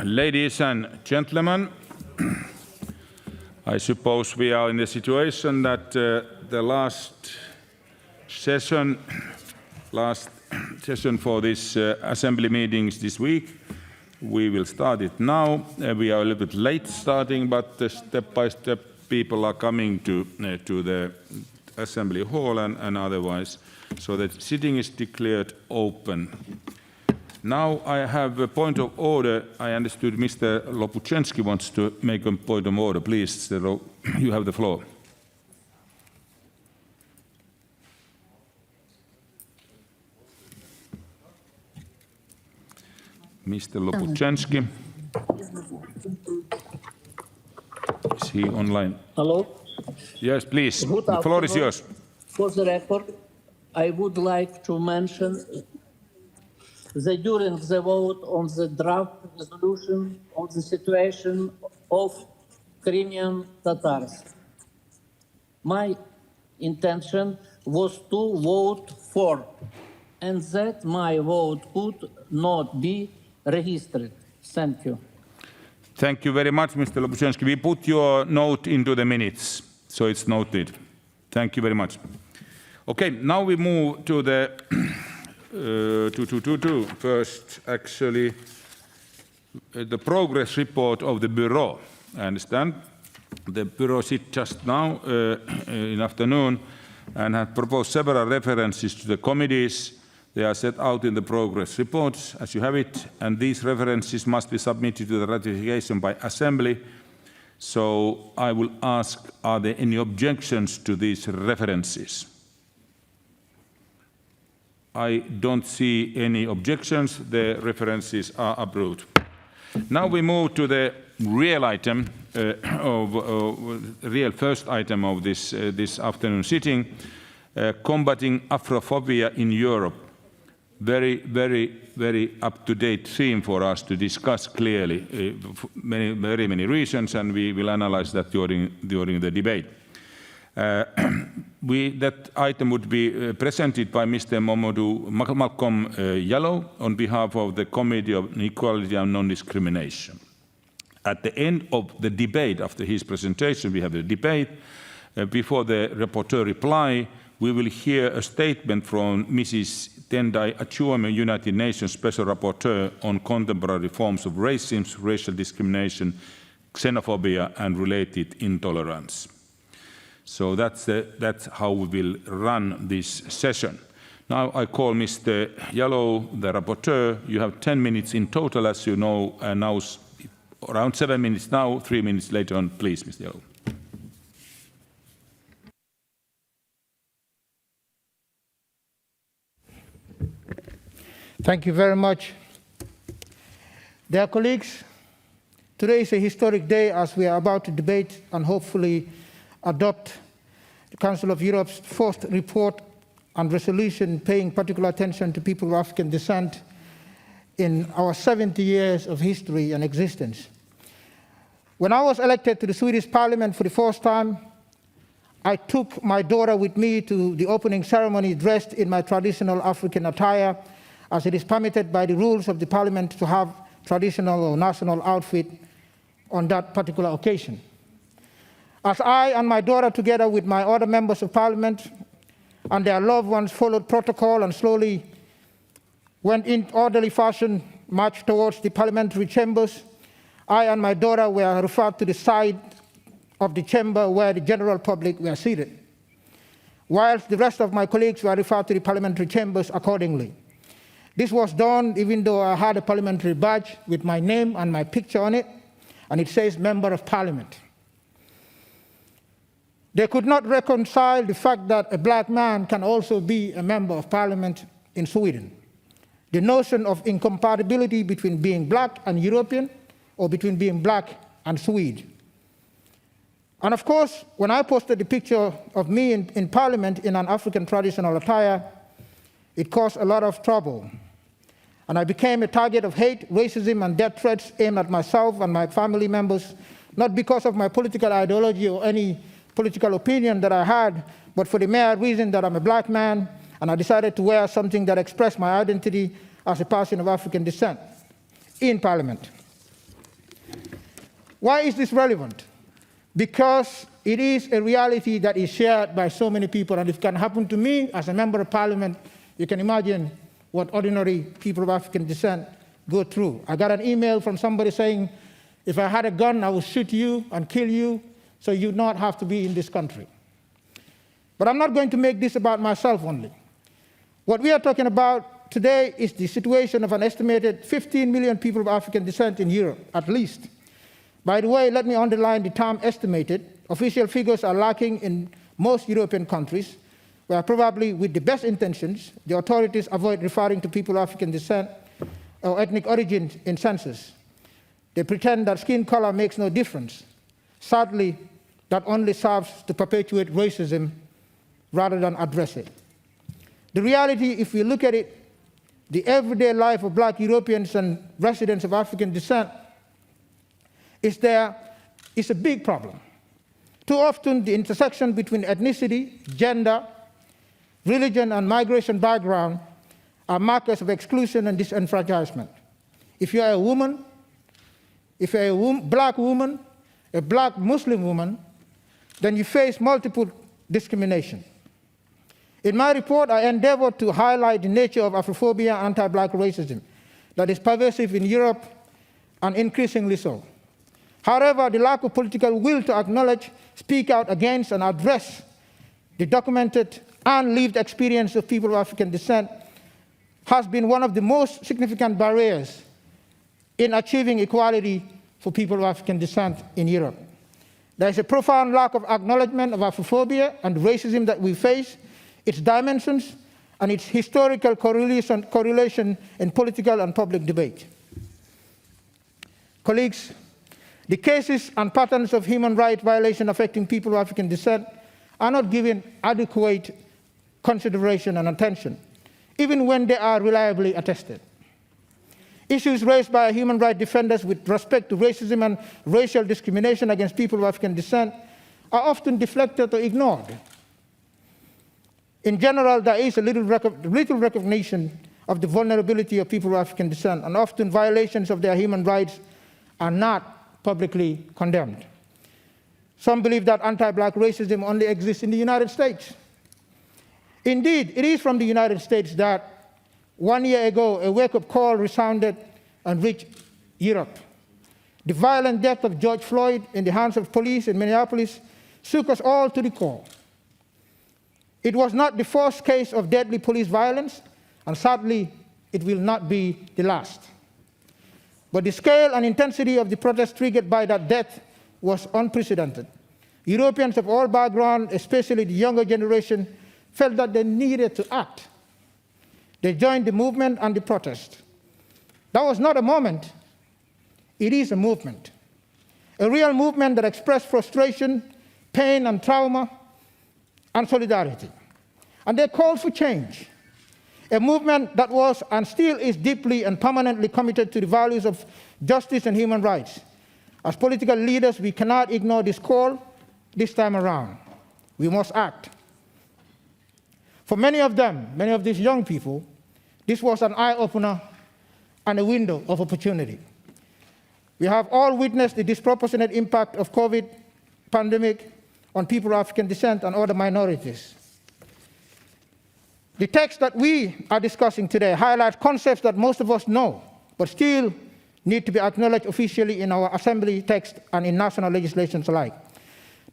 Ladies and gentlemen, I suppose we are in the situation that the last session for this assembly meetings this week, we will start it now. We are a little bit late starting, but step by step people are coming to the assembly hall and otherwise, so that sitting is declared open. Now I have a point of order. I understood Mr. Lopuchensky wants to make a point of order. Please, you have the floor. Mr. Lopuchensky. Is he online? Hello? Yes, please. The floor is yours. For the record, I would like to mention that during the vote on the draft resolution on the situation of Crimean Tatars, my intention was to vote for, and that my vote could not be registered. Thank you. Thank you very much, Mr. Lopuchensky. We put your note into the minutes, so it's noted. Thank you very much. Okay, now we move to the first, actually, the progress report of the Bureau. I understand the Bureau sit just now in afternoon and have proposed several references to the committees. They are set out in the progress reports, as you have it, and these references must be submitted to the ratification by Assembly. So I will ask, are there any objections to these references? I don't see any objections. The references are approved. Now we move to the real item, real first item of this afternoon sitting, combating Afrophobia in Europe. Very, very, very up-to-date theme for us to discuss clearly. Very many reasons, and we will analyze that during the debate. That item would be presented by Mr. Malcolm Yellow on behalf of the Committee on Equality and Non-Discrimination. At the end of the debate, after his presentation, we have a debate. Before the rapporteur reply, we will hear a statement from Mrs. Tendai Achiume, United Nations Special Rapporteur on contemporary forms of racism, racial discrimination, xenophobia, and related intolerance. So that's how we will run this session. Now I call Mr. Yellow, the rapporteur. You have 10 minutes in total, as you know, and now around 7 minutes now, 3 minutes later on. Please, Mr. Yellow. Thank you very much. Dear colleagues, today is a historic day as we are about to debate and hopefully adopt the Council of Europe's fourth report and resolution paying particular attention to people of African descent in our 70 years of history and existence. When I was elected to the Swedish Parliament for the first time, I took my daughter with me to the opening ceremony dressed in my traditional African attire, as it is permitted by the rules of the Parliament to have traditional or national outfit on that particular occasion. As I and my daughter, together with my other members of Parliament and their loved ones, followed protocol and slowly went in orderly fashion, marched towards the parliamentary chambers, I and my daughter were referred to the side of the chamber where the general public were seated, whilst the rest of my colleagues were referred to the parliamentary chambers accordingly. This was done even though I had a parliamentary badge with my name and my picture on it, and it says Member of Parliament. They could not reconcile the fact that a black man can also be a member of Parliament in Sweden. The notion of incompatibility between being black and European, or between being black and Swede. And of course, when I posted the picture of me in Parliament in an African traditional attire, it caused a lot of trouble. And I became a target of hate, racism, and death threats aimed at myself and my family members, not because of my political ideology or any political opinion that I had, but for the mere reason that I'm a black man, and I decided to wear something that expressed my identity as a person of African descent in Parliament. Why is this relevant? Because it is a reality that is shared by so many people, and if it can happen to me as a member of parliament, you can imagine what ordinary people of African descent go through. I got an email from somebody saying, if I had a gun, I would shoot you and kill you, so you'd not have to be in this country. But I'm not going to make this about myself only. What we are talking about today is the situation of an estimated 15 million people of African descent in Europe, at least. By the way, let me underline the term estimated. Official figures are lacking in most European countries, where probably with the best intentions, the authorities avoid referring to people of African descent or ethnic origin in census. They pretend that skin color makes no difference. Sadly, that only serves to perpetuate racism rather than address it. The reality, if we look at it, the everyday life of Black Europeans and residents of African descent is a big problem. Too often, the intersection between ethnicity, gender, religion, and migration background are markers of exclusion and disenfranchisement. If you are a woman, if you're a Black woman, a Black Muslim woman, then you face multiple discrimination. In my report, I endeavored to highlight the nature of Afrophobia and anti-Black racism that is pervasive in Europe and increasingly so. However, the lack of political will to acknowledge, speak out against, and address the documented and lived experience of people of African descent has been one of the most significant barriers in achieving equality for people of African descent in Europe. There is a profound lack of acknowledgement of Afrophobia and racism that we face, its dimensions, and its historical correlation in political and public debate. Colleagues, the cases and patterns of human rights violation affecting people of African descent are not given adequate consideration and attention, even when they are reliably attested. Issues raised by human rights defenders with respect to racism and racial discrimination against people of African descent are often deflected or ignored. In general, there is a little recognition of the vulnerability of people of African descent, and often violations of their human rights are not publicly condemned. Some believe that anti-Black racism only exists in the United States. Indeed, it is from the United States that 1 year ago, a wake-up call resounded and reached Europe. The violent death of George Floyd in the hands of police in Minneapolis shook us all to the core. It was not the first case of deadly police violence, and sadly, it will not be the last. But the scale and intensity of the protest triggered by that death was unprecedented. Europeans of all backgrounds, especially the younger generation, felt that they needed to act. They joined the movement and the protest. That was not a moment, it is a movement. A real movement that expressed frustration, pain, and trauma, and solidarity. And they called for change. A movement that was and still is deeply and permanently committed to the values of justice and human rights. As political leaders, we cannot ignore this call this time around. We must act. For many of them, many of these young people, this was an eye-opener and a window of opportunity. We have all witnessed the disproportionate impact of COVID pandemic on people of African descent and other minorities. The text that we are discussing today highlights concepts that most of us know, but still need to be acknowledged officially in our assembly text and in national legislations alike.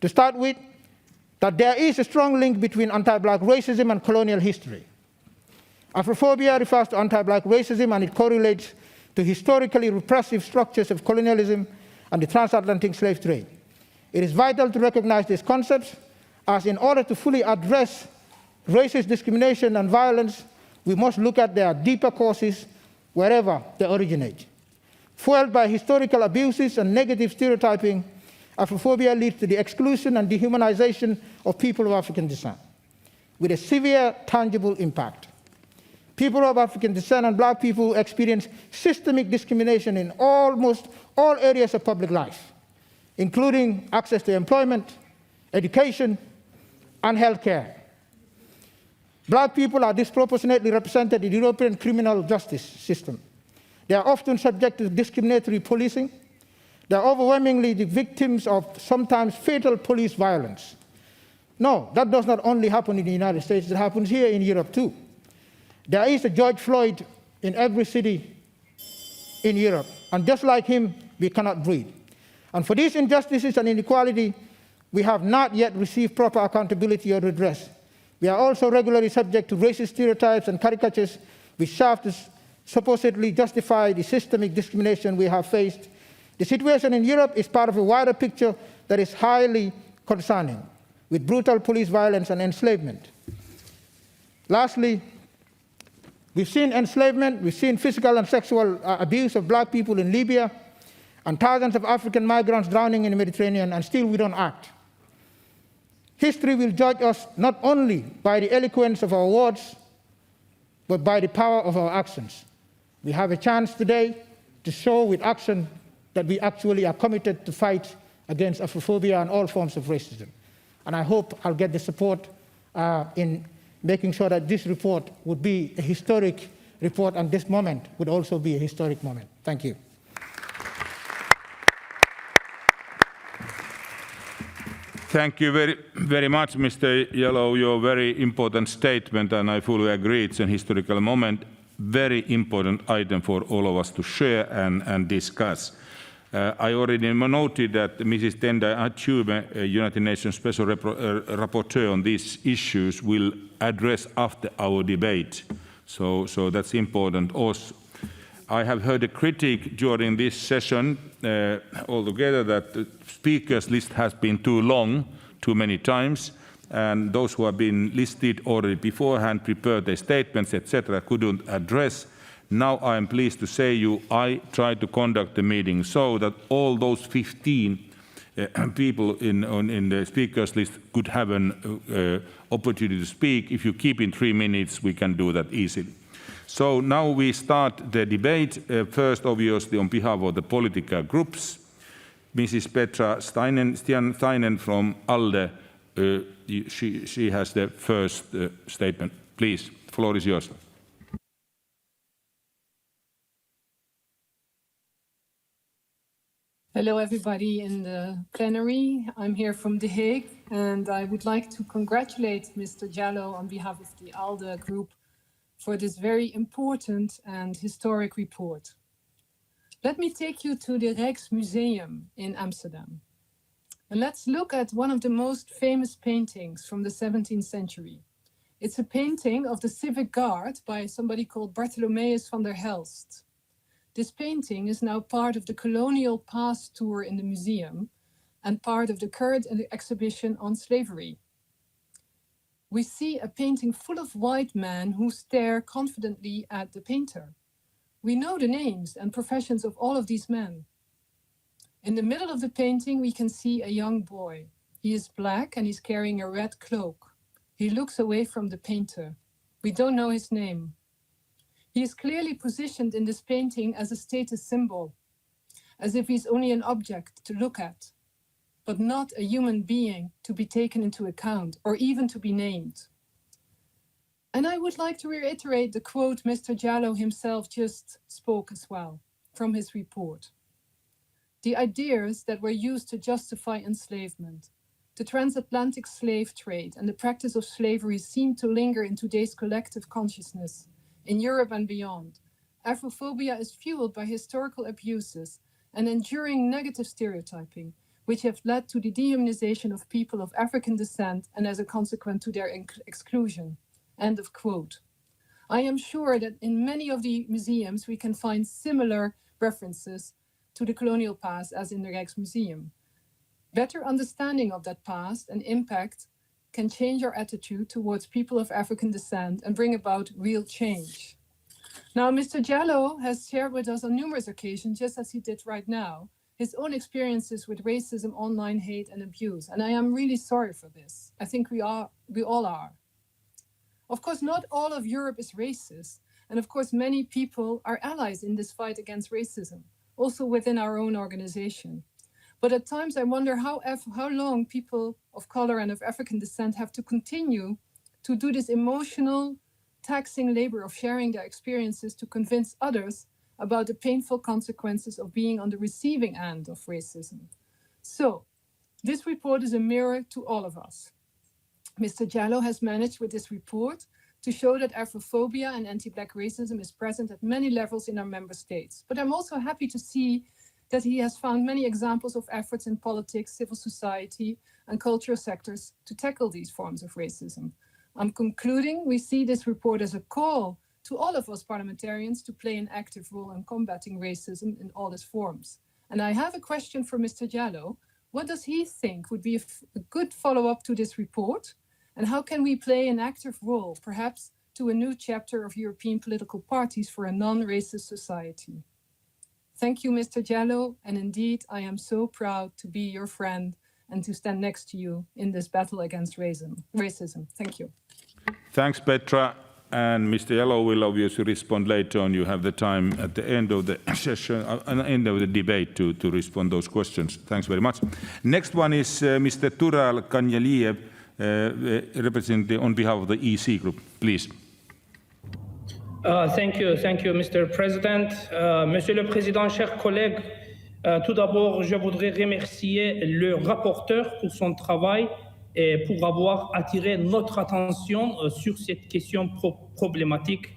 To start with, that there is a strong link between anti-Black racism and colonial history. Afrophobia refers to anti-Black racism, and it correlates to historically repressive structures of colonialism and the transatlantic slave trade. It is vital to recognize these concepts, as in order to fully address racist discrimination and violence, we must look at their deeper causes wherever they originate. Fueled by historical abuses and negative stereotyping, Afrophobia leads to the exclusion and dehumanization of people of African descent, with a severe, tangible impact. People of African descent and Black people experience systemic discrimination in almost all areas of public life, including access to employment, education, and healthcare. Black people are disproportionately represented in the European criminal justice system. They are often subject to discriminatory policing, They are overwhelmingly the victims of sometimes fatal police violence. No, that does not only happen in the United States, it happens here in Europe too. There is a George Floyd in every city in Europe, and just like him, we cannot breathe. And for these injustices and inequality, we have not yet received proper accountability or redress. We are also regularly subject to racist stereotypes and caricatures which serve to supposedly justify the systemic discrimination we have faced. The situation in Europe is part of a wider picture that is highly concerning, with brutal police violence and enslavement. Lastly, we've seen enslavement, we've seen physical and sexual abuse of black people in Libya, and thousands of African migrants drowning in the Mediterranean, and still we don't act. History will judge us not only by the eloquence of our words, but by the power of our actions. We have a chance today to show with action that we actually are committed to fight against Afrophobia and all forms of racism. And I hope I'll get the support in making sure that this report would be a historic report, and this moment would also be a historic moment. Thank you. Thank you very much, Mr. Yellow. Your very important statement, and I fully agree, it's a historical moment, very important item for all of us to share and discuss. I already noted that Mrs. Tendai Achume, United Nations Special Rapporteur on these issues, will address after our debate. So that's important also. I have heard a critique during this session altogether that the speakers list has been too long, too many times, and those who have been listed already beforehand, prepared their statements, etc., couldn't address. Now I am pleased to say I tried to conduct the meeting so that all those 15 people in the speakers list could have an opportunity to speak. If you keep in 3 minutes, we can do that easily. So now we start the debate. First, obviously, on behalf of the political groups, Mrs. Petra Steinen from ALDE, she has the first statement. Please, the floor is yours. Hello, everybody in the plenary. I'm here from The Hague, and I would like to congratulate Mr. Jallo on behalf of the ALDE group for this very important and historic report. Let me take you to the Rijksmuseum in Amsterdam. And let's look at one of the most famous paintings from the 17th century. It's a painting of the Civic Guard by somebody called Bartholomeus van der Helst. This painting is now part of the Colonial Past tour in the museum and part of the current exhibition on slavery. We see a painting full of white men who stare confidently at the painter. We know the names and professions of all of these men. In the middle of the painting, we can see a young boy. He is black and he's carrying a red cloak. He looks away from the painter. We don't know his name. He is clearly positioned in this painting as a status symbol, as if he's only an object to look at, but not a human being to be taken into account or even to be named. And I would like to reiterate the quote Mr. Jallo himself just spoke as well from his report. The ideas that were used to justify enslavement, the transatlantic slave trade and the practice of slavery seem to linger in today's collective consciousness in Europe and beyond. Afrophobia is fueled by historical abuses and enduring negative stereotyping, which have led to the dehumanization of people of African descent and as a consequence to their exclusion. End of quote. I am sure that in many of the museums we can find similar references to the colonial past as in the Rijksmuseum. Better understanding of that past and impact can change our attitude towards people of African descent and bring about real change. Now, Mr. Jallo has shared with us on numerous occasions, just as he did right now, his own experiences with racism, online hate and abuse. And I am really sorry for this. I think we all are. Of course, not all of Europe is racist. And of course, many people are allies in this fight against racism, also within our own organization. But at times I wonder how long people of color and of African descent have to continue to do this emotional, taxing labor of sharing their experiences to convince others about the painful consequences of being on the receiving end of racism. So, this report is a mirror to all of us. Mr. Jallow has managed with this report to show that Afrophobia and anti-Black racism is present at many levels in our member states. But I'm also happy to see that he has found many examples of efforts in politics, civil society, and cultural sectors to tackle these forms of racism. I'm concluding, we see this report as a call to all of us parliamentarians to play an active role in combating racism in all its forms. And I have a question for Mr. Jallow. What does he think would be a good follow-up to this report? And how can we play an active role, perhaps to a new chapter of European political parties for a non-racist society? Thank you, Mr. Jallow, and indeed, I am so proud to be your friend and to stand next to you in this battle against racism. Thank you. Thanks, Petra. And Mr. Jallow will obviously respond later on. You have the time at the end of the session, at the end of the debate to respond those questions. Thanks very much. Next one is Mr. Tural Kanyaliev, representing on behalf of the EC Group. Please. Thank you, Mr. President. Monsieur le Président, chers collègues, tout d'abord, je voudrais remercier le rapporteur pour son travail et pour avoir attiré notre attention sur cette question problématique.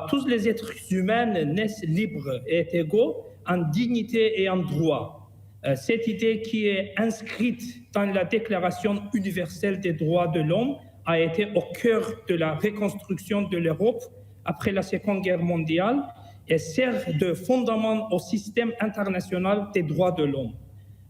Tous les êtres humains naissent libres et égaux en dignité et en droit. Cette idée qui est inscrite dans la Déclaration universelle des droits de l'homme a été au cœur de la reconstruction de l'Europe après la Seconde Guerre mondiale et sert de fondement au système international des droits de l'homme.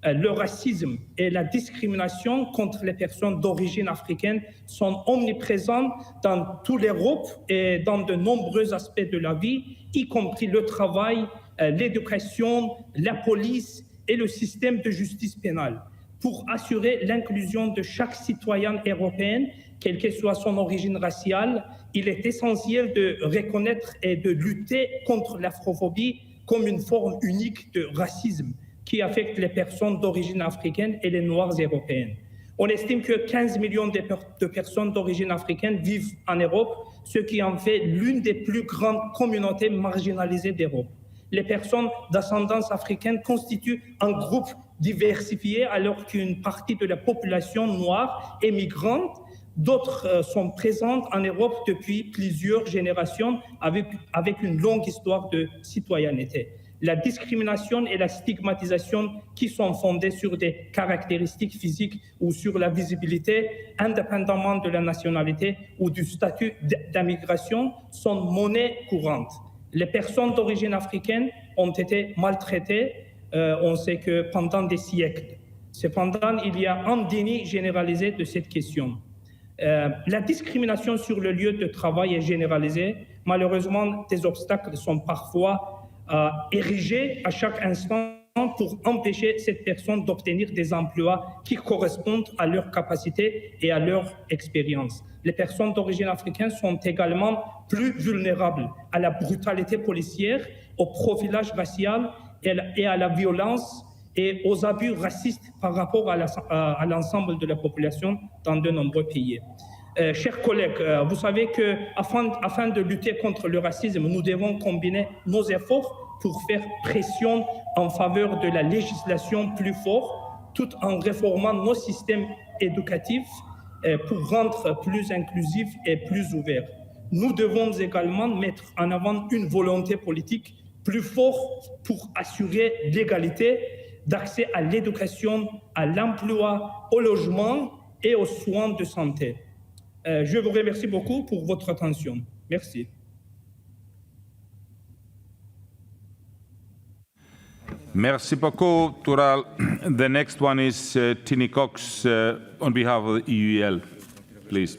Le racisme et la discrimination contre les personnes d'origine africaine sont omniprésents dans toute l'Europe et dans de nombreux aspects de la vie, y compris le travail, l'éducation, la police et le système de justice pénale. Pour assurer l'inclusion de chaque citoyen européen, quelle que soit son origine raciale, il est essentiel de reconnaître et de lutter contre l'afrophobie comme une forme unique de racisme qui affecte les personnes d'origine africaine et les Noirs européennes. On estime que 15 millions de personnes d'origine africaine vivent en Europe, ce qui en fait l'une des plus grandes communautés marginalisées d'Europe. Les personnes d'ascendance africaine constituent un groupe diversifié alors qu'une partie de la population noire est migrante. D'autres sont présentes en Europe depuis plusieurs générations avec une longue histoire de citoyenneté. La discrimination et la stigmatisation qui sont fondées sur des caractéristiques physiques ou sur la visibilité, indépendamment de la nationalité ou du statut d'immigration, sont monnaie courante. Les personnes d'origine africaine ont été maltraitées, on sait que pendant des siècles. Cependant, il y a un déni généralisé de cette question. La discrimination sur le lieu de travail est généralisée. Malheureusement, des obstacles sont parfois érigés à chaque instant pour empêcher cette personne d'obtenir des emplois qui correspondent à leurs capacités et à leur expérience. Les personnes d'origine africaine sont également plus vulnérables à la brutalité policière, au profilage racial et à la violence et aux abus racistes par rapport à l'ensemble de la population dans de nombreux pays. Chers collègues, vous savez qu'afin de lutter contre le racisme, nous devons combiner nos efforts pour faire pression en faveur de la législation plus forte, tout en réformant nos systèmes éducatifs pour rendre plus inclusifs et plus ouverts. Nous devons également mettre en avant une volonté politique plus forte pour assurer l'égalité d'accès à l'éducation, à l'emploi, au logement et aux soins de santé. Je vous remercie beaucoup pour votre attention. Merci. Merci beaucoup, Tural. The next one is Tini Cox on behalf of the EUL. Please.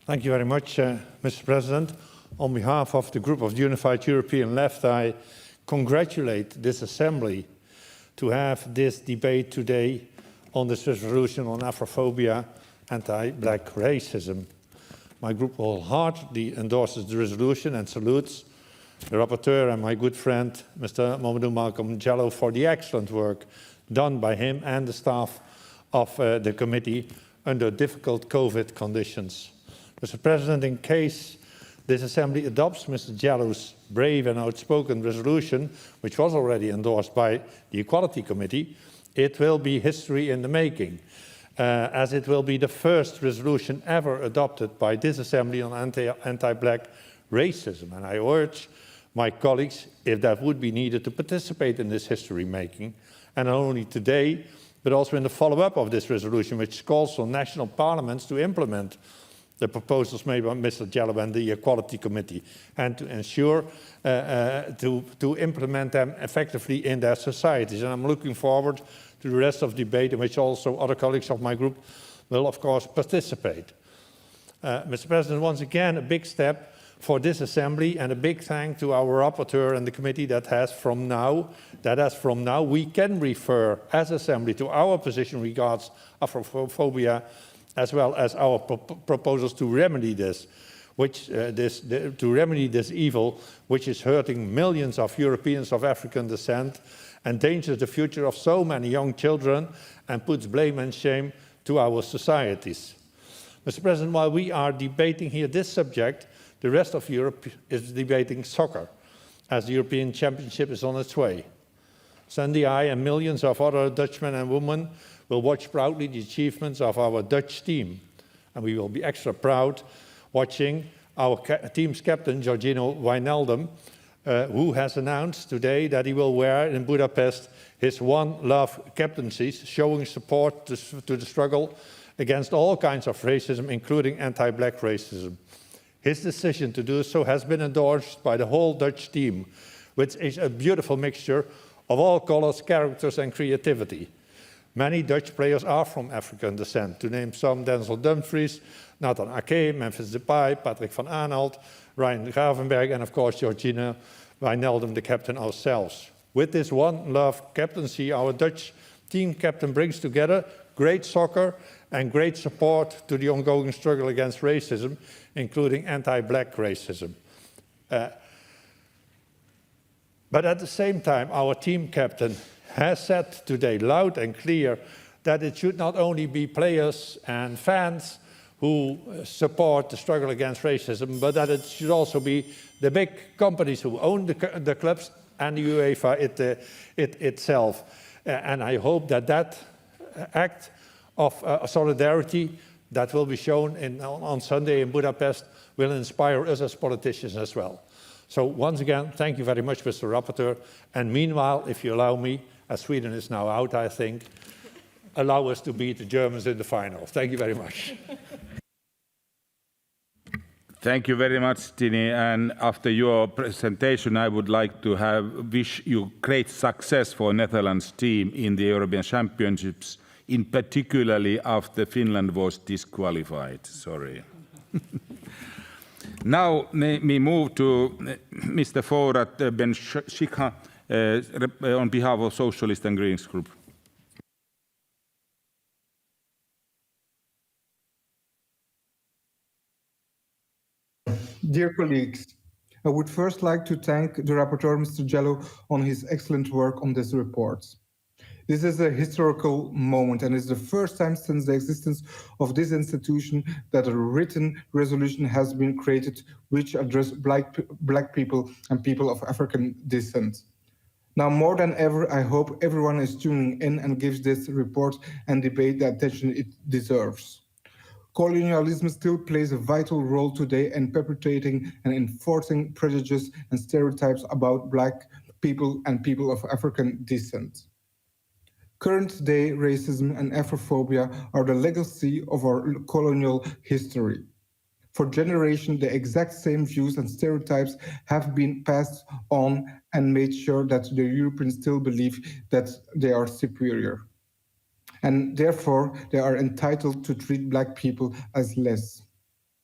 Thank you very much, Mr. President. On behalf of the Group of the Unified European Left, I congratulate this Assembly to have this debate today on this resolution on Afrophobia, anti-Black racism. My group wholeheartedly endorses the resolution and salutes the rapporteur and my good friend, Mr. Mamadou Malcolm Jallow, for the excellent work done by him and the staff of the committee under difficult COVID conditions. Mr. President, in case this Assembly adopts Mr. Jallou's brave and outspoken resolution, which was already endorsed by the Equality Committee, it will be history in the making, as it will be the first resolution ever adopted by this Assembly on anti-black racism. And I urge my colleagues, if that would be needed, to participate in this history making, and not only today, but also in the follow-up of this resolution, which calls on national parliaments to implement the proposals made by Mr. Jallow and the Equality Committee, and to ensure to implement them effectively in their societies. And I'm looking forward to the rest of the debate, in which also other colleagues of my group will, of course, participate. Mr. President, once again, a big step for this Assembly, and a big thank to our rapporteur and the committee that as from now we can refer as Assembly to our position regards Afrophobia, as well as our proposals to remedy this, to remedy this evil, which is hurting millions of Europeans of African descent, endangers the future of so many young children, and puts blame and shame to our societies. Mr. President, while we are debating here this subject, the rest of Europe is debating soccer, as the European Championship is on its way. Sunday, I and millions of other Dutchmen and women will watch proudly the achievements of our Dutch team. And we will be extra proud watching our team's captain, Georgino Wijnaldum, who has announced today that he will wear in Budapest his One Love captaincies, showing support to the struggle against all kinds of racism, including anti-black racism. His decision to do so has been endorsed by the whole Dutch team, which is a beautiful mixture of all colors, characters and creativity. Many Dutch players are from African descent, to name some: Denzel Dumfries, Nathan Ake, Memphis Depay, Patrick van Aanholt, Ryan Gravenberg, and of course Georgina Wijnaldum, the captain ourselves. With this One Love captaincy, our Dutch team captain brings together great soccer and great support to the ongoing struggle against racism, including anti-black racism. But at the same time, our team captain has said today loud and clear that it should not only be players and fans who support the struggle against racism, but that it should also be the big companies who own the clubs and the UEFA itself. And I hope that that act of solidarity that will be shown on Sunday in Budapest will inspire us as politicians as well. So once again, thank you very much, Mr. Rapporteur. And meanwhile, if you allow me, as Sweden is now out, I think, allow us to beat the Germans in the final. Thank you very much. Thank you very much, Tini. And after your presentation, I would like to wish you great success for Netherlands team in the European Championships, in particularly after Finland was disqualified. Sorry. Now we move to Mr. Forat Ben-Shikha on behalf of Socialist and Greens Group. Dear colleagues, I would first like to thank the rapporteur, Mr. Jallow, on his excellent work on this report. This is a historical moment, and it's the first time since the existence of this institution that a written resolution has been created which addresses black people and people of African descent. Now, more than ever, I hope everyone is tuning in and gives this report and debate the attention it deserves. Colonialism still plays a vital role today in perpetuating and enforcing prejudices and stereotypes about black people and people of African descent. Current-day racism and Afrophobia are the legacy of our colonial history. For generations, the exact same views and stereotypes have been passed on and made sure that the Europeans still believe that they are superior. And therefore, they are entitled to treat black people as less.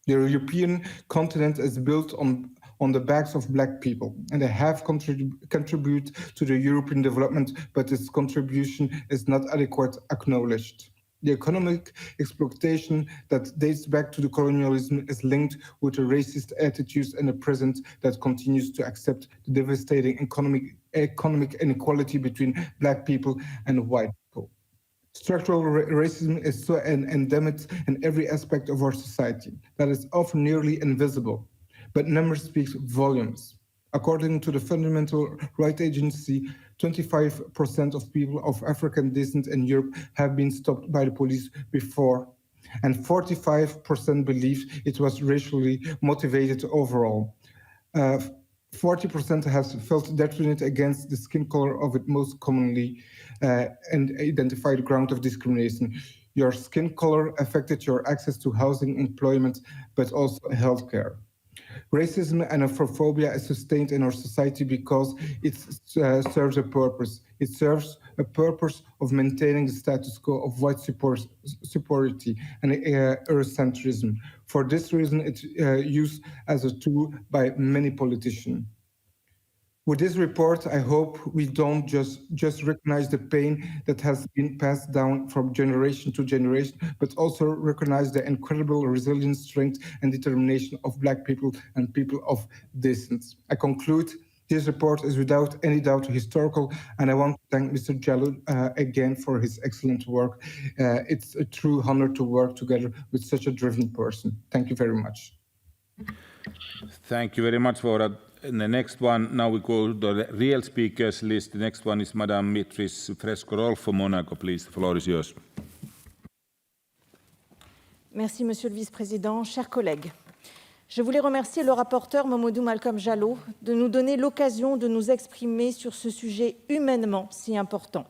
The European continent is built on the backs of black people, and they have contributed to the European development, but this contribution is not adequately acknowledged. The economic exploitation that dates back to the colonialism is linked with the racist attitudes in the present that continues to accept the devastating economic inequality between black people and white people. Structural racism is so endemic in every aspect of our society that is often nearly invisible, but numbers speak volumes. According to the Fundamental Rights Agency, 25% of people of African descent in Europe have been stopped by the police before, and 45% believe it was racially motivated overall. 40% has felt determined against the skin color of it most commonly and identified ground of discrimination. Your skin color affected your access to housing, employment, but also healthcare. Racism and Afrophobia is sustained in our society because it serves a purpose. It serves a purpose of maintaining the status quo of white superiority and Eurocentrism. For this reason, it's used as a tool by many politicians. With this report, I hope we don't just recognize the pain that has been passed down from generation to generation, but also recognize the incredible resilience, strength, and determination of Black people and people of descent. I conclude, this report is without any doubt historical, and I want to thank Mr. Jallow again for his excellent work. It's a true honor to work together with such a driven person. Thank you very much. Thank you very much for that. And the next one, now we go to the real speakers list. The next one is Madame Beatrice Fresco-Rolfo, Monaco. Please, the floor is yours. Merci, Monsieur le Vice-président. Chers collègues, je voulais remercier le rapporteur Mamadou Malcolm Jallow de nous donner l'occasion de nous exprimer sur ce sujet humainement si important.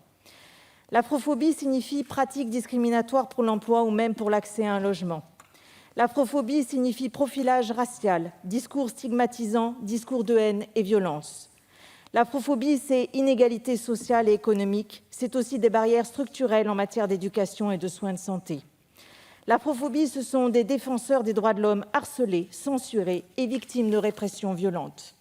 L'afrophobie signifie pratique discriminatoire pour l'emploi ou même pour l'accès à un logement. L'afrophobie signifie profilage racial, discours stigmatisant, discours de haine et violence. L'afrophobie, c'est inégalité sociale et économique, c'est aussi des barrières structurelles en matière d'éducation et de soins de santé. L'afrophobie, ce sont des défenseurs des droits de l'homme harcelés, censurés et victimes de répression violente.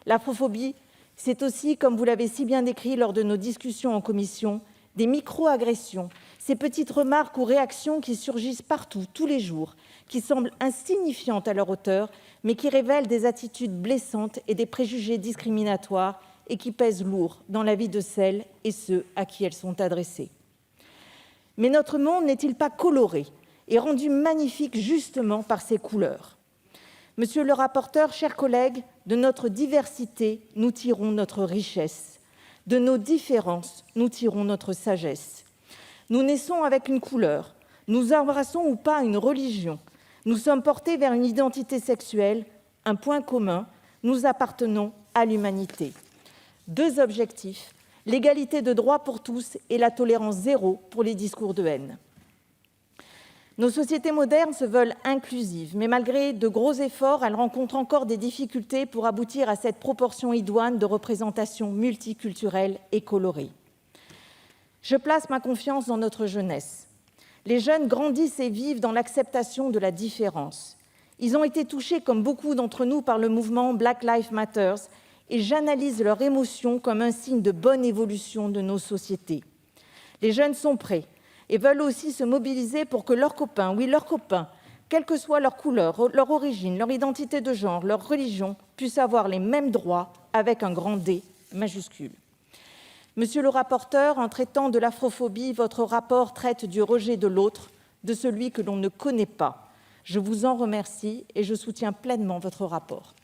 L'afrophobie, c'est aussi, comme vous l'avez si bien décrit lors de nos discussions en commission, des micro-agressions, ces petites remarques ou réactions qui surgissent partout, tous les jours, qui semblent insignifiantes à leur hauteur, mais qui révèlent des attitudes blessantes et des préjugés discriminatoires et qui pèsent lourd dans la vie de celles et ceux à qui elles sont adressées. Mais notre monde n'est-il pas coloré et rendu magnifique justement par ses couleurs ? Monsieur le rapporteur, chers collègues, de notre diversité, nous tirons notre richesse. De nos différences, nous tirons notre sagesse. Nous naissons avec une couleur, nous embrassons ou pas une religion, nous sommes portés vers une identité sexuelle, un point commun, nous appartenons à l'humanité. Deux objectifs, l'égalité de droits pour tous et la tolérance zéro pour les discours de haine. Nos sociétés modernes se veulent inclusives, mais malgré de gros efforts, elles rencontrent encore des difficultés pour aboutir à cette proportion idoine de représentation multiculturelle et colorée. Je place ma confiance dans notre jeunesse. Les jeunes grandissent et vivent dans l'acceptation de la différence. Ils ont été touchés, comme beaucoup d'entre nous, par le mouvement Black Lives Matter et j'analyse leur émotion comme un signe de bonne évolution de nos sociétés. Les jeunes sont prêts et veulent aussi se mobiliser pour que leurs copains, oui leurs copains, quelle que soit leur couleur, leur origine, leur identité de genre, leur religion, puissent avoir les mêmes droits avec un grand D majuscule. Monsieur le rapporteur, en traitant de l'afrophobie, votre rapport traite du rejet de l'autre, de celui que l'on ne connaît pas. Je vous en remercie et je soutiens pleinement votre rapport.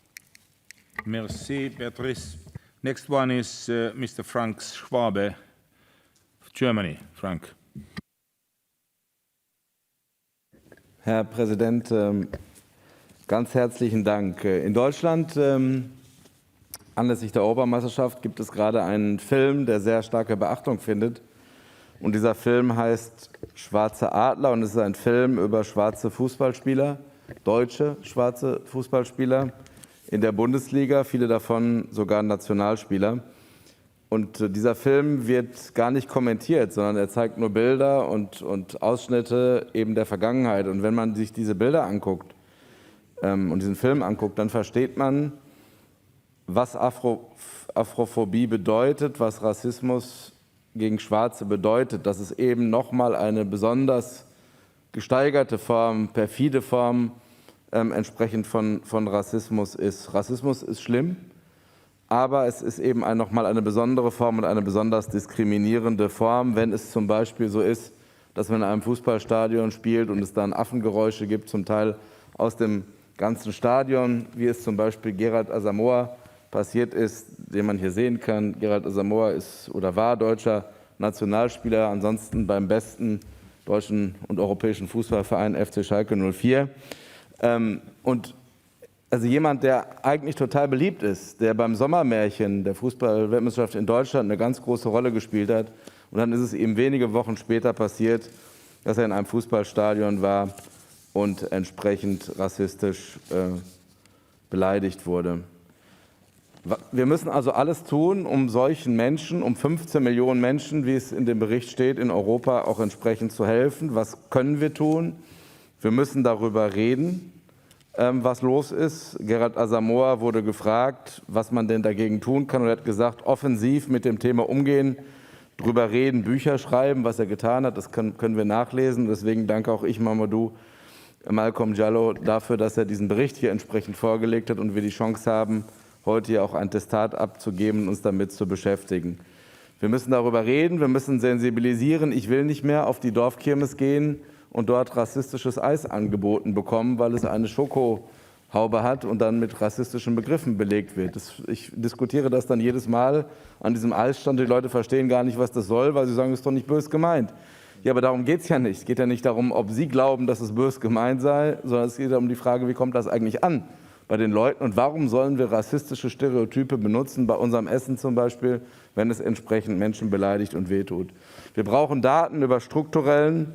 Merci, Beatrice. Next one is Mr. Frank Schwabe, Germany. Frank. Herr Präsident, ganz herzlichen Dank. In Deutschland anlässlich der Europameisterschaft gibt es gerade einen Film, der sehr starke Beachtung findet. Und dieser Film heißt Schwarze Adler und es ist ein Film über schwarze Fußballspieler, deutsche schwarze Fußballspieler in der Bundesliga, viele davon sogar Nationalspieler. Und dieser Film wird gar nicht kommentiert, sondern er zeigt nur Bilder und Ausschnitte eben der Vergangenheit. Und wenn man sich diese Bilder anguckt und diesen Film anguckt, dann versteht man, was Afrophobie bedeutet, was Rassismus gegen Schwarze bedeutet, dass es eben nochmal eine besonders gesteigerte Form, perfide Form entsprechend von Rassismus ist. Rassismus ist schlimm, aber es ist eben nochmal eine besondere Form und eine besonders diskriminierende Form, wenn es zum Beispiel so ist, dass man in einem Fußballstadion spielt und es dann Affengeräusche gibt, zum Teil aus dem ganzen Stadion, wie es zum Beispiel Gerald Asamoah passiert ist, den man hier sehen kann. Gerald Asamoah ist oder war deutscher Nationalspieler, ansonsten beim besten deutschen und europäischen Fußballverein FC Schalke 04. Und also jemand, der eigentlich total beliebt ist, der beim Sommermärchen der Fußball-Weltmeisterschaft in Deutschland eine ganz große Rolle gespielt hat. Und dann ist es ihm wenige Wochen später passiert, dass er in einem Fußballstadion war und entsprechend rassistisch beleidigt wurde. Wir müssen also alles tun, um solchen Menschen, um 15 Millionen Menschen, wie es in dem Bericht steht, in Europa auch entsprechend zu helfen. Was können wir tun? Wir müssen darüber reden, was los ist. Gerald Asamoah wurde gefragt, was man denn dagegen tun kann. Und er hat gesagt, offensiv mit dem Thema umgehen, drüber reden, Bücher schreiben, was er getan hat. Das können wir nachlesen. Deswegen danke auch ich Mamadou Malcolm Jallow dafür, dass er diesen Bericht hier entsprechend vorgelegt hat und wir die Chance haben, heute hier auch ein Testat abzugeben und uns damit zu beschäftigen. Wir müssen darüber reden, wir müssen sensibilisieren. Ich will nicht mehr auf die Dorfkirmes gehen und dort rassistisches Eis angeboten bekommen, weil es eine Schokohaube hat und dann mit rassistischen Begriffen belegt wird. Ich diskutiere das dann jedes Mal an diesem Eisstand. Die Leute verstehen gar nicht, was das soll, weil sie sagen, es ist doch nicht böse gemeint. Ja, aber darum geht es ja nicht. Es geht ja nicht darum, ob Sie glauben, dass es böse gemeint sei, sondern es geht um die Frage, wie kommt das eigentlich an bei den Leuten und warum sollen wir rassistische Stereotype benutzen, bei unserem Essen zum Beispiel, wenn es entsprechend Menschen beleidigt und wehtut. Wir brauchen Daten über strukturellen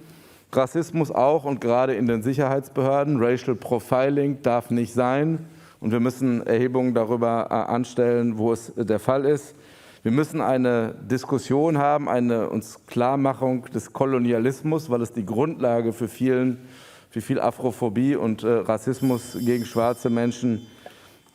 Rassismus auch und gerade in den Sicherheitsbehörden. Racial Profiling darf nicht sein und wir müssen Erhebungen darüber anstellen, wo es der Fall ist. Wir müssen eine Diskussion haben, eine uns Klarmachung des Kolonialismus, weil es die Grundlage für viel Afrophobie und Rassismus gegen schwarze Menschen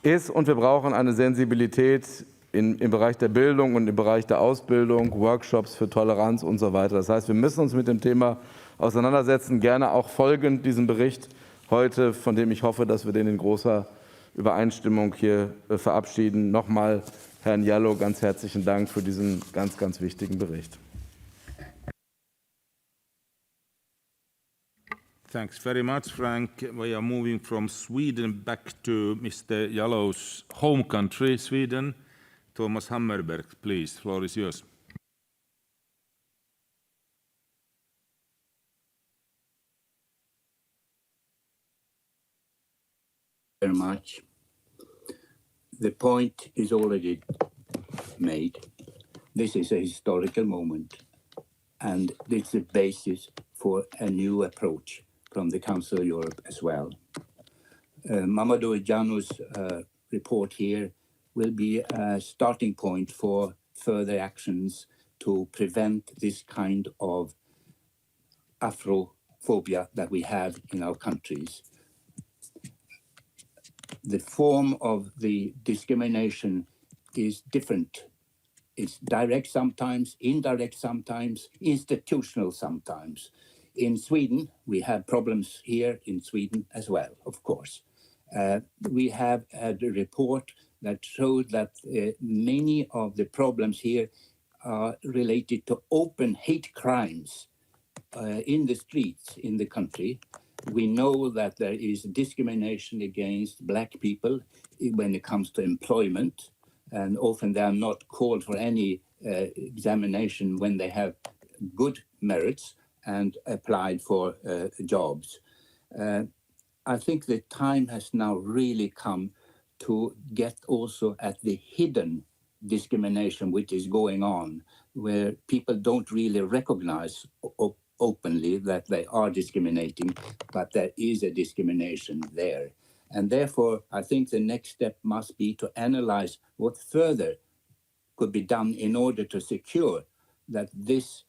ist. Und wir brauchen eine Sensibilität im Bereich der Bildung und im Bereich der Ausbildung, Workshops für Toleranz und so weiter. Das heißt, wir müssen uns mit dem Thema auseinandersetzen, gerne auch folgend diesem Bericht heute, von dem ich hoffe, dass wir den in großer Übereinstimmung hier verabschieden. Nochmal Herrn Jallow ganz herzlichen Dank für diesen ganz, ganz wichtigen Bericht. Thanks very much, Frank. We are moving from Sweden back to Mr. Jallow's home country, Sweden. Thomas Hammerberg, please, the floor is yours. Very much. The point is already made. This is a historical moment, and it's the basis for a new approach from the Council of Europe as well. Mamadou Diallo's report here will be a starting point for further actions to prevent this kind of Afrophobia that we have in our countries. The form of the discrimination is different. It's direct sometimes, indirect sometimes, institutional sometimes. In Sweden, we have problems here in Sweden as well, of course. We have had a report that showed that many of the problems here are related to open hate crimes in the streets in the country. We know that there is discrimination against Black people when it comes to employment, and often they are not called for any examination when they have good merits and applied for jobs. I think the time has now really come to get also at the hidden discrimination which is going on, where people don't really recognize openly that they are discriminating, but there is a discrimination there. And therefore, I think the next step must be to analyze what further could be done in order to secure that this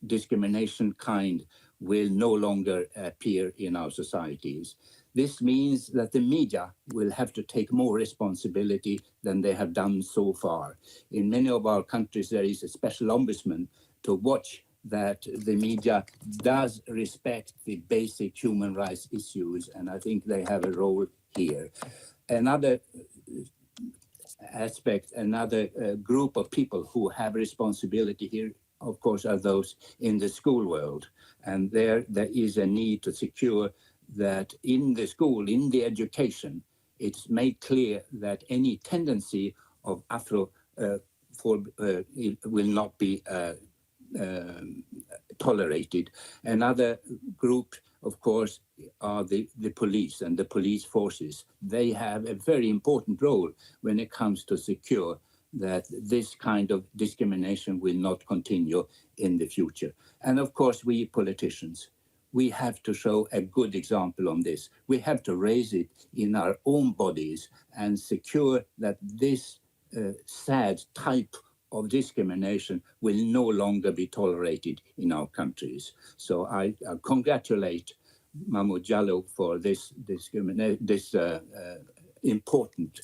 discrimination kind will no longer appear in our societies. This means that the media will have to take more responsibility than they have done so far. In many of our countries, there is a special ombudsman to watch that the media does respect the basic human rights issues, and I think they have a role here. Another aspect, another group of people who have responsibility here, of course, are those in the school world. And there is a need to secure that in the school, in the education, it's made clear that any tendency of it will not be tolerated. Another group, of course, are the police and the police forces. They have a very important role when it comes to secure that this kind of discrimination will not continue in the future. And of course, we politicians, we have to show a good example on this. We have to raise it in our own bodies and secure that this sad type of discrimination will no longer be tolerated in our countries. So I congratulate Mahmoud Jallow for this important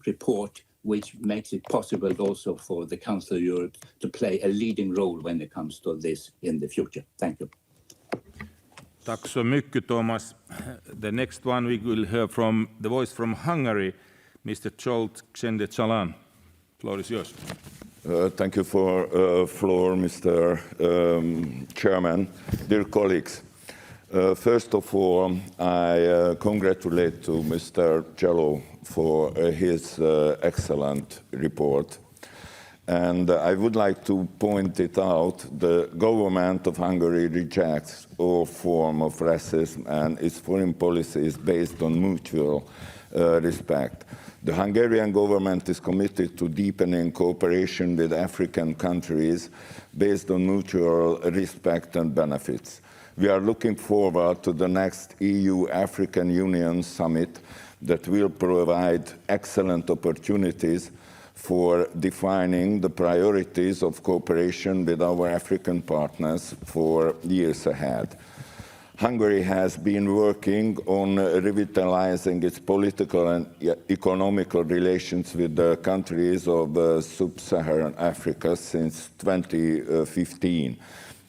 report, which makes it possible also for the Council of Europe to play a leading role when it comes to this in the future. Thank you. Tack så mycket, Thomas. The next one we will hear from the voice from Hungary, Mr. Zsolt Csende-Csalan. Floor is yours. Thank you for floor, Mr. Chairman. Dear colleagues, first of all, I congratulate to Mr. Jallow for his excellent report. And I would like to point it out, the government of Hungary rejects all form of racism and its foreign policy is based on mutual respect. The Hungarian government is committed to deepening cooperation with African countries based on mutual respect and benefits. We are looking forward to the next EU-African Union summit that will provide excellent opportunities for defining the priorities of cooperation with our African partners for years ahead. Hungary has been working on revitalizing its political and economical relations with the countries of sub-Saharan Africa since 2015.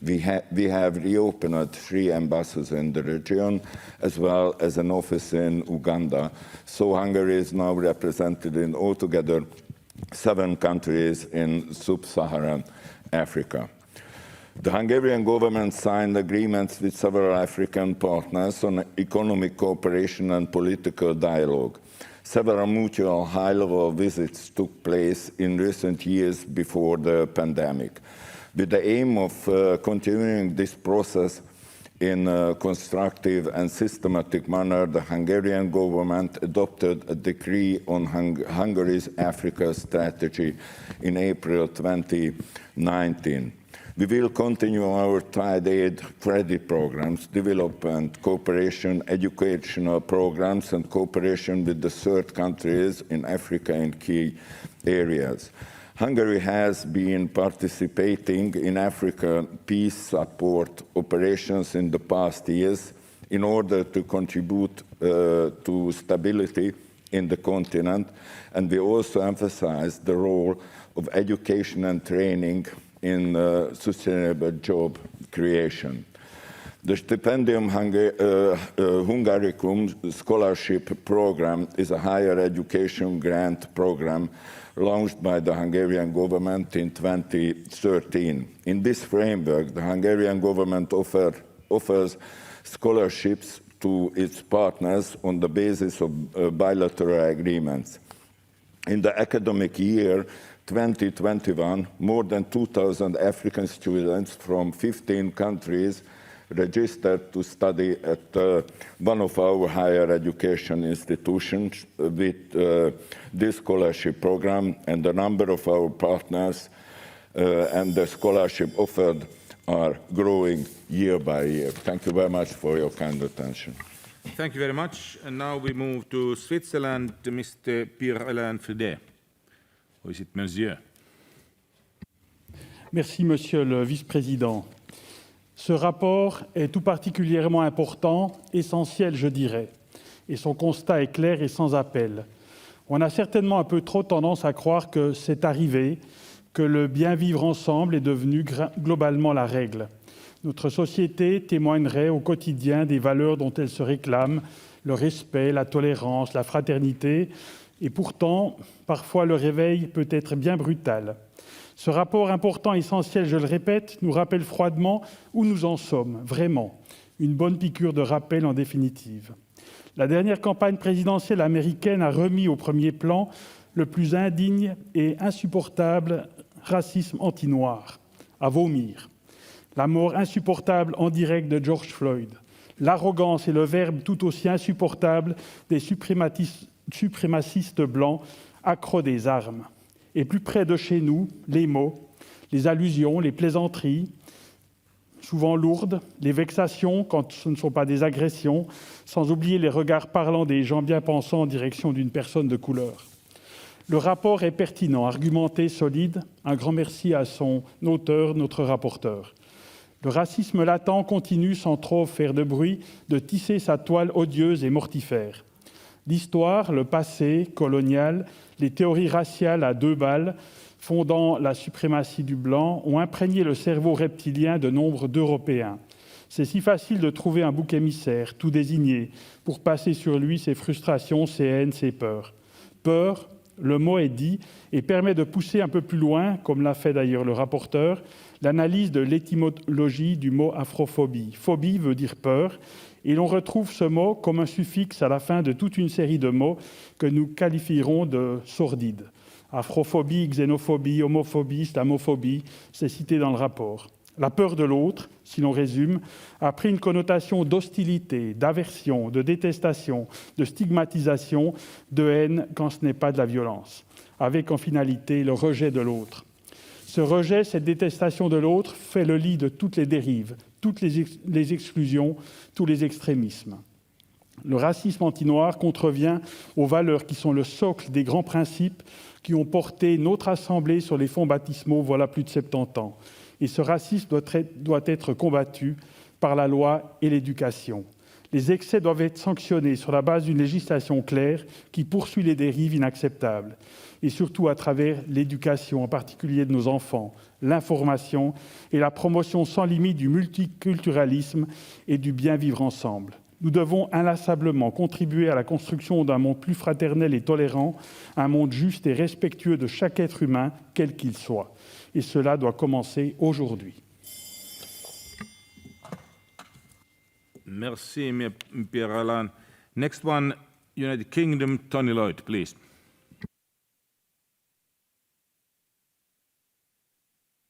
We have reopened 3 embassies in the region, as well as an office in Uganda. So Hungary is now represented in altogether 7 countries in sub-Saharan Africa. The Hungarian government signed agreements with several African partners on economic cooperation and political dialogue. Several mutual high-level visits took place in recent years before the pandemic. With the aim of continuing this process in a constructive and systematic manner, the Hungarian government adopted a decree on Hungary's Africa strategy in April 2019. We will continue our trade aid credit programs, development, cooperation, educational programs, and cooperation with the third countries in Africa in key areas. Hungary has been participating in African peace support operations in the past years in order to contribute to stability in the continent, and we also emphasize the role of education and training in sustainable job creation. The Stipendium Hungaricum scholarship program is a higher education grant program launched by the Hungarian government in 2013. In this framework, the Hungarian government offers scholarships to its partners on the basis of bilateral agreements. In the academic year 2021, more than 2,000 African students from 15 countries registered to study at one of our higher education institutions with this scholarship program, and the number of our partners and the scholarship offered are growing year by year. Thank you very much for your kind attention. Thank you very much. And now we move to Switzerland, Mr. Pierre-Alain Fridet. Or is it Monsieur? Merci, Monsieur le Vice-président. Ce rapport est tout particulièrement important, essentiel, je dirais, et son constat est clair et sans appel. On a certainement un peu trop tendance à croire que c'est arrivé, que le bien vivre ensemble est devenu globalement la règle. Notre société témoignerait au quotidien des valeurs dont elle se réclame, le respect, la tolérance, la fraternité, Et pourtant, parfois le réveil peut être bien brutal. Ce rapport important, essentiel, je le répète, nous rappelle froidement où nous en sommes, vraiment. Une bonne piqûre de rappel en définitive. La dernière campagne présidentielle américaine a remis au premier plan le plus indigne et insupportable racisme anti-noir, à vomir. La mort insupportable en direct de George Floyd. L'arrogance et le verbe tout aussi insupportable des suprémacistes blancs accros des armes. Et plus près de chez nous, les mots, les allusions, les plaisanteries, souvent lourdes, les vexations quand ce ne sont pas des agressions, sans oublier les regards parlants des gens bien pensants en direction d'une personne de couleur. Le rapport est pertinent, argumenté, solide. Un grand merci à son auteur, notre rapporteur. Le racisme latent continue, sans trop faire de bruit, de tisser sa toile odieuse et mortifère. L'histoire, le passé colonial, les théories raciales à 2 balles, fondant la suprématie du blanc, ont imprégné le cerveau reptilien de nombre d'Européens. C'est si facile de trouver un bouc émissaire, tout désigné, pour passer sur lui ses frustrations, ses haines, ses peurs. Peur, le mot est dit, et permet de pousser un peu plus loin, comme l'a fait d'ailleurs le rapporteur, l'analyse de l'étymologie du mot afrophobie. Phobie veut dire peur, et l'on retrouve ce mot comme un suffixe à la fin de toute une série de mots que nous qualifierons de sordides. Afrophobie, xénophobie, homophobie, islamophobie, c'est cité dans le rapport. La peur de l'autre, si l'on résume, a pris une connotation d'hostilité, d'aversion, de détestation, de stigmatisation, de haine quand ce n'est pas de la violence, avec en finalité le rejet de l'autre. Ce rejet, cette détestation de l'autre, fait le lit de toutes les dérives, toutes les exclusions, tous les extrémismes. Le racisme anti-noir contrevient aux valeurs qui sont le socle des grands principes qui ont porté notre Assemblée sur les fonds baptismaux voilà plus de 70 ans. Et ce racisme doit être combattu par la loi et l'éducation. Les excès doivent être sanctionnés sur la base d'une législation claire qui poursuit les dérives inacceptables. Et surtout à travers l'éducation, en particulier de nos enfants, l'information et la promotion sans limite du multiculturalisme et du bien vivre ensemble. Nous devons inlassablement contribuer à la construction d'un monde plus fraternel et tolérant, un monde juste et respectueux de chaque être humain, quel qu'il soit. Et cela doit commencer aujourd'hui. Merci, Pierre Alain. Next one, United Kingdom, Tony Lloyd, please.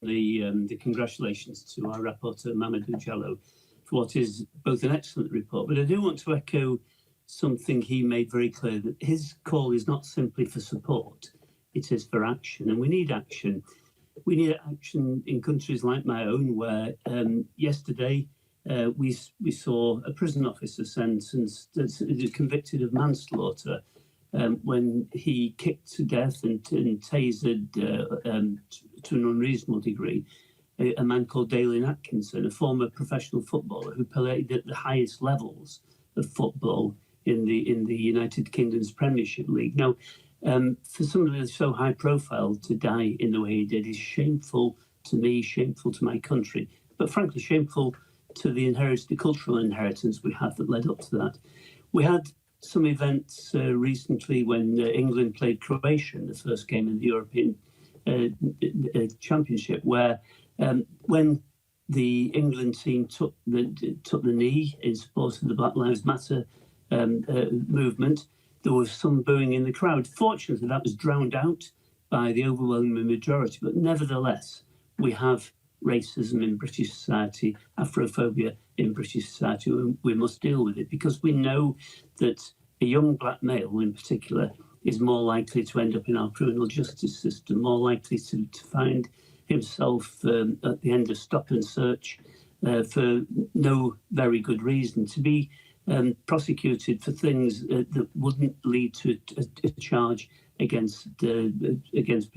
The congratulations to our rapporteur, Mamadou Diallo, for what is both an excellent report, but I do want to echo something he made very clear, that his call is not simply for support, it is for action, and we need action. We need action in countries like my own, where yesterday we saw a prison officer sentenced, convicted of manslaughter when he kicked to death and tasered to an unreasonable degree a man called Dalian Atkinson, a former professional footballer who played at the highest levels of football in the United Kingdom's Premiership League. Now, for somebody so high profile to die in the way he did is shameful to me, shameful to my country, but frankly shameful to the cultural inheritance we have that led up to that. We had some events recently when England played Croatia in the first game in the European Championship, where when the England team took the knee in support of the Black Lives Matter movement, there was some booing in the crowd. Fortunately, that was drowned out by the overwhelming majority, but nevertheless, we have racism in British society, Afrophobia in British society, and we must deal with it because we know that a young black male in particular is more likely to end up in our criminal justice system, more likely to find himself at the end of stop and search for no very good reason, to be prosecuted for things that wouldn't lead to a charge against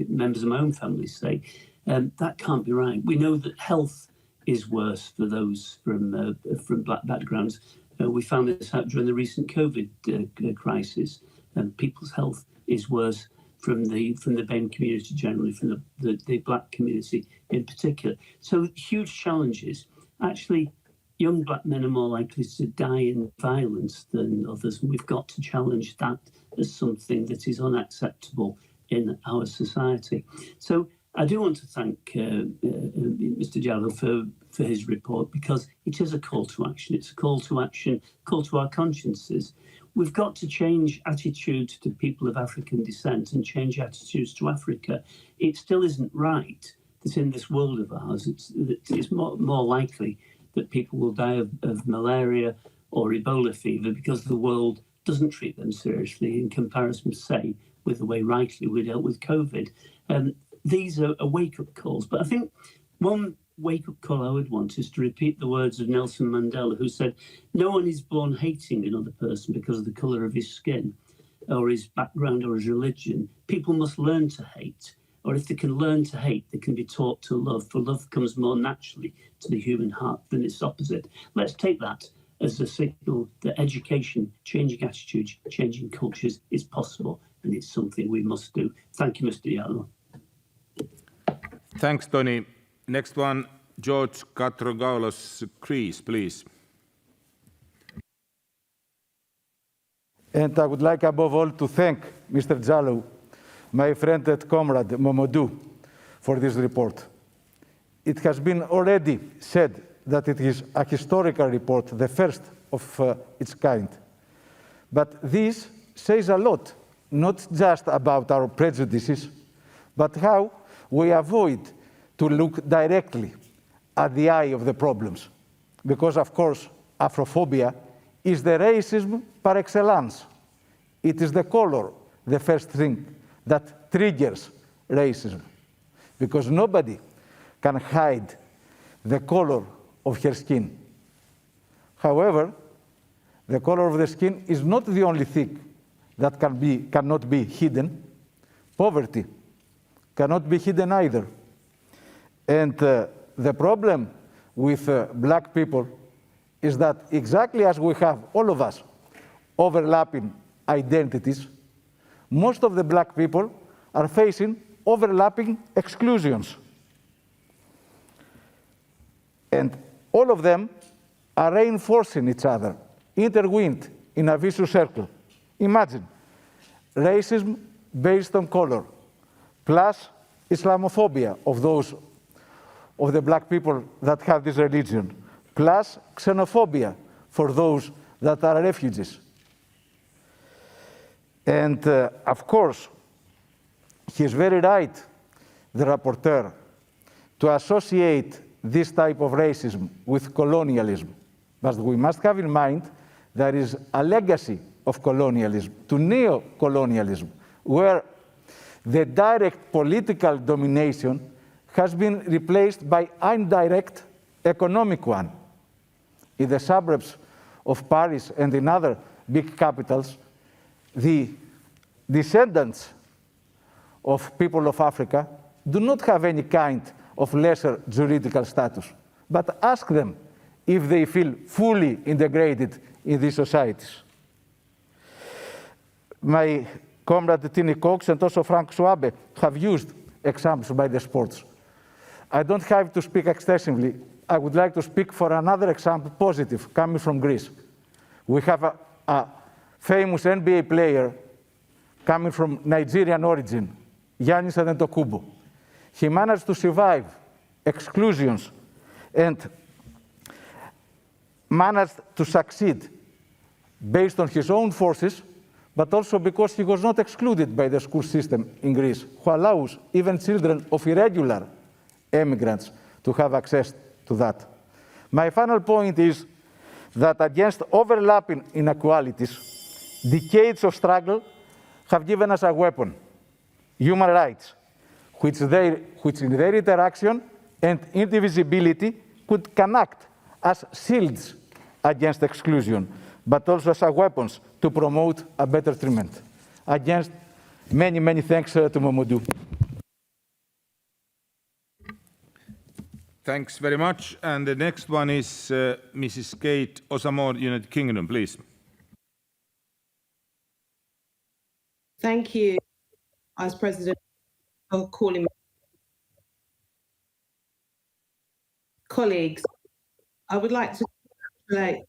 members of my own family, say. That can't be right. We know that health is worse for those from black backgrounds. We found this out during the recent COVID crisis. People's health is worse from the BAME community generally, from the black community in particular. So huge challenges. Actually, young black men are more likely to die in violence than others, and we've got to challenge that as something that is unacceptable in our society. So I do want to thank Mr. Jallow for his report, because it is a call to action. It's a call to action, call to our consciences. We've got to change attitudes to people of African descent and change attitudes to Africa. It still isn't right that in this world of ours, it's more likely that people will die of malaria or Ebola fever because the world doesn't treat them seriously in comparison, say, with the way rightly we dealt with COVID. These are wake-up calls. But I think one wake-up call I would want is to repeat the words of Nelson Mandela, who said, "No one is born hating another person because of the colour of his skin or his background or his religion. People must learn to hate. Or if they can learn to hate, they can be taught to love, for love comes more naturally to the human heart than its opposite." Let's take that as a signal that education, changing attitudes, changing cultures is possible, and it's something we must do. Thank you, Mr. Jallow. Thanks, Tony. Next one, George Katrogaulos, Greece, please. And I would like above all to thank Mr. Jallow, my friend and comrade Momodou, for this report. It has been already said that it is a historical report, the first of its kind. But this says a lot, not just about our prejudices, but how we avoid to look directly at the eye of the problems. Because, of course, Afrophobia is the racism par excellence. It is the color, the first thing that triggers racism. Because nobody can hide the color of her skin. However, the color of the skin is not the only thing that cannot be hidden. Poverty cannot be hidden either. And the problem with black people is that exactly as we have, all of us, overlapping identities, most of the black people are facing overlapping exclusions. And all of them are reinforcing each other, intertwined in a vicious circle. Imagine racism based on color, plus Islamophobia of the black people that have this religion, plus xenophobia for those that are refugees. And of course, he is very right, the rapporteur, to associate this type of racism with colonialism. But we must have in mind there is a legacy of colonialism to neo-colonialism, where the direct political domination has been replaced by indirect economic one. In the suburbs of Paris and in other big capitals, the descendants of people of Africa do not have any kind of lesser juridical status. But ask them if they feel fully integrated in these societies. My comrade Tini Cox and also Frank Schwabe have used examples by the sports. I don't have to speak extensively. I would like to speak for another example, positive, coming from Greece. We have a famous NBA player coming from Nigerian origin, Giannis Antetokounmpo. He managed to survive exclusions and managed to succeed based on his own forces, but also because he was not excluded by the school system in Greece, who allows even children of irregular immigrants to have access to that. My final point is that against overlapping inequalities, decades of struggle have given us a weapon, human rights, which in their interaction and indivisibility can act as shields against exclusion, but also as weapons to promote a better treatment. Again, many, many thanks to Momodou. Thanks very much. And the next one is Mrs. Kate Osamor, United Kingdom, please. Thank you, Vice President, for calling me. Colleagues, I would like to congratulate.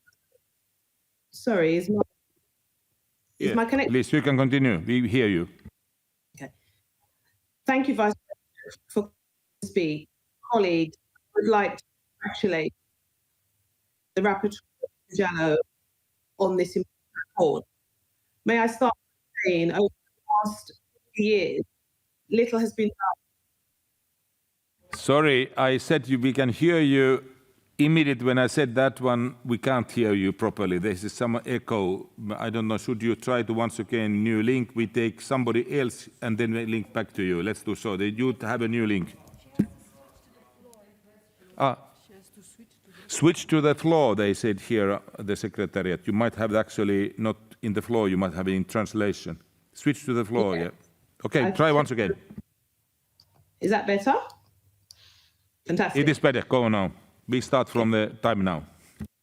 Sorry, is my connection? Please, you can continue. We hear you. Okay. Thank you, Vice President, for speak. Colleagues, I would like to congratulate the rapporteur, Jallow, on this important report. May I start by saying, over the past 50 years, little has been done. Sorry, I said we can hear you. Immediately when I said that one, we can't hear you properly. There is some echo. I don't know, should you try to once again new link? We take somebody else and then we link back to you. Let's do so. You have a new link. Switch to the floor, they said here, the secretariat. You might have actually not in the floor, you might have it in translation. Switch to the floor, yeah. Okay, try once again. Is that better? Fantastic. It is better, go on now. We start from the time now.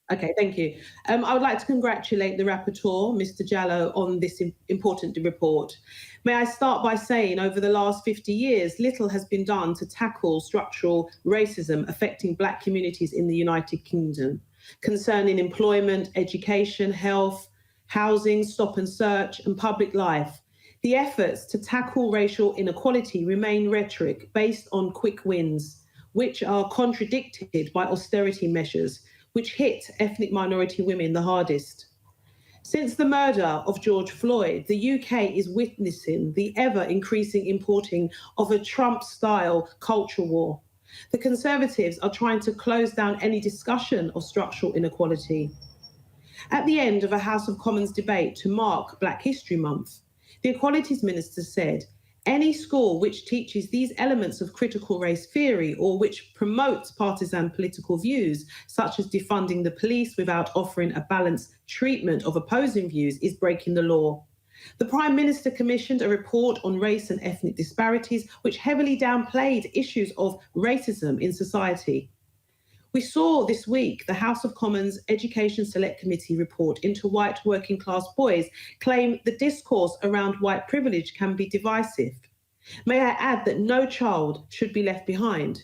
Okay, thank you. I would like to congratulate the rapporteur, Mr. Jallow, on this important report. May I start by saying over the last 50 years, little has been done to tackle structural racism affecting Black communities in the United Kingdom, concerning employment, education, health, housing, stop and search, and public life. The efforts to tackle racial inequality remain rhetoric based on quick wins, which are contradicted by austerity measures, which hit ethnic minority women the hardest. Since the murder of George Floyd, the UK is witnessing the ever-increasing importing of a Trump-style culture war. The Conservatives are trying to close down any discussion of structural inequality. At the end of a House of Commons debate to mark Black History Month, the Equalities Minister said, any school which teaches these elements of critical race theory or which promotes partisan political views, such as defunding the police without offering a balanced treatment of opposing views, is breaking the law. The Prime Minister commissioned a report on race and ethnic disparities, which heavily downplayed issues of racism in society. We saw this week the House of Commons Education Select Committee report into white working class boys claim the discourse around white privilege can be divisive. May I add that no child should be left behind.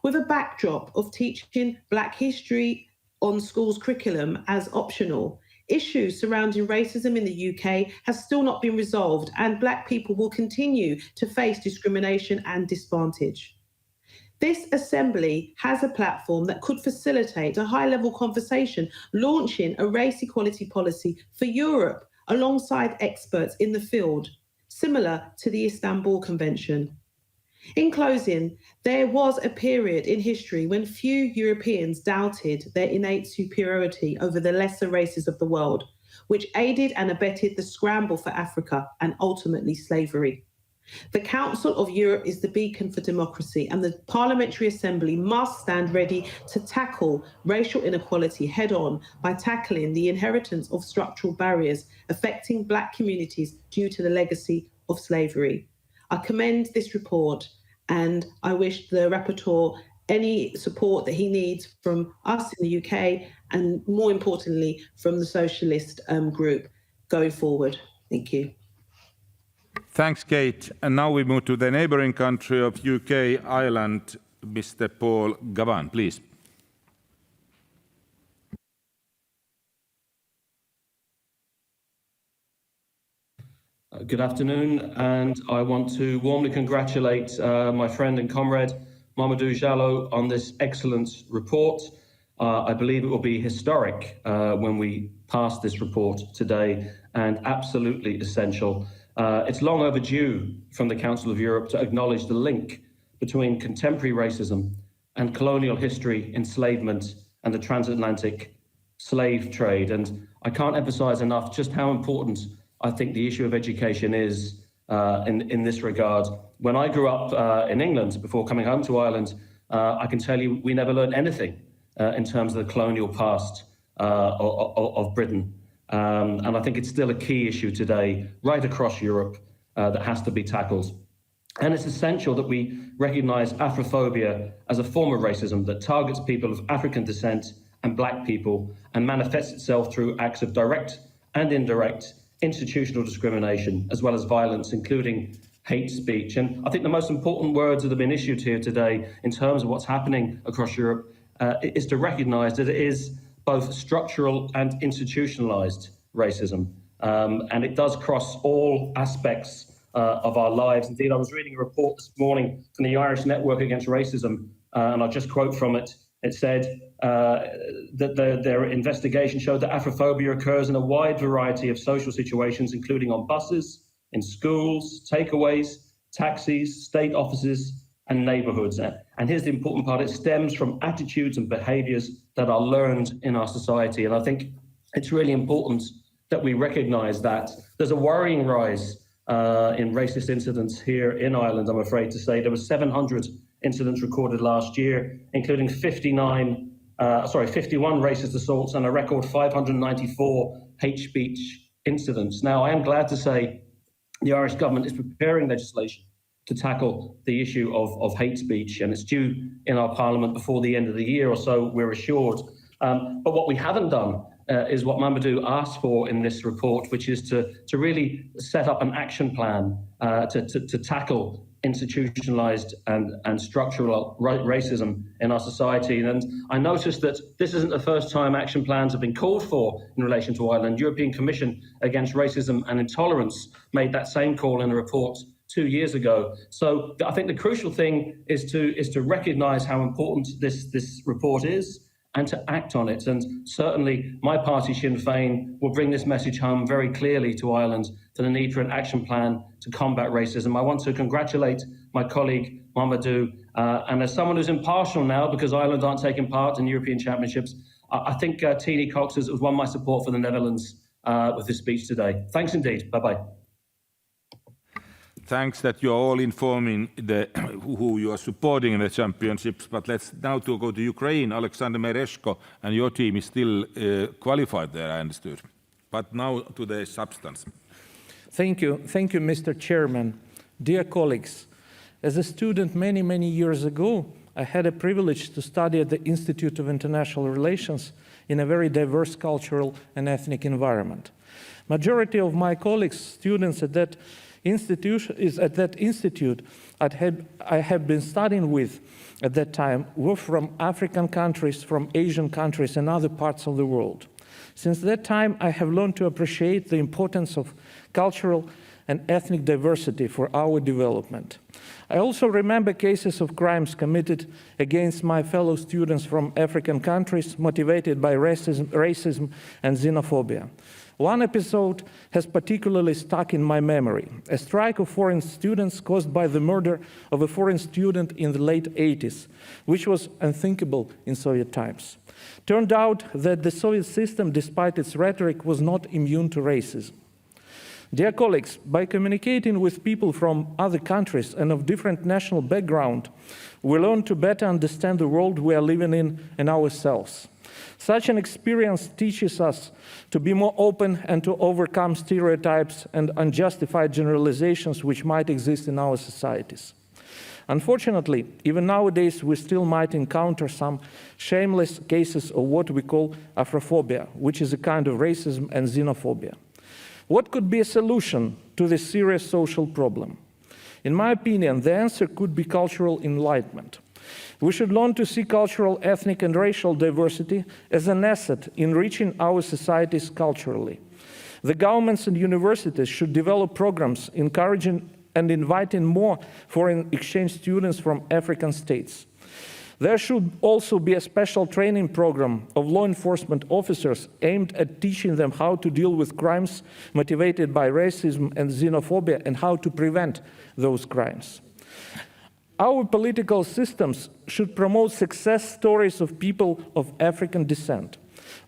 With a backdrop of teaching Black history on schools' curriculum as optional, issues surrounding racism in the UK has still not been resolved, and Black people will continue to face discrimination and disadvantage. This assembly has a platform that could facilitate a high-level conversation launching a race equality policy for Europe alongside experts in the field, similar to the Istanbul Convention. In closing, there was a period in history when few Europeans doubted their innate superiority over the lesser races of the world, which aided and abetted the scramble for Africa and ultimately slavery. The Council of Europe is the beacon for democracy, and the Parliamentary Assembly must stand ready to tackle racial inequality head-on by tackling the inheritance of structural barriers affecting Black communities due to the legacy of slavery. I commend this report, and I wish the rapporteur any support that he needs from us in the UK, and more importantly, from the Socialist group going forward. Thank you. Thanks, Kate. And now we move to the neighbouring country of UK, Ireland. Mr. Paul Gavan, please. Good afternoon, and I want to warmly congratulate my friend and comrade Mamadou Jallow on this excellent report. I believe it will be historic when we pass this report today, and absolutely essential. It's long overdue from the Council of Europe to acknowledge the link between contemporary racism and colonial history, enslavement, and the transatlantic slave trade. And I can't emphasize enough just how important I think the issue of education is in this regard. When I grew up in England before coming home to Ireland, I can tell you we never learned anything in terms of the colonial past of Britain. And I think it's still a key issue today, right across Europe, that has to be tackled. And it's essential that we recognise Afrophobia as a form of racism that targets people of African descent and Black people and manifests itself through acts of direct and indirect institutional discrimination, as well as violence, including hate speech. And I think the most important words that have been issued here today in terms of what's happening across Europe is to recognise that it is both structural and institutionalized racism. And it does cross all aspects of our lives. Indeed, I was reading a report this morning from the Irish Network Against Racism, and I'll just quote from it. It said that their investigation showed that Afrophobia occurs in a wide variety of social situations, including on buses, in schools, takeaways, taxis, state offices, and neighborhoods. And here's the important part: it stems from attitudes and behaviors that are learned in our society. And I think it's really important that we recognize that there's a worrying rise in racist incidents here in Ireland, I'm afraid to say. There were 700 incidents recorded last year, including 51 racist assaults and a record 594 hate speech incidents. Now, I am glad to say the Irish government is preparing legislation to tackle the issue of hate speech, and it's due in our parliament before the end of the year or so, we're assured. But what we haven't done is what Mamadou asked for in this report, which is to really set up an action plan to tackle institutionalized and structural racism in our society. And I noticed that this isn't the first time action plans have been called for in relation to Ireland. European Commission Against Racism and Intolerance made that same call in a report 2 years ago. So I think the crucial thing is to recognize how important this report is and to act on it. And certainly my party, Sinn Féin, will bring this message home very clearly to Ireland for the need for an action plan to combat racism. I want to congratulate my colleague, Mamadou, and as someone who's impartial now, because Ireland aren't taking part in European Championships, I think Teenie Cox has won my support for the Netherlands with this speech today. Thanks indeed. Bye-bye. Thanks that you're all informing who you are supporting in the championships. But let's now go to Ukraine. Alexander Mereshko and your team is still qualified there, I understood. But now to the substance. Thank you, Mr. Chairman. Dear colleagues, as a student many years ago, I had a privilege to study at the Institute of International Relations in a very diverse cultural and ethnic environment. Majority of my colleagues, students at that institute I have been studying with at that time were from African countries, from Asian countries and other parts of the world. Since that time, I have learned to appreciate the importance of cultural and ethnic diversity for our development. I also remember cases of crimes committed against my fellow students from African countries motivated by racism and xenophobia. One episode has particularly stuck in my memory: a strike of foreign students caused by the murder of a foreign student in the late 80s, which was unthinkable in Soviet times. Turned out that the Soviet system, despite its rhetoric, was not immune to racism. Dear colleagues, by communicating with people from other countries and of different national background, we learn to better understand the world we are living in and ourselves. Such an experience teaches us to be more open and to overcome stereotypes and unjustified generalizations which might exist in our societies. Unfortunately, even nowadays, we still might encounter some shameless cases of what we call Afrophobia, which is a kind of racism and xenophobia. What could be a solution to this serious social problem? In my opinion, the answer could be cultural enlightenment. We should learn to see cultural, ethnic, and racial diversity as an asset in enriching our societies culturally. The governments and universities should develop programs encouraging and inviting more foreign exchange students from African states. There should also be a special training program of law enforcement officers aimed at teaching them how to deal with crimes motivated by racism and xenophobia and how to prevent those crimes. Our political systems should promote success stories of people of African descent.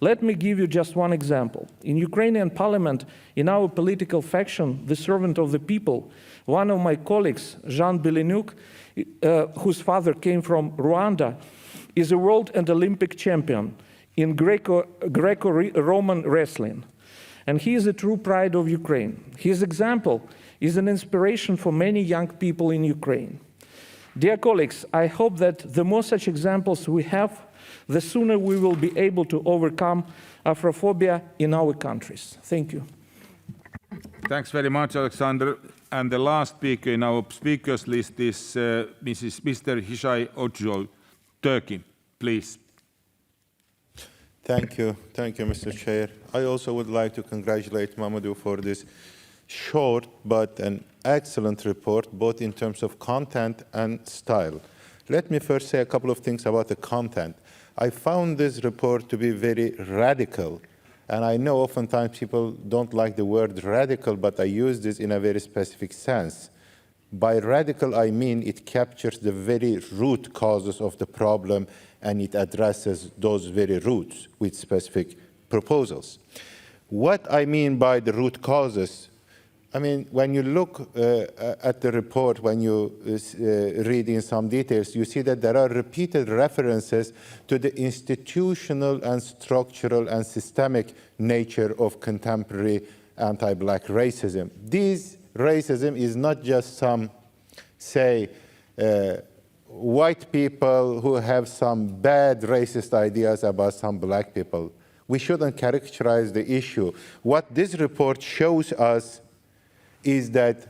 Let me give you just one example. In Ukrainian parliament, in our political faction, the Servant of the People, one of my colleagues, Jean Belenyuk, whose father came from Rwanda, is a world and Olympic champion in Greco-Roman wrestling. And he is a true pride of Ukraine. His example is an inspiration for many young people in Ukraine. Dear colleagues, I hope that the more such examples we have, the sooner we will be able to overcome Afrophobia in our countries. Thank you. Thanks very much, Alexander. And the last speaker in our speakers list is Mr. Hishai Ojol, Turkey. Please. Thank you, Mr. Chair. I also would like to congratulate Mamadou for this short but an excellent report, both in terms of content and style. Let me first say a couple of things about the content. I found this report to be very radical, and I know oftentimes people don't like the word radical, but I use this in a very specific sense. By radical, I mean it captures the very root causes of the problem, and it addresses those very roots with specific proposals. What I mean by the root causes, I mean, when you look at the report, when you read in some details, you see that there are repeated references to the institutional and structural and systemic nature of contemporary anti-Black racism. This racism is not just some, say, white people who have some bad racist ideas about some Black people. We shouldn't characterize the issue. What this report shows us is that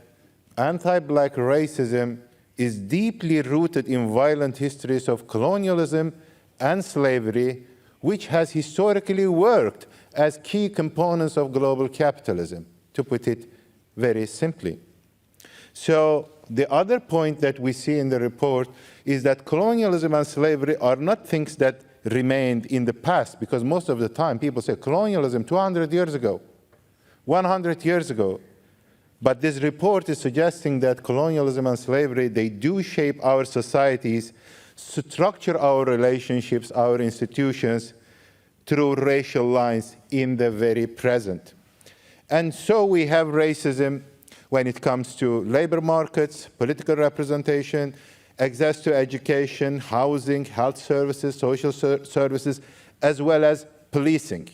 anti-Black racism is deeply rooted in violent histories of colonialism and slavery, which has historically worked as key components of global capitalism, to put it very simply. So the other point that we see in the report is that colonialism and slavery are not things that remained in the past, because most of the time people say colonialism 200 years ago, 100 years ago. But this report is suggesting that colonialism and slavery, they do shape our societies, structure our relationships, our institutions through racial lines in the very present. And so we have racism when it comes to labor markets, political representation, access to education, housing, health services, social services, as well as policing.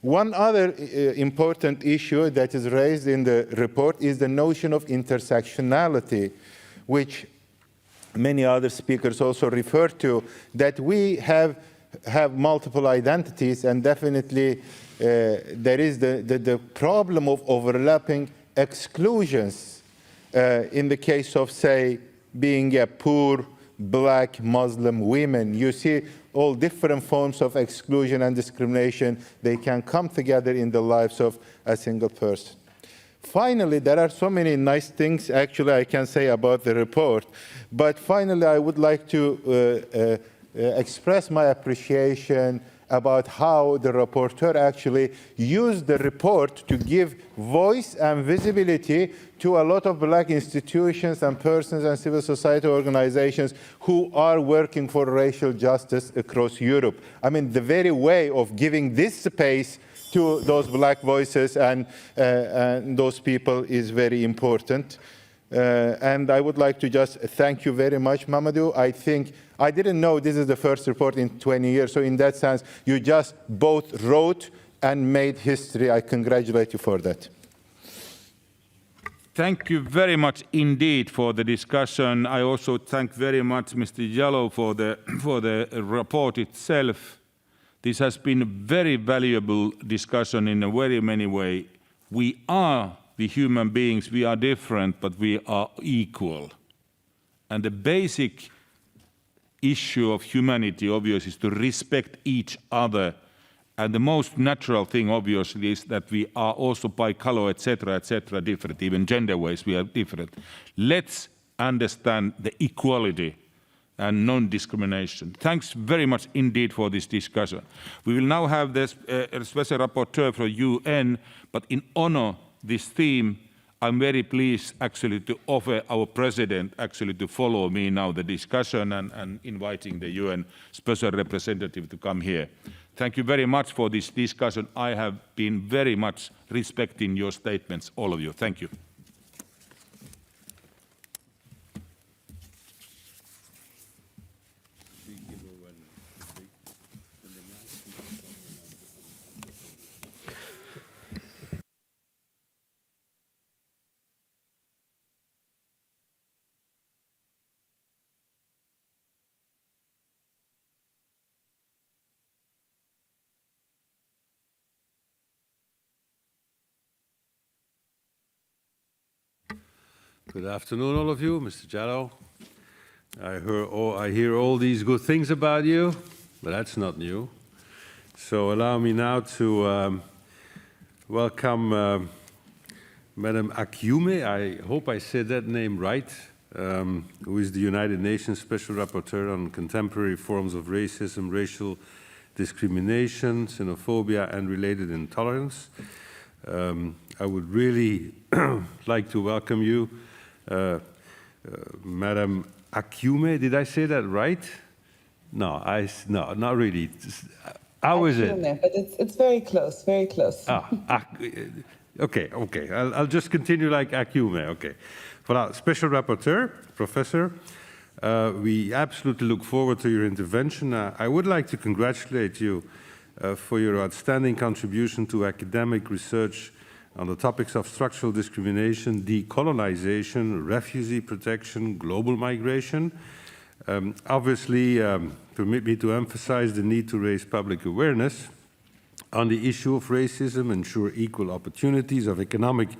One other important issue that is raised in the report is the notion of intersectionality, which many other speakers also refer to, that we have multiple identities, and definitely there is the problem of overlapping exclusions in the case of, say, being a poor Black Muslim women. You see all different forms of exclusion and discrimination. They can come together in the lives of a single person. Finally, there are so many nice things actually I can say about the report, but finally I would like to express my appreciation about how the rapporteur actually used the report to give voice and visibility to a lot of Black institutions and persons and civil society organizations who are working for racial justice across Europe. I mean, the very way of giving this space to those Black voices and those people is very important. And I would like to just thank you very much, Mamadou. I think I didn't know this is the first report in 20 years, so in that sense, you just both wrote and made history. I congratulate you for that. Thank you very much indeed for the discussion. I also thank very much Mr. Jallow for the report itself. This has been a very valuable discussion in a very many ways. We are the human beings, we are different, but we are equal. And the basic issue of humanity, obviously, is to respect each other. And the most natural thing, obviously, is that we are also by color, etc., different. Even gender-wise, we are different. Let's understand the equality and non-discrimination. Thanks very much indeed for this discussion. We will now have this special rapporteur for UN, but in honor this theme, I'm very pleased actually to offer our president actually to follow me now the discussion and inviting the UN special representative to come here. Thank you very much for this discussion. I have been very much respecting your statements, all of you. Thank you. Good afternoon, all of you. Mr. Jallow, I hear all these good things about you, but that's not new. So allow me now to welcome Madam Akiume, I hope I said that name right, who is the United Nations Special Rapporteur on contemporary forms of racism, racial discrimination, xenophobia, and related intolerance. I would really like to welcome you, Madam Akiume. Did I say that right? No, no, not really. How is it? But it's very close, very close. Okay. I'll just continue like Akiume. Okay. Voilà, Special Rapporteur, Professor. We absolutely look forward to your intervention. I would like to congratulate you for your outstanding contribution to academic research on the topics of structural discrimination, decolonization, refugee protection, global migration. Obviously, permit me to emphasize the need to raise public awareness on the issue of racism, ensure equal opportunities of economic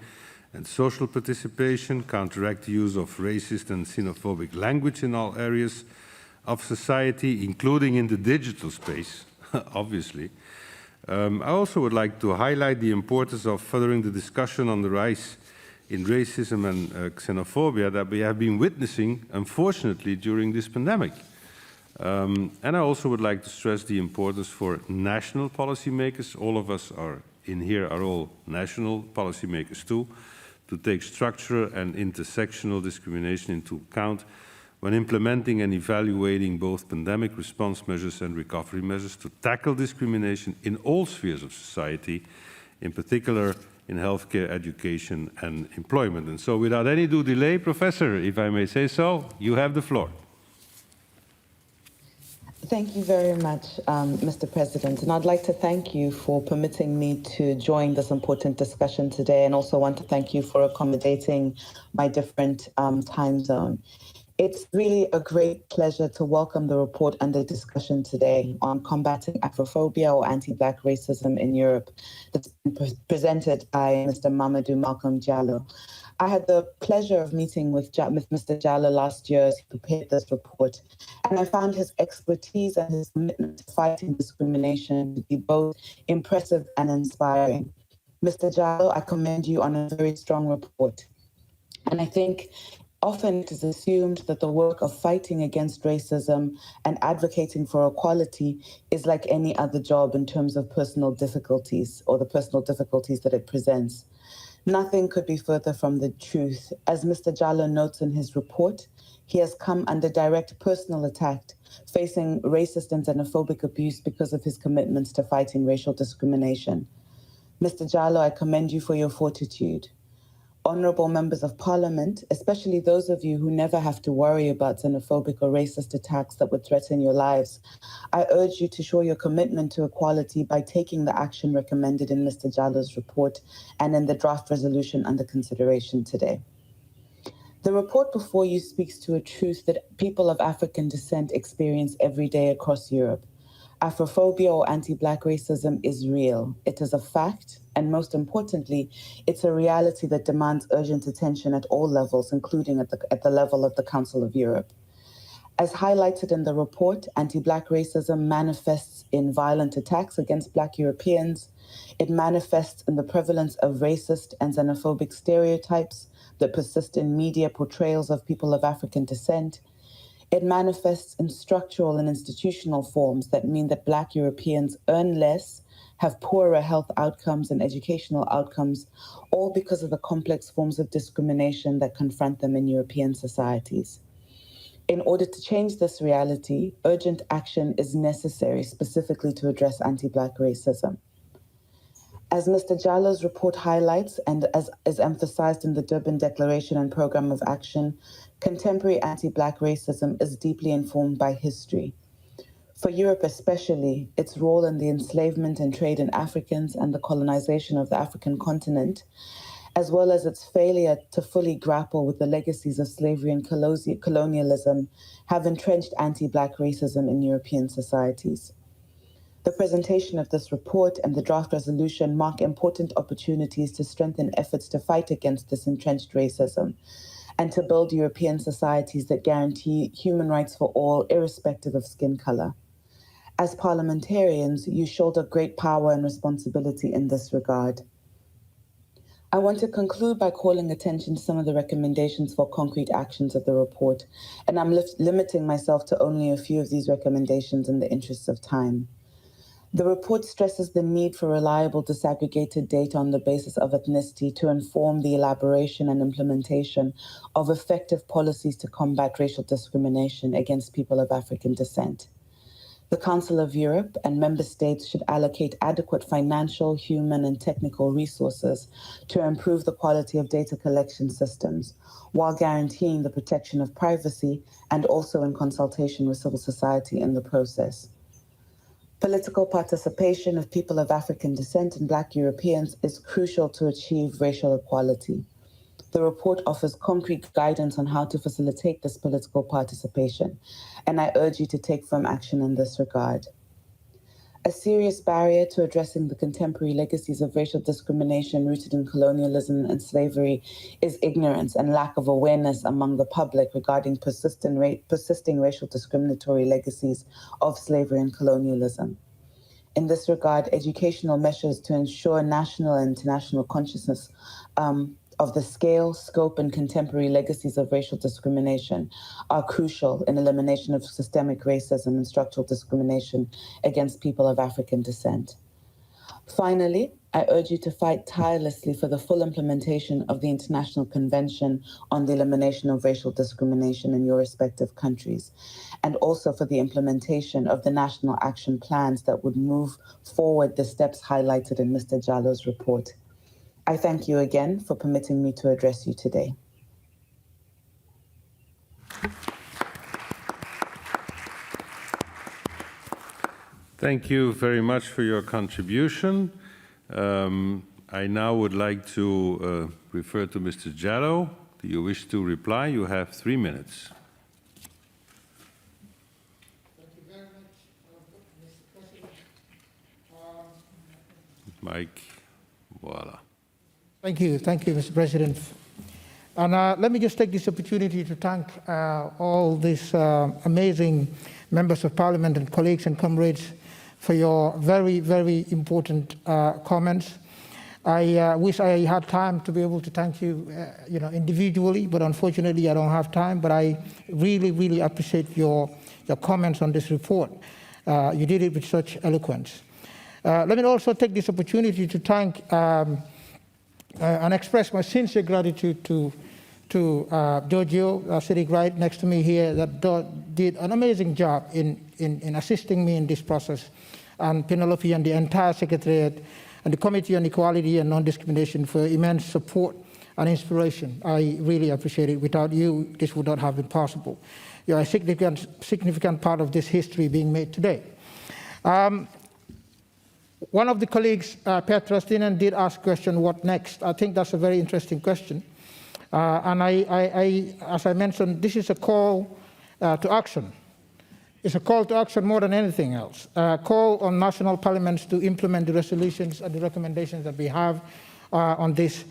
and social participation, counteract the use of racist and xenophobic language in all areas of society, including in the digital space, obviously. I also would like to highlight the importance of furthering the discussion on the rise in racism and xenophobia that we have been witnessing, unfortunately, during this pandemic. And I also would like to stress the importance for national policymakers, all of us are in here are all national policymakers too, to take structural and intersectional discrimination into account when implementing and evaluating both pandemic response measures and recovery measures to tackle discrimination in all spheres of society, in particular in healthcare, education, and employment. And so without any due delay, Professor, if I may say so, you have the floor. Thank you very much, Mr. President. And I'd like to thank you for permitting me to join this important discussion today, and also want to thank you for accommodating my different time zone. It's really a great pleasure to welcome the report and the discussion today on combating Afrophobia or anti-Black racism in Europe that's been presented by Mr. Mamadou Malcolm Diallo. I had the pleasure of meeting with Mr. Diallo last year as he prepared this report, and I found his expertise and his commitment to fighting discrimination to be both impressive and inspiring. Mr. Diallo, I commend you on a very strong report. And I think often it is assumed that the work of fighting against racism and advocating for equality is like any other job in terms of personal difficulties or the personal difficulties that it presents. Nothing could be further from the truth. As Mr. Diallo notes in his report, he has come under direct personal attack, facing racist and xenophobic abuse because of his commitments to fighting racial discrimination. Mr. Diallo, I commend you for your fortitude. Honorable members of parliament, especially those of you who never have to worry about xenophobic or racist attacks that would threaten your lives, I urge you to show your commitment to equality by taking the action recommended in Mr. Diallo's report and in the draft resolution under consideration today. The report before you speaks to a truth that people of African descent experience every day across Europe. Afrophobia or anti-Black racism is real. It is a fact, and most importantly, it's a reality that demands urgent attention at all levels, including at the level of the Council of Europe. As highlighted in the report, anti-Black racism manifests in violent attacks against Black Europeans. It manifests in the prevalence of racist and xenophobic stereotypes that persist in media portrayals of people of African descent. It manifests in structural and institutional forms that mean that Black Europeans earn less, have poorer health outcomes and educational outcomes, all because of the complex forms of discrimination that confront them in European societies. In order to change this reality, urgent action is necessary specifically to address anti-Black racism. As Mr. Diallo's report highlights, and as is emphasized in the Durban Declaration and Programme of Action, contemporary anti-Black racism is deeply informed by history. For Europe especially, its role in the enslavement and trade in Africans and the colonization of the African continent, as well as its failure to fully grapple with the legacies of slavery and colonialism, have entrenched anti-Black racism in European societies. The presentation of this report and the draft resolution mark important opportunities to strengthen efforts to fight against this entrenched racism and to build European societies that guarantee human rights for all, irrespective of skin color. As parliamentarians, you shoulder great power and responsibility in this regard. I want to conclude by calling attention to some of the recommendations for concrete actions of the report, and I'm limiting myself to only a few of these recommendations in the interests of time. The report stresses the need for reliable disaggregated data on the basis of ethnicity to inform the elaboration and implementation of effective policies to combat racial discrimination against people of African descent. The Council of Europe and member states should allocate adequate financial, human, and technical resources to improve the quality of data collection systems, while guaranteeing the protection of privacy and also in consultation with civil society in the process. Political participation of people of African descent and Black Europeans is crucial to achieve racial equality. The report offers concrete guidance on how to facilitate this political participation, and I urge you to take firm action in this regard. A serious barrier to addressing the contemporary legacies of racial discrimination rooted in colonialism and slavery is ignorance and lack of awareness among the public regarding persisting racial discriminatory legacies of slavery and colonialism. In this regard, educational measures to ensure national and international consciousness of the scale, scope, and contemporary legacies of racial discrimination are crucial in elimination of systemic racism and structural discrimination against people of African descent. Finally, I urge you to fight tirelessly for the full implementation of the International Convention on the Elimination of Racial Discrimination in your respective countries, and also for the implementation of the national action plans that would move forward the steps highlighted in Mr. Jallo's report. I thank you again for permitting me to address you today. Thank you very much for your contribution. I now would like to refer to Mr. Jallo. Do you wish to reply? You have 3 minutes. Thank you very much, Mr. President. Mike, voila. Thank you, Mr. President. And let me just take this opportunity to thank all these amazing members of Parliament and colleagues and comrades for your very, very important comments. I wish I had time to be able to thank you, individually, but unfortunately I don't have time. But I really, really appreciate your comments on this report. You did it with such eloquence. Let me also take this opportunity to thank and express my sincere gratitude to Giorgio, sitting right next to me here, that did an amazing job in assisting me in this process, and Penelope and the entire Secretariat and the Committee on Equality and Non-Discrimination for immense support and inspiration. I really appreciate it. Without you, this would not have been possible. You're a significant part of this history being made today. One of the colleagues, Petra Stinan, did ask a question, what next? I think that's a very interesting question. And as I mentioned, this is a call to action. It's a call to action more than anything else. A call on national parliaments to implement the resolutions and the recommendations that we have on this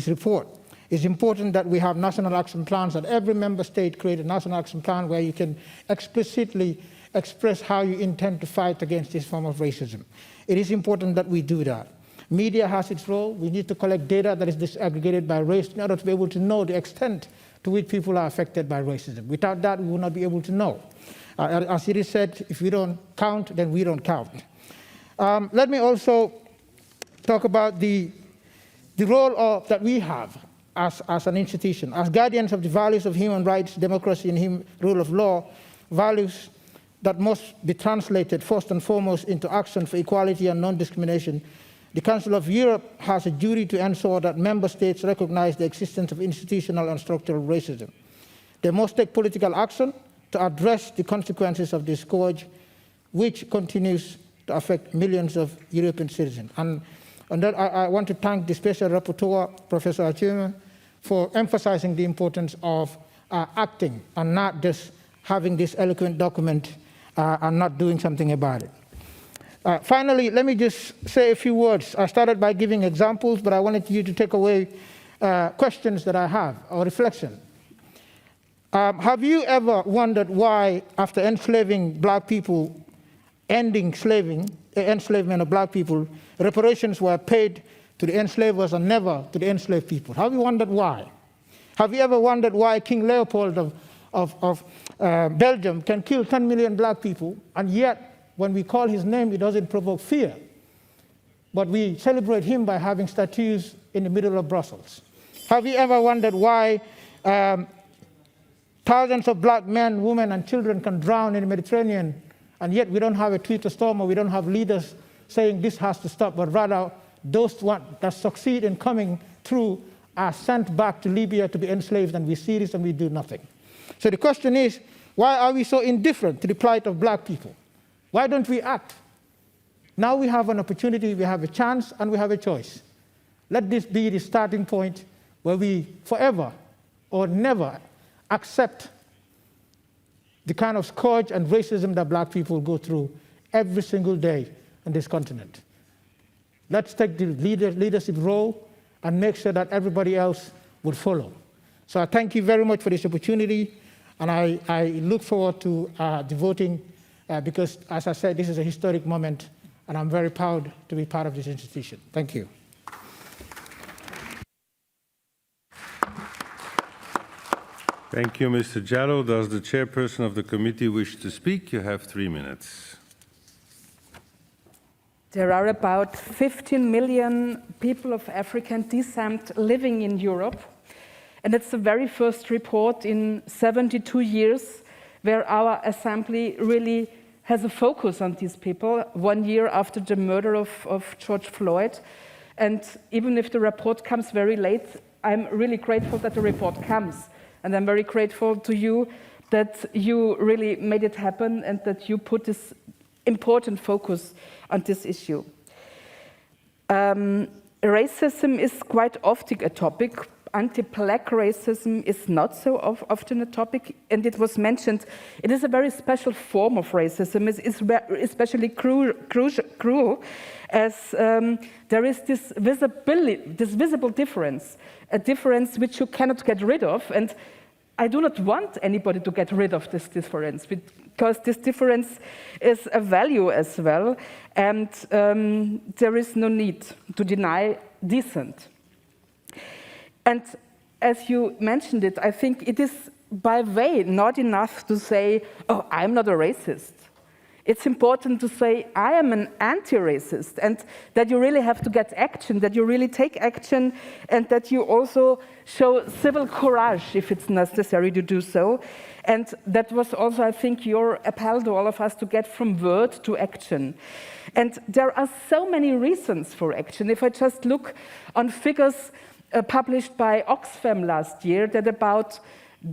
report. It's important that we have national action plans, that every member state create a national action plan where you can explicitly express how you intend to fight against this form of racism. It is important that we do that. Media has its role. We need to collect data that is disaggregated by race in order to be able to know the extent to which people are affected by racism. Without that, we will not be able to know. As it is said, if we don't count, then we don't count. Let me also talk about the role that we have as an institution, as guardians of the values of human rights, democracy, and rule of law, values that must be translated first and foremost into action for equality and non-discrimination. The Council of Europe has a duty to ensure that member states recognize the existence of institutional and structural racism. They must take political action to address the consequences of this scourge, which continues to affect millions of European citizens. And on that, I want to thank the Special Rapporteur, Professor Achuma, for emphasizing the importance of acting and not just having this eloquent document and not doing something about it. Finally, let me just say a few words. I started by giving examples, but I wanted you to take away questions that I have, or reflection. Have you ever wondered why, after enslaving Black people ending enslavement of black people, reparations were paid to the enslavers and never to the enslaved people. Have you wondered why? Have you ever wondered why King Leopold of Belgium can kill 10 million black people, and yet when we call his name, it doesn't provoke fear? But we celebrate him by having statues in the middle of Brussels. Have you ever wondered why thousands of black men, women, and children can drown in the Mediterranean, and yet we don't have a Twitter storm, or we don't have leaders saying this has to stop, but rather those that succeed in coming through are sent back to Libya to be enslaved, and we see this and we do nothing. So the question is, why are we so indifferent to the plight of black people? Why don't we act? Now we have an opportunity, we have a chance, and we have a choice. Let this be the starting point where we forever or never accept the kind of scourge and racism that black people go through every single day on this continent. Let's take the leadership role and make sure that everybody else will follow. So I thank you very much for this opportunity, and I look forward to the voting because, as I said, this is a historic moment, and I'm very proud to be part of this institution. Thank you. Thank you, Mr. Jallow. Does the chairperson of the committee wish to speak? You have 3 minutes. There are about 15 million people of African descent living in Europe. And it's the very first report in 72 years where our assembly really has a focus on these people, 1 year after the murder of George Floyd. And even if the report comes very late, I'm really grateful that the report comes. And I'm very grateful to you that you really made it happen and that you put this important focus on this issue. Racism is quite often a topic. Anti-black racism is not so often a topic, and it was mentioned, it is a very special form of racism. It's especially cruel as there is this visible difference, a difference which you cannot get rid of, and I do not want anybody to get rid of this difference, because this difference is a value as well, and there is no need to deny dissent. And as you mentioned it, I think it is by way not enough to say, oh, I'm not a racist. It's important to say, I am an anti-racist, and that you really have to get action, that you really take action, and that you also show civil courage if it's necessary to do so. And that was also, I think, your appeal to all of us to get from word to action. And there are so many reasons for action. If I just look on figures published by Oxfam last year, that about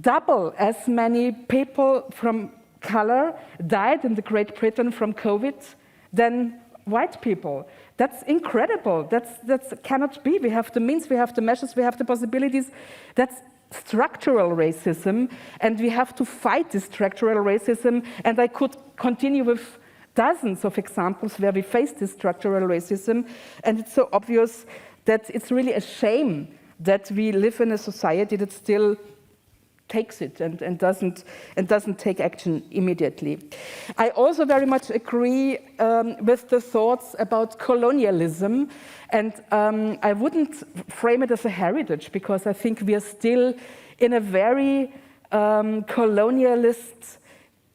double as many people from color died in the Great Britain from COVID than white people. That's incredible. That cannot be. We have the means, we have the measures, we have the possibilities. That's structural racism, and we have to fight this structural racism. And I could continue with dozens of examples where we face this structural racism, and it's so obvious that it's really a shame that we live in a society that still takes it and doesn't take action immediately. I also very much agree with the thoughts about colonialism, and I wouldn't frame it as a heritage, because I think we are still in a very colonialist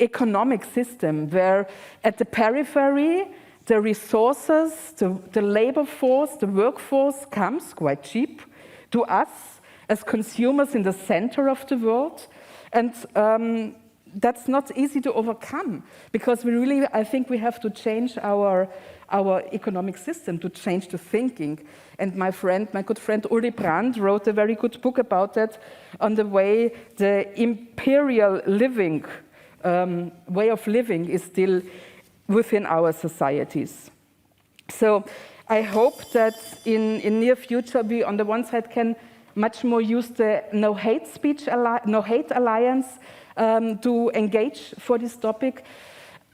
economic system where at the periphery the resources, the labor force, the workforce comes quite cheap to us as consumers in the center of the world. And that's not easy to overcome, because we really, I think we have to change our economic system, to change the thinking. And my good friend Uli Brandt wrote a very good book about that, on the way the imperial living, way of living is still within our societies. So I hope that in near future we on the one side can much more use the No Hate Alliance to engage for this topic.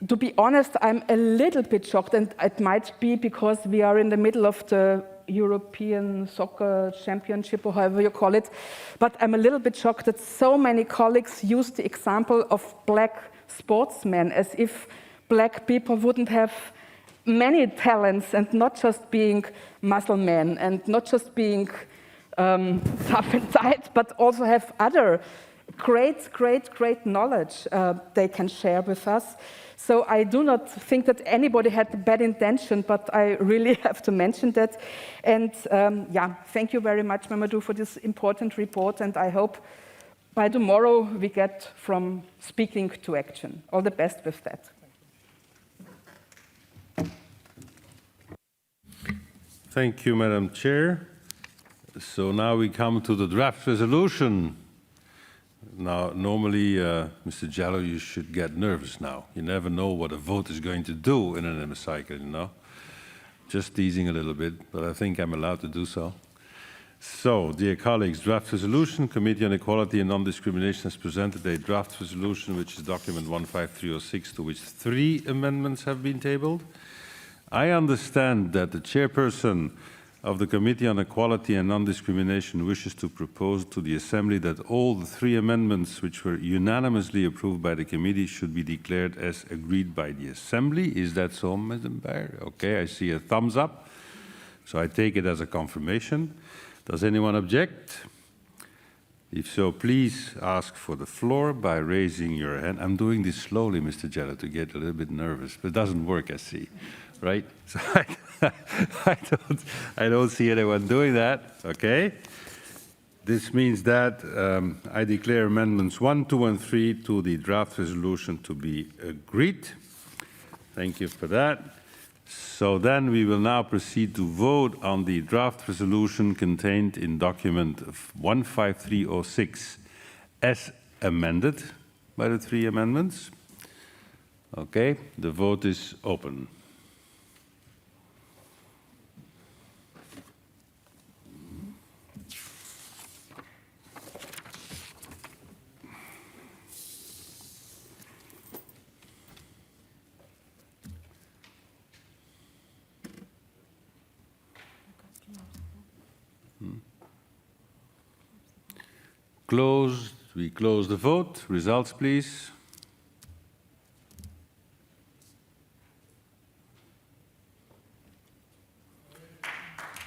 To be honest, I'm a little bit shocked, and it might be because we are in the middle of the European Soccer Championship, or however you call it, but I'm a little bit shocked that so many colleagues use the example of black sportsmen as if black people wouldn't have many talents, and not just being muscle men and not just being tough and tight, but also have other great knowledge they can share with us. So I do not think that anybody had a bad intention, but I really have to mention that. And yeah, thank you very much, Mamadou, for this important report, and I hope by tomorrow we get from speaking to action. All the best with that. Thank you, Madam Chair. So now we come to the draft resolution. Now, normally, Mr. Jallow, you should get nervous now. You never know what a vote is going to do in an hemicycle, you know. Just teasing a little bit, but I think I'm allowed to do so. So, dear colleagues, draft resolution, Committee on Equality and Non-Discrimination has presented a draft resolution, which is document 15306, to which 3 amendments have been tabled. I understand that the chairperson of the Committee on Equality and Non-Discrimination wishes to propose to the Assembly that all the 3 amendments which were unanimously approved by the committee should be declared as agreed by the Assembly. Is that so, Madam Baer? Okay, I see a thumbs up, so I take it as a confirmation. Does anyone object? If so, please ask for the floor by raising your hand. I'm doing this slowly, Mr. Jello, to get a little bit nervous, but it doesn't work, I see. Right? So I don't see anyone doing that. Okay. This means that I declare amendments 1, 2, and 3 to the draft resolution to be agreed. Thank you for that. So then we will now proceed to vote on the draft resolution contained in document 15306 as amended by the 3 amendments. Okay, the vote is open. Closed. We close the vote. Results, please.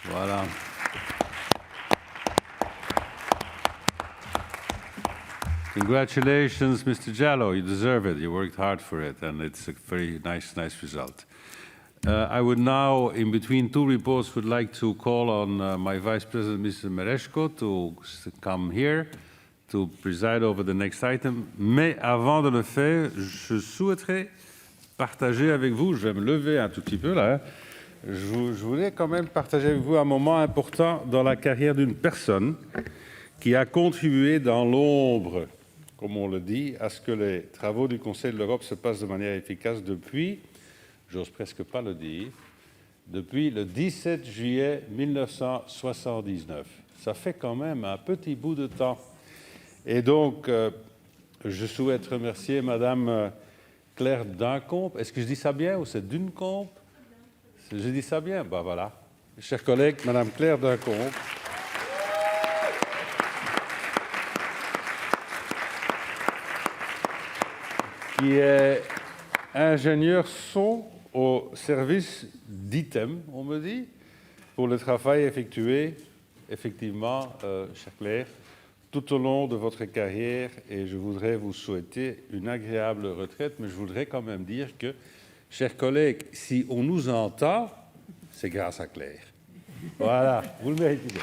Voilà. Congratulations, Mr. Jallow. You deserve it. You worked hard for it, and it's a very nice result. I would now, in between 2 reports, would like to call on my Vice President, Mr. Mereshko, to come here to preside over the next item. Mais avant de le faire, je souhaiterais partager avec vous, je vais me lever un tout petit peu là, hein. Je voulais quand même partager avec vous un moment important dans la carrière d'une personne qui a contribué dans l'ombre, comme on le dit, à ce que les travaux du Conseil de l'Europe se passent de manière efficace depuis, j'ose presque pas le dire, depuis le 17 juillet 1979. Ça fait quand même un petit bout de temps. Et donc, je souhaite remercier Madame Claire Duncombe. Est-ce que je dis ça bien ou c'est Duncombe? Je dis ça bien? Ben voilà. Chers collègues, Madame Claire Duncombe. Qui est ingénieur son au service d'ITEM, on me dit, pour le travail effectué, effectivement, chère Claire, tout au long de votre carrière, et je voudrais vous souhaiter une agréable retraite, mais je voudrais quand même dire que, chers collègues, si on nous entend, c'est grâce à Claire. Voilà, vous le méritez bien.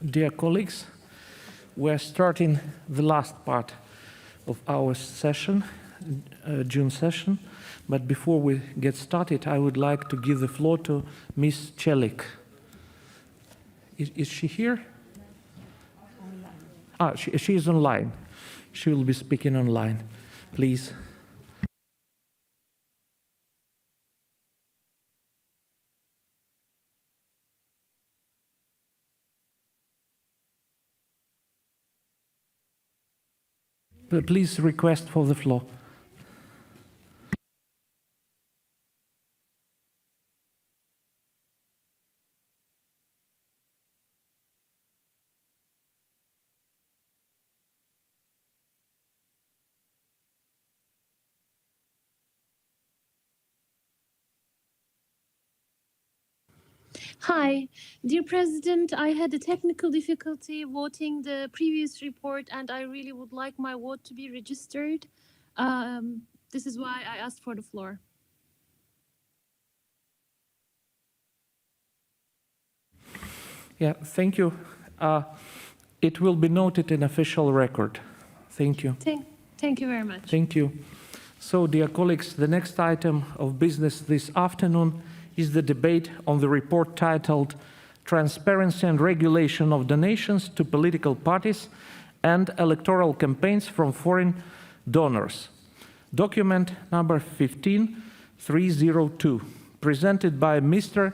Dear colleagues, we're starting the last part of our session, June session. But before we get started, I would like to give the floor to Ms. Celik. Is she here? She is online. She will be speaking online. Please. Please request for the floor. Hi, dear President, I had a technical difficulty voting the previous report and I really would like my vote to be registered. This is why I asked for the floor. Yeah, thank you. It will be noted in official record. Thank you. Thank you very much. Thank you. So, dear colleagues, the next item of business this afternoon is the debate on the report titled Transparency and Regulation of Donations to Political Parties and Electoral Campaigns from Foreign Donors. Document number 15302, presented by Mr.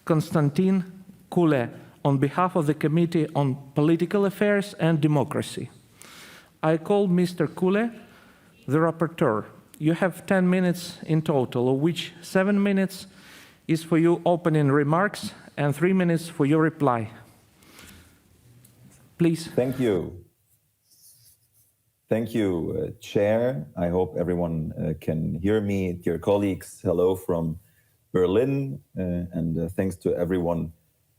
Konstantin Kule on behalf of the Committee on Political Affairs and Democracy. I call Mr. Kule the rapporteur. You have 10 minutes in total, of which 7 minutes is for your opening remarks and 3 minutes for your reply. Please. Thank you. Thank you, Chair. I hope everyone can hear me. Dear colleagues, hello from Berlin, and thanks to everyone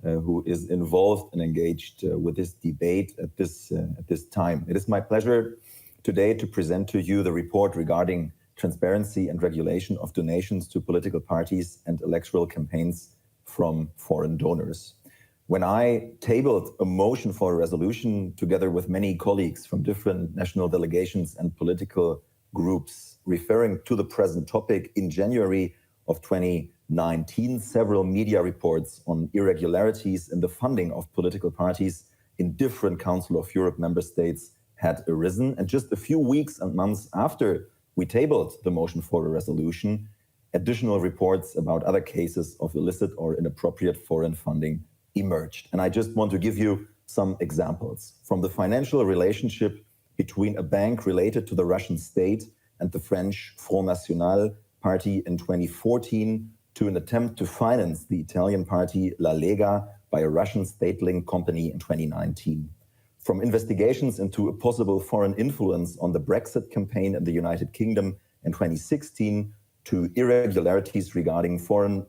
who is involved and engaged with this debate at this time. It is my pleasure today to present to you the report regarding transparency and regulation of donations to political parties and electoral campaigns from foreign donors. When I tabled a motion for a resolution together with many colleagues from different national delegations and political groups referring to the present topic in January of 2019, several media reports on irregularities in the funding of political parties in different Council of Europe member states had arisen. And just a few weeks and months after we tabled the motion for a resolution, additional reports about other cases of illicit or inappropriate foreign funding emerged. And I just want to give you some examples. From the financial relationship between a bank related to the Russian state and the French Front National party in 2014 to an attempt to finance the Italian party La Lega by a Russian state-linked company in 2019. From investigations into a possible foreign influence on the Brexit campaign in the United Kingdom in 2016 to irregularities regarding foreign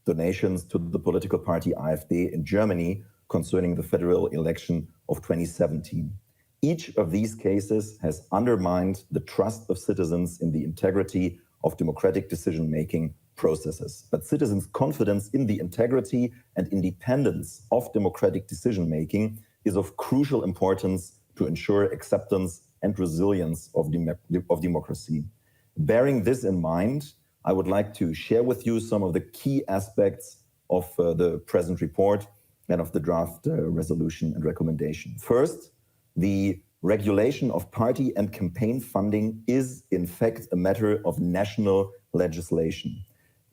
donations to the political party AfD in Germany concerning the federal election of 2017. Each of these cases has undermined the trust of citizens in the integrity of democratic decision-making processes. But citizens' confidence in the integrity and independence of democratic decision-making is of crucial importance to ensure acceptance and resilience of democracy. Bearing this in mind, I would like to share with you some of the key aspects of the present report and of the draft resolution and recommendation. First, the regulation of party and campaign funding is in fact a matter of national legislation.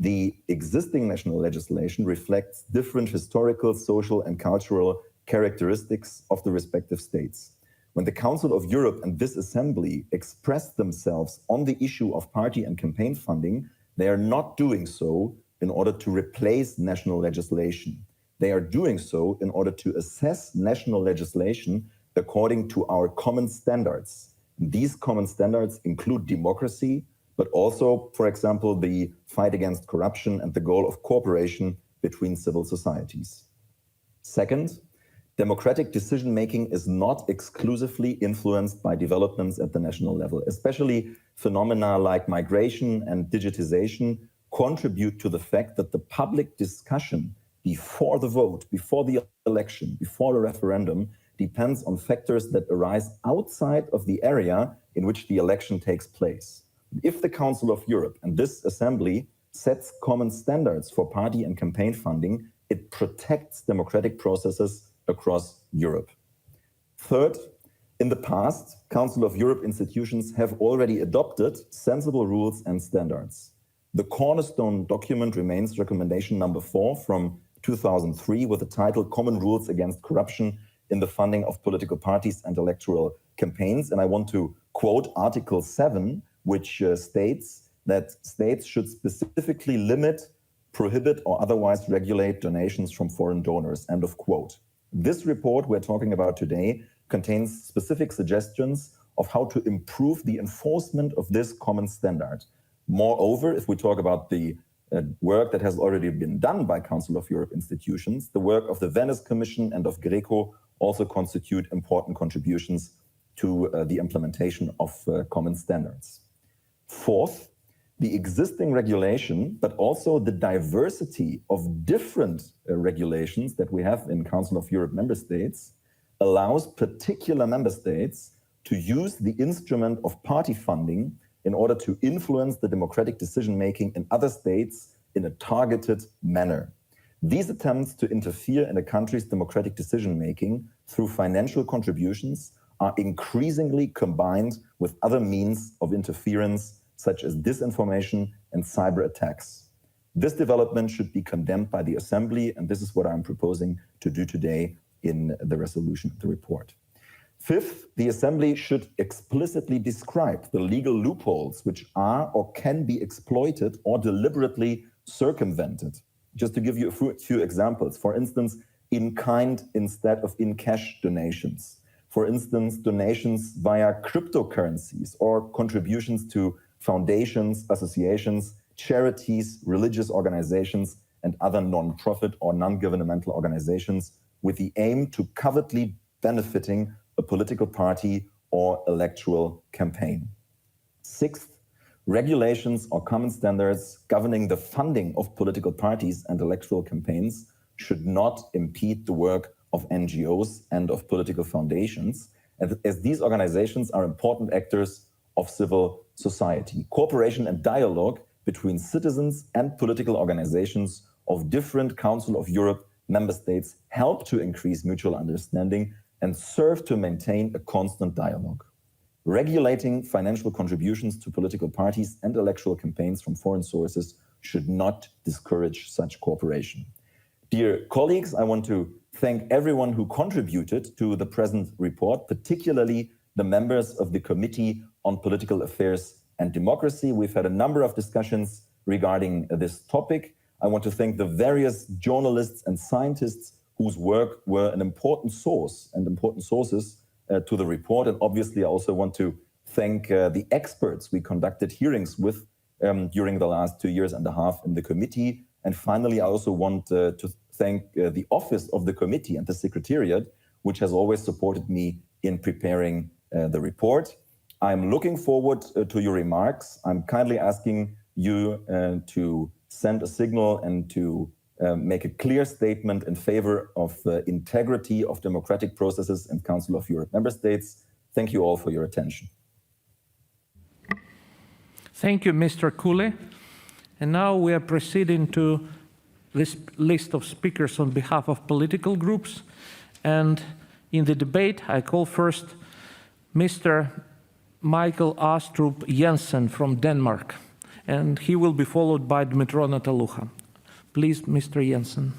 The existing national legislation reflects different historical, social, and cultural characteristics of the respective states. When the Council of Europe and this Assembly expressed themselves on the issue of party and campaign funding, they are not doing so in order to replace national legislation. They are doing so in order to assess national legislation according to our common standards. These common standards include democracy, but also, for example, the fight against corruption and the goal of cooperation between civil societies. Second, democratic decision-making is not exclusively influenced by developments at the national level. Especially phenomena like migration and digitization contribute to the fact that the public discussion before the vote, before the election, before the referendum, depends on factors that arise outside of the area in which the election takes place. If the Council of Europe and this assembly sets common standards for party and campaign funding, it protects democratic processes across Europe. Third, in the past, Council of Europe institutions have already adopted sensible rules and standards. The cornerstone document remains recommendation number 4 from 2003 with the title Common Rules Against Corruption in the Funding of Political Parties and Electoral Campaigns. And I want to quote Article 7, which states that states should specifically limit, prohibit, or otherwise regulate donations from foreign donors, end of quote. This report we're talking about today contains specific suggestions of how to improve the enforcement of this common standard. Moreover, if we talk about the work that has already been done by Council of Europe institutions, the work of the Venice Commission and of Greco also constitute important contributions to the implementation of common standards. Fourth, the existing regulation, but also the diversity of different regulations that we have in Council of Europe member states allows particular member states to use the instrument of party funding in order to influence the democratic decision-making in other states in a targeted manner. These attempts to interfere in a country's democratic decision-making through financial contributions are increasingly combined with other means of interference, such as disinformation and cyber attacks. This development should be condemned by the Assembly, and this is what I'm proposing to do today in the resolution of the report. Fifth, the Assembly should explicitly describe the legal loopholes which are or can be exploited or deliberately circumvented. Just to give you a few examples, for instance, in kind instead of in cash donations. For instance, donations via cryptocurrencies or contributions to foundations, associations, charities, religious organizations, and other non-profit or non-governmental organizations with the aim to covertly benefiting a political party or electoral campaign. Sixth, regulations or common standards governing the funding of political parties and electoral campaigns should not impede the work of NGOs and of political foundations, as these organizations are important actors of civil society. Cooperation and dialogue between citizens and political organizations of different Council of Europe member states help to increase mutual understanding and serve to maintain a constant dialogue. Regulating financial contributions to political parties and electoral campaigns from foreign sources should not discourage such cooperation. Dear colleagues, I want to thank everyone who contributed to the present report, particularly the members of the Committee on Political Affairs and Democracy. We've had a number of discussions regarding this topic. I want to thank the various journalists and scientists whose work were an important source and important sources to the report. And obviously, I also want to thank the experts we conducted hearings with during the last 2 years and a half in the committee. And finally, I also want to thank the office of the committee and the secretariat, which has always supported me in preparing the report. I'm looking forward to your remarks. I'm kindly asking you to send a signal and to make a clear statement in favor of the integrity of democratic processes in Council of Europe member states. Thank you all for your attention. Thank you, Mr. Kule. And now we are proceeding to this list of speakers on behalf of political groups. And in the debate, I call first Mr. Michael Astrup Jensen from Denmark. And he will be followed by Dmytro Nataluha. Please, Mr. Jensen.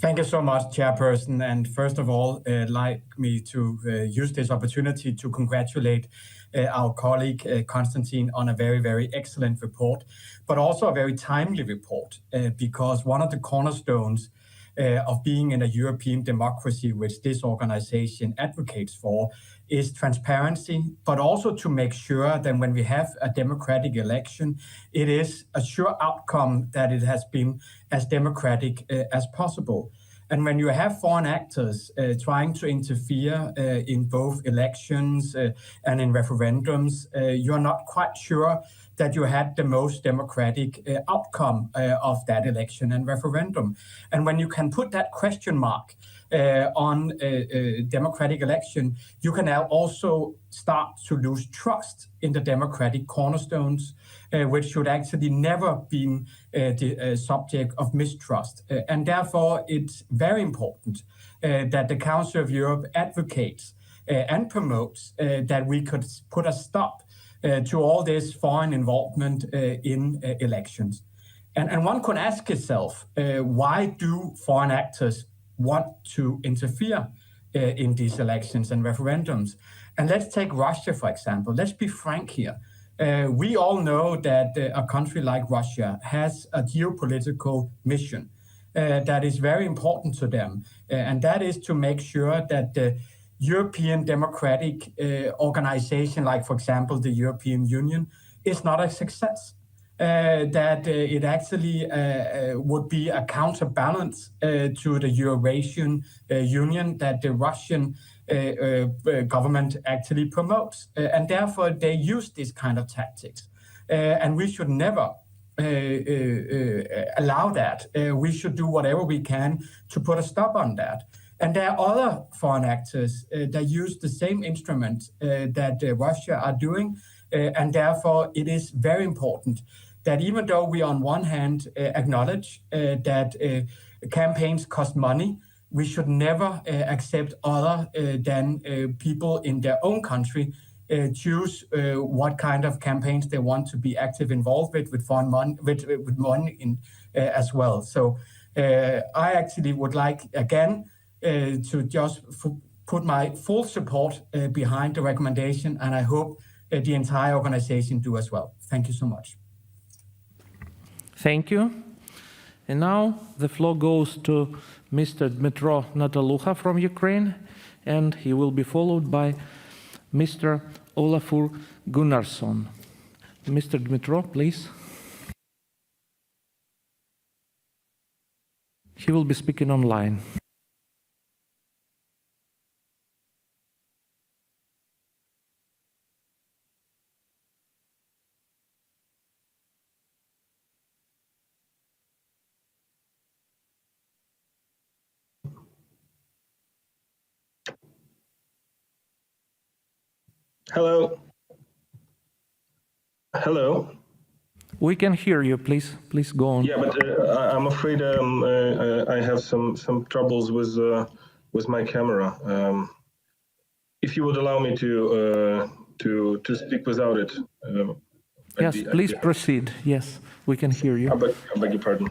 Thank you so much, Chairperson. And first of all, I'd like me to use this opportunity to congratulate our colleague, Konstantin, on a very, very excellent report, but also a very timely report, because one of the cornerstones of being in a European democracy, which this organization advocates for, is transparency, but also to make sure that when we have a democratic election, it is a sure outcome that it has been as democratic as possible. And when you have foreign actors trying to interfere in both elections and in referendums, you're not quite sure that you had the most democratic outcome of that election and referendum. And when you can put that question mark on a democratic election, you can now also start to lose trust in the democratic cornerstones, which should actually never be the subject of mistrust. And therefore, it's very important that the Council of Europe advocates and promotes that we could put a stop to all this foreign involvement in elections. And one could ask itself, why do foreign actors want to interfere in these elections and referendums? And let's take Russia, for example. Let's be frank here. We all know that a country like Russia has a geopolitical mission that is very important to them, and that is to make sure that the European democratic organization, like, for example, the European Union, is not a success. That it actually would be a counterbalance to the Eurasian Union that the Russian government actually promotes. And therefore, they use this kind of tactics. And we should never allow that. We should do whatever we can to put a stop on that. And there are other foreign actors that use the same instruments that Russia are doing. And therefore, it is very important that even though we on one hand acknowledge that campaigns cost money, we should never accept other than people in their own country choose what kind of campaigns they want to be active involved with foreign money, with money in, as well. So I actually would like, again, to just put my full support behind the recommendation, and I hope the entire organization do as well. Thank you so much. Thank you. And now the floor goes to Mr. Dmytro Nataluha from Ukraine, and he will be followed by Mr. Olafur Gunnarsson. Mr. Dmytro, please. He will be speaking online. Hello. Hello. We can hear you. Please go on. Yeah, but I'm afraid I have some troubles with my camera. If you would allow me to speak without it. Yes, please proceed. Yes, we can hear you. I beg your pardon.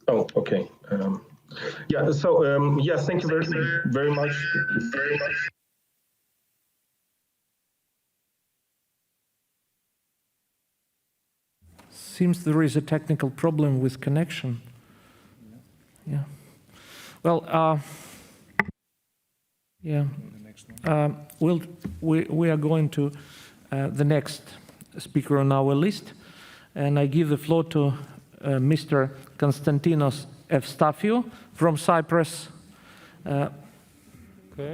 Oh, okay. Yeah. So yes, thank you very much. Seems there is a technical problem with connection. Yeah. Well, yeah. We are going to the next speaker on our list, and I give the floor to Mr. Konstantinos Evstafiou from Cyprus. Okay.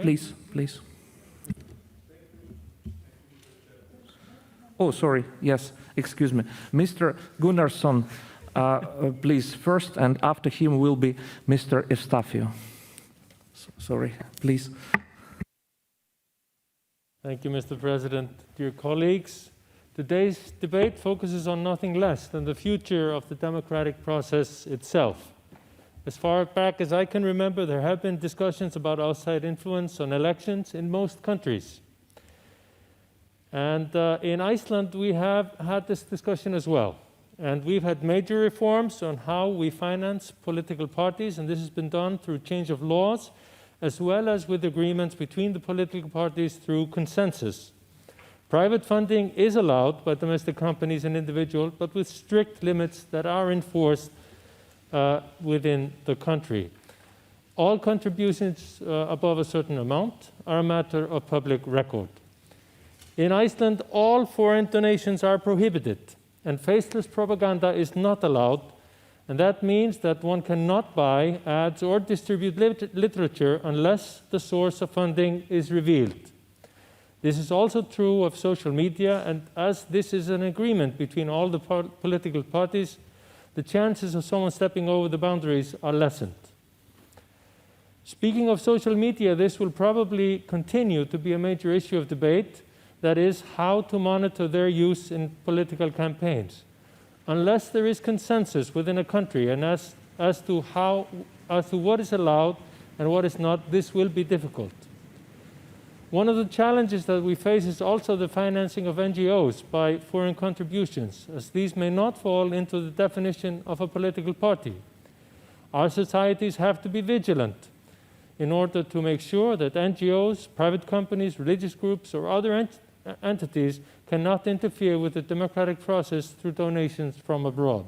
Please. Oh, sorry. Yes, excuse me. Mr. Gunnarsson, please, first, and after him will be Mr. Evstafiou. Sorry, please. Thank you, Mr. President. Dear colleagues, today's debate focuses on nothing less than the future of the democratic process itself. As far back as I can remember, there have been discussions about outside influence on elections in most countries. And in Iceland, we have had this discussion as well. And we've had major reforms on how we finance political parties, and this has been done through change of laws, as well as with agreements between the political parties through consensus. Private funding is allowed by domestic companies and individuals, but with strict limits that are enforced within the country. All contributions above a certain amount are a matter of public record. In Iceland, all foreign donations are prohibited, and faceless propaganda is not allowed, and that means that one cannot buy ads or distribute literature unless the source of funding is revealed. This is also true of social media, and as this is an agreement between all the political parties, the chances of someone stepping over the boundaries are lessened. Speaking of social media, this will probably continue to be a major issue of debate, that is, how to monitor their use in political campaigns. Unless there is consensus within a country and as to what is allowed and what is not, this will be difficult. One of the challenges that we face is also the financing of NGOs by foreign contributions, as these may not fall into the definition of a political party. Our societies have to be vigilant in order to make sure that NGOs, private companies, religious groups, or other entities cannot interfere with the democratic process through donations from abroad.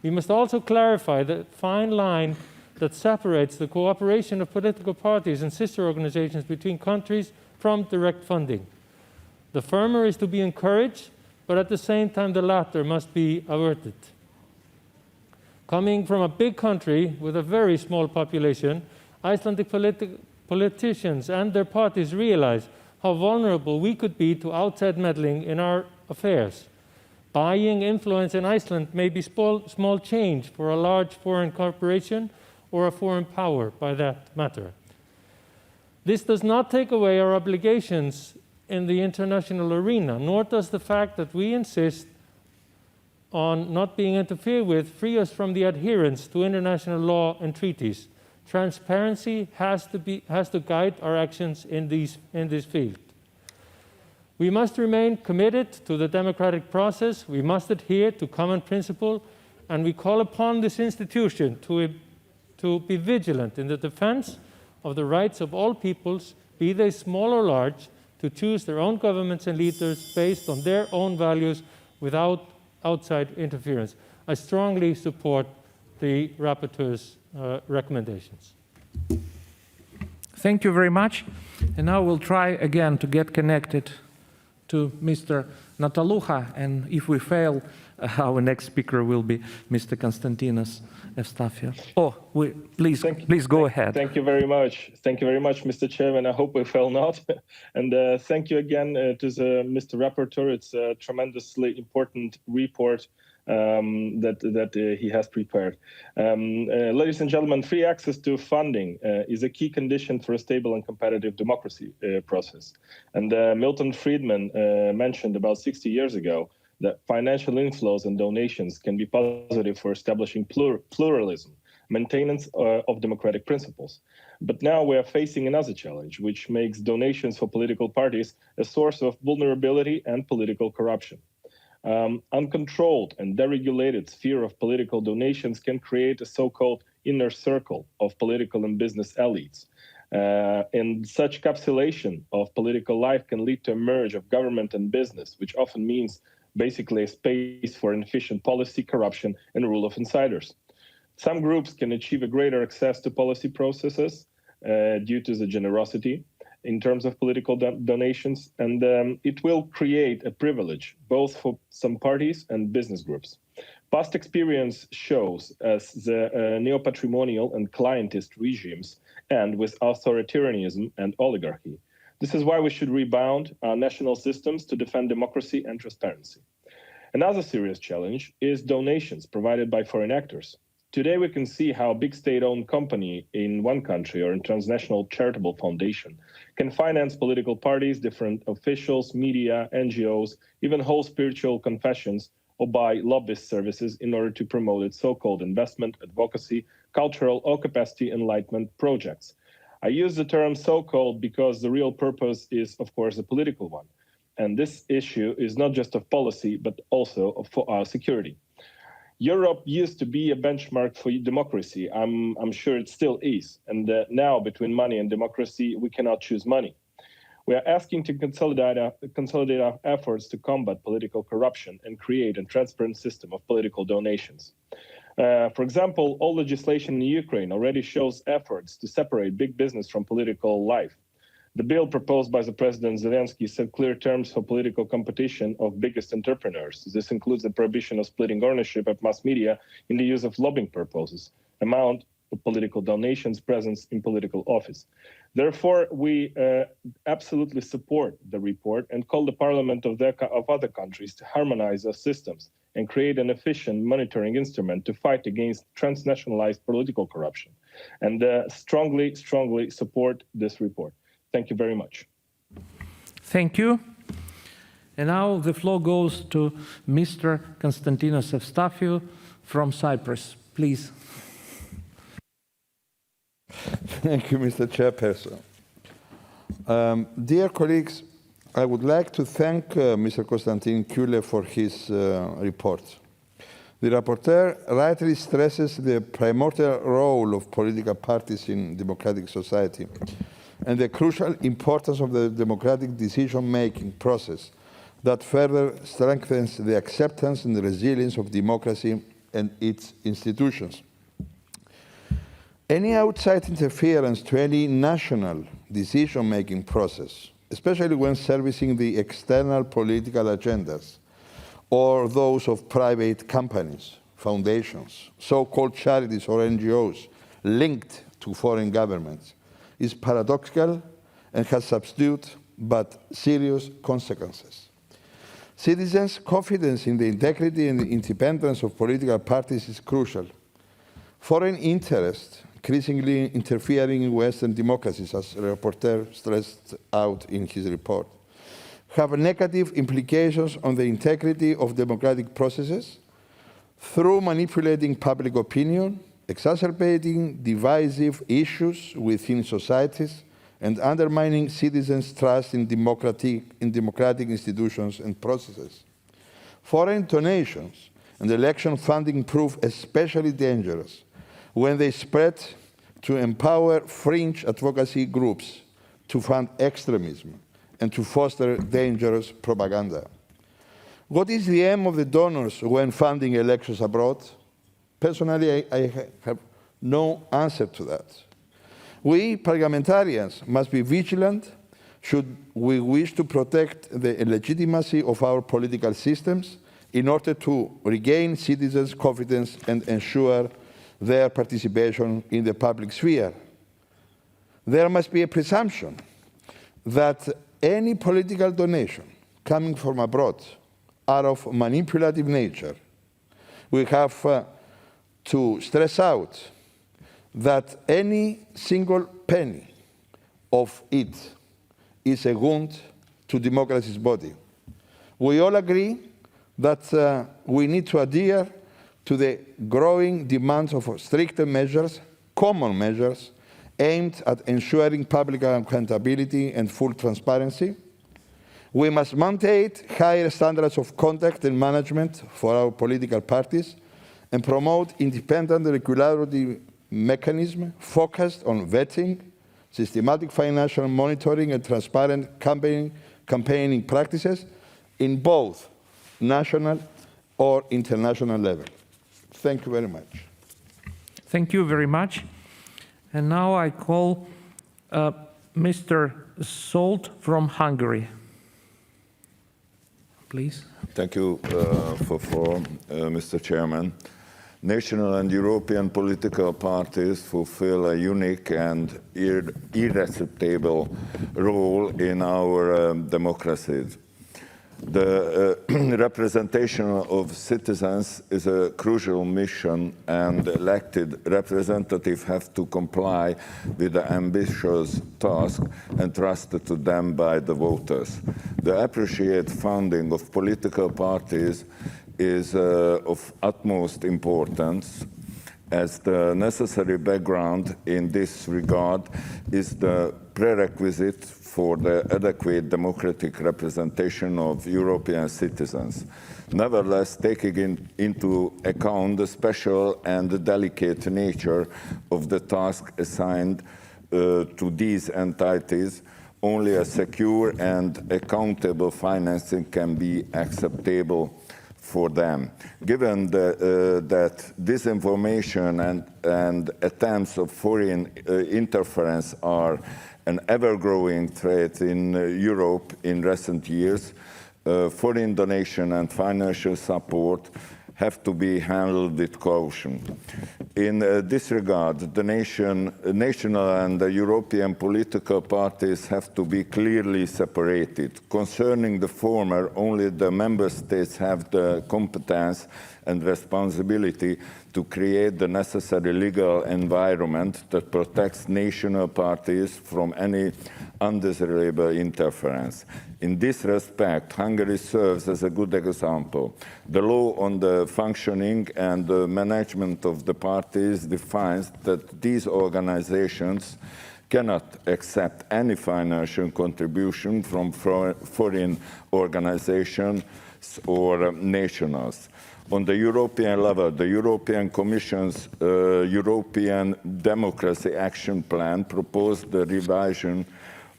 We must also clarify the fine line that separates the cooperation of political parties and sister organizations between countries from direct funding. The former is to be encouraged, but at the same time the latter must be averted. Coming from a big country with a very small population, Icelandic politicians and their parties realize how vulnerable we could be to outside meddling in our affairs. Buying influence in Iceland may be small change for a large foreign corporation or a foreign power, by that matter. This does not take away our obligations in the international arena, nor does the fact that we insist on not being interfered with free us from the adherence to international law and treaties. Transparency has to guide our actions in this field. We must remain committed to the democratic process, we must adhere to common principle, and we call upon this institution to be vigilant in the defense of the rights of all peoples, be they small or large, to choose their own governments and leaders based on their own values without outside interference. I strongly support the rapporteur's recommendations. Thank you very much. And now we'll try again to get connected to Mr. Nataluha, and if we fail, our next speaker will be Mr. Konstantinos Evstafiou. Please go ahead. Thank you very much. Thank you very much, Mr. Chairman. I hope we fail not. And thank you again to Mr. Rapporteur. It's a tremendously important report that he has prepared. Ladies and gentlemen, free access to funding is a key condition for a stable and competitive democracy process. And Milton Friedman mentioned about 60 years ago that financial inflows and donations can be positive for establishing pluralism, maintenance of democratic principles. But now we are facing another challenge, which makes donations for political parties a source of vulnerability and political corruption. Uncontrolled and deregulated sphere of political donations can create a so-called inner circle of political and business elites. And such capsulation of political life can lead to a merge of government and business, which often means basically a space for inefficient policy, corruption, and rule of insiders. Some groups can achieve a greater access to policy processes due to the generosity in terms of political donations, and it will create a privilege both for some parties and business groups. Past experience shows as the neo-patrimonial and clientist regimes end with authoritarianism and oligarchy. This is why we should rebound our national systems to defend democracy and transparency. Another serious challenge is donations provided by foreign actors. Today, we can see how a big state-owned company in one country or a transnational charitable foundation can finance political parties, different officials, media, NGOs, even whole spiritual confessions, or buy lobbyist services in order to promote its so-called investment, advocacy, cultural, or capacity enlightenment projects. I use the term so-called because the real purpose is, of course, a political one. And this issue is not just of policy, but also of our security. Europe used to be a benchmark for democracy. I'm sure it still is. And now, between money and democracy, we cannot choose money. We are asking to consolidate our efforts to combat political corruption and create a transparent system of political donations. For example, all legislation in Ukraine already shows efforts to separate big business from political life. The bill proposed by the President Zelensky set clear terms for political competition of biggest entrepreneurs. This includes the prohibition of splitting ownership of mass media in the use of lobbying purposes, amount of political donations, presence in political office. Therefore, we absolutely support the report and call the parliament of other countries to harmonize their systems and create an efficient monitoring instrument to fight against transnationalized political corruption. And strongly support this report. Thank you very much. Thank you. And now the floor goes to Mr. Konstantinos Evstafiou from Cyprus. Please. Thank you, Mr. Chairperson. Dear colleagues, I would like to thank Mr. Konstantin Kühle for his report. The rapporteur rightly stresses the primordial role of political parties in democratic society and the crucial importance of the democratic decision-making process that further strengthens the acceptance and the resilience of democracy and its institutions. Any outside interference to any national decision-making process, especially when servicing the external political agendas or those of private companies, foundations, so-called charities or NGOs linked to foreign governments, is paradoxical and has subdued but serious consequences. Citizens' confidence in the integrity and the independence of political parties is crucial. Foreign interests increasingly interfering in Western democracies, as the rapporteur stressed out in his report, have negative implications on the integrity of democratic processes through manipulating public opinion, exacerbating divisive issues within societies, and undermining citizens' trust in democratic institutions and processes. Foreign donations and election funding prove especially dangerous when they spread to empower fringe advocacy groups to fund extremism and to foster dangerous propaganda. What is the aim of the donors when funding elections abroad? Personally, I have no answer to that. We parliamentarians must be vigilant should we wish to protect the legitimacy of our political systems in order to regain citizens' confidence and ensure their participation in the public sphere. There must be a presumption that any political donation coming from abroad are of manipulative nature. We have to stress out that any single penny of it is a wound to democracy's body. We all agree that we need to adhere to the growing demands of stricter measures, common measures, aimed at ensuring public accountability and full transparency. We must maintain higher standards of conduct and management for our political parties and promote independent regulatory mechanisms focused on vetting, systematic financial monitoring and transparent campaigning practices in both national or international level. Thank you very much. Thank you very much. And now I call Mr. Solt from Hungary. Please. Thank you Mr. Chairman. National and European political parties fulfill a unique and irreplaceable role in our democracies. The representation of citizens is a crucial mission, and elected representatives have to comply with the ambitious task entrusted to them by the voters. The appropriate funding of political parties is of utmost importance, as the necessary background in this regard is the prerequisite for the adequate democratic representation of European citizens. Nevertheless, taking into account the special and delicate nature of the task assigned to these entities, only a secure and accountable financing can be acceptable for them. Given that disinformation and attempts of foreign interference are an ever-growing threat in Europe in recent years, foreign donation and financial support have to be handled with caution. In this regard, the national and the European political parties have to be clearly separated. Concerning the former, only the member states have the competence and responsibility to create the necessary legal environment that protects national parties from any undesirable interference. In this respect, Hungary serves as a good example. The law on the functioning and the management of the parties defines that these organizations cannot accept any financial contribution from foreign organizations or nationals. On the European level, the European Commission's European Democracy Action Plan proposed the revision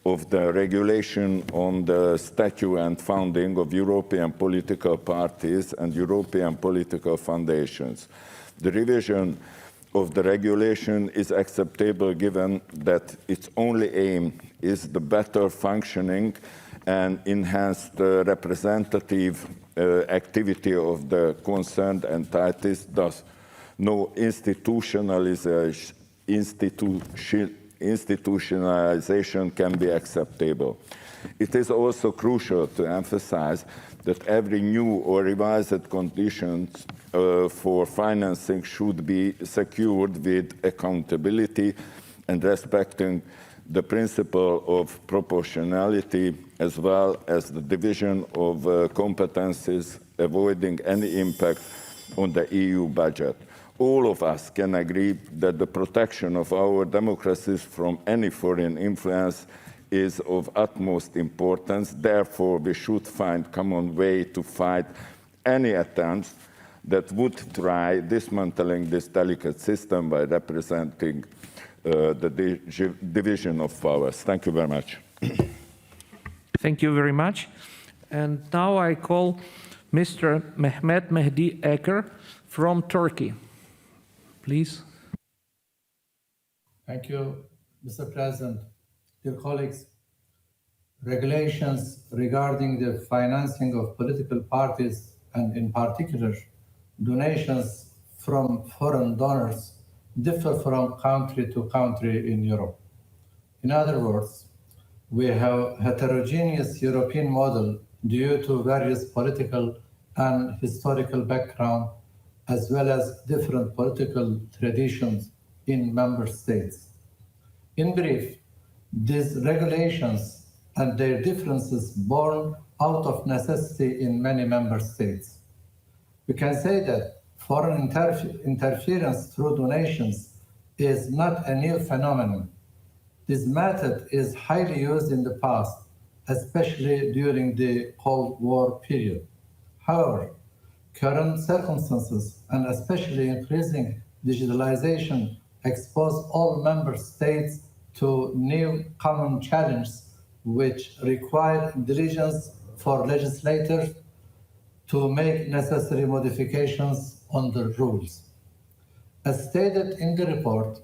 of the regulation on the statute and founding of European political parties and European political foundations. The revision of the regulation is acceptable given that its only aim is the better functioning and enhanced representative activity of the concerned entities, thus no institutionalization can be acceptable. It is also crucial to emphasize that every new or revised conditions for financing should be secured with accountability and respecting the principle of proportionality, as well as the division of competences, avoiding any impact on the EU budget. All of us can agree that the protection of our democracies from any foreign influence is of utmost importance. Therefore, we should find a common way to fight any attempts that would try dismantling this delicate system by representing the division of powers. Thank you very much. Thank you very much. And now I call Mr. Mehmet Mehdi Eker from Turkey. Please. Thank you, Mr. President. Dear colleagues, regulations regarding the financing of political parties and in particular donations from foreign donors differ from country to country in Europe. In other words, we have a heterogeneous European model due to various political and historical background, as well as different political traditions in member states. In brief, these regulations and their differences born out of necessity in many member states. We can say that foreign interference through donations is not a new phenomenon. This method is highly used in the past, especially during the Cold War period. However, current circumstances and especially increasing digitalization expose all member states to new common challenges which require diligence for legislators to make necessary modifications on the rules. As stated in the report,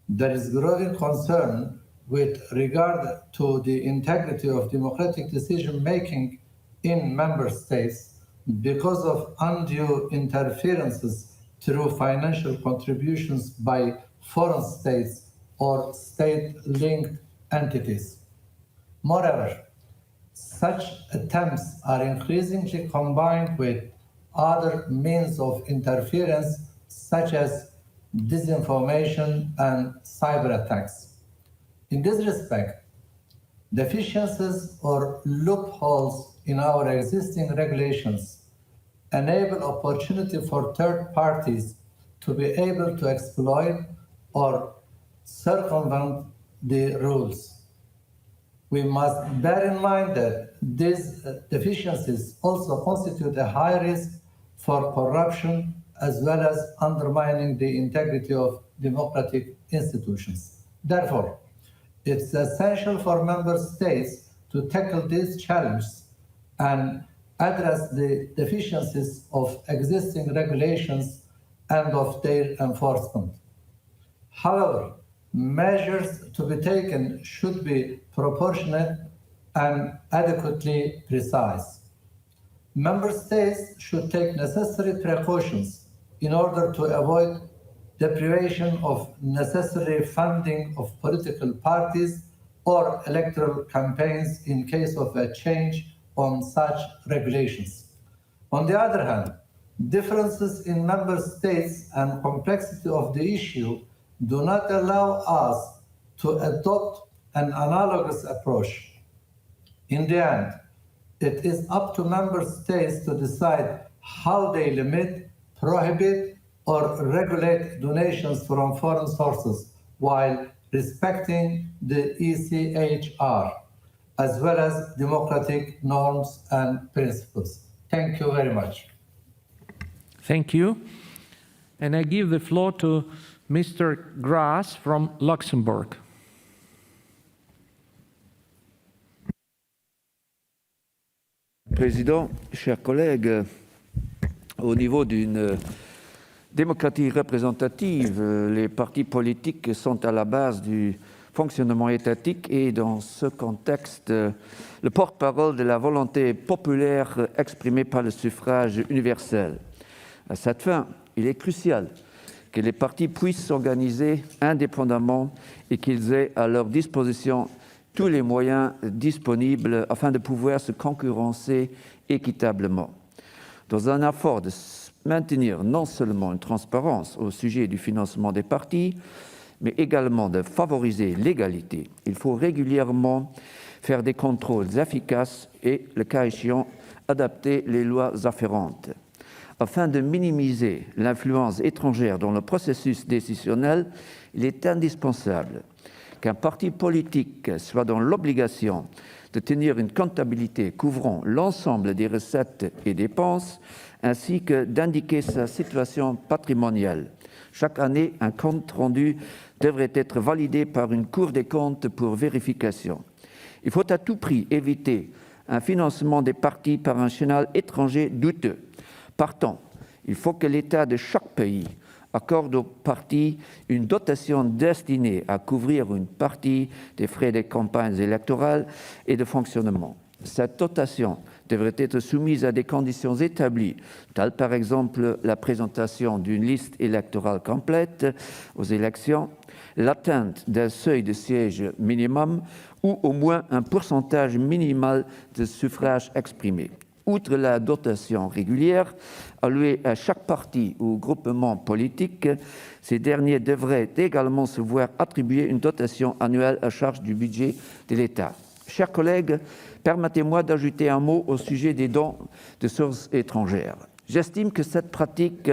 there is growing concern with regard to the integrity of democratic decision-making in member states because of undue interferences through financial contributions by foreign states or state-linked entities. Moreover, such attempts are increasingly combined with other means of interference, such as disinformation and cyber attacks. In this respect, deficiencies or loopholes in our existing regulations enable opportunity for third parties to be able to exploit or circumvent the rules. We must bear in mind that these deficiencies also constitute a high risk for corruption as well as undermining the integrity of democratic institutions. Therefore, it's essential for member states to tackle these challenges and address the deficiencies of existing regulations and of their enforcement. However, measures to be taken should be proportionate and adequately precise. member states should take necessary precautions in order to avoid deprivation of necessary funding of political parties or electoral campaigns in case of a change on such regulations. On the other hand, differences in member states and complexity of the issue do not allow us to adopt an analogous approach. In the end, it is up to member states to decide how they limit, prohibit, or regulate donations from foreign sources while respecting the ECHR, as well as democratic norms and principles. Thank you very much. Thank you. And I give the floor to Mr. Grass from Luxembourg. Président, chers collègues, au niveau d'une démocratie représentative, les partis politiques sont à la base du fonctionnement étatique et dans ce contexte, le porte-parole de la volonté populaire exprimée par le suffrage universel. À cette fin, il est crucial que les partis puissent s'organiser indépendamment et qu'ils aient à leur disposition tous les moyens disponibles afin de pouvoir se concurrencer équitablement. Dans un effort de maintenir non seulement une transparence au sujet du financement des partis, mais également de favoriser l'égalité, il faut régulièrement faire des contrôles efficaces et, le cas échéant, adapter les lois afférentes. Afin de minimiser l'influence étrangère dans le processus décisionnel, il est indispensable qu'un parti politique soit dans l'obligation de tenir une comptabilité couvrant l'ensemble des recettes et dépenses, ainsi que d'indiquer sa situation patrimoniale. Chaque année, un compte rendu devrait être validé par une Cour des comptes pour vérification. Il faut à tout prix éviter un financement des partis par un canal étranger douteux. Partant, il faut que l'État de chaque pays accorde aux partis une dotation destinée à couvrir une partie des frais des campagnes électorales et de fonctionnement. Cette dotation devrait être soumise à des conditions établies, telles par exemple la présentation d'une liste électorale complète aux élections, l'atteinte d'un seuil de sièges minimum ou au moins un pourcentage minimal de suffrages exprimés. Outre la dotation régulière allouée à chaque parti ou groupement politique, ces derniers devraient également se voir attribuer une dotation annuelle à charge du budget de l'État. Chers collègues, permettez-moi d'ajouter un mot au sujet des dons de sources étrangères. J'estime que cette pratique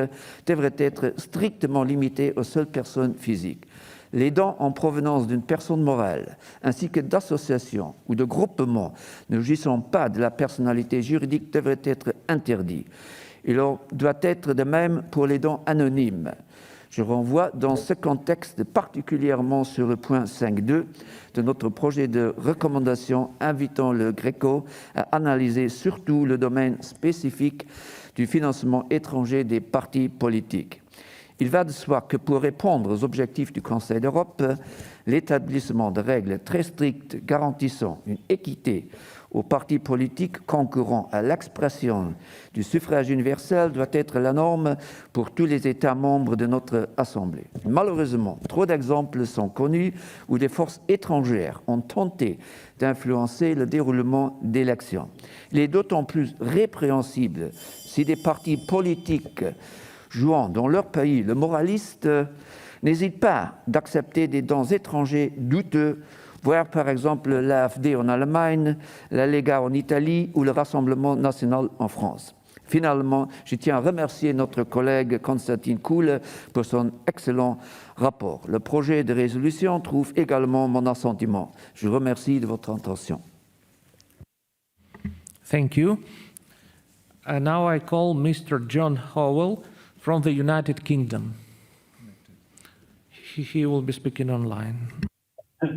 devrait être strictement limitée aux seules personnes physiques. Les dons en provenance d'une personne morale, ainsi que d'associations ou de groupements ne jouissant pas de la personnalité juridique devraient être interdits. Il en doit être de même pour les dons anonymes. Je renvoie dans ce contexte particulièrement sur le point 5.2 de notre projet de recommandation invitant le GRECO à analyser surtout le domaine spécifique du financement étranger des partis politiques. Il va de soi que pour répondre aux objectifs du Conseil d'Europe, l'établissement de règles très strictes garantissant une équité aux partis politiques concourant à l'expression du suffrage universel doit être la norme pour tous les États membres de notre Assemblée. Malheureusement, trop d'exemples sont connus où des forces étrangères ont tenté d'influencer le déroulement d'élections. Il est d'autant plus répréhensible si des partis politiques jouant dans leur pays le moraliste n'hésitent pas d'accepter des dons étrangers douteux, voire par exemple l'AfD en Allemagne, la Lega en Italie ou le Rassemblement national en France. Finalement, je tiens à remercier notre collègue Konstantin Kuhle pour son excellent rapport. Le projet de résolution trouve également mon assentiment. Je vous remercie de votre attention. Thank you. And now I call Mr. John Howell from the United Kingdom. He will be speaking online.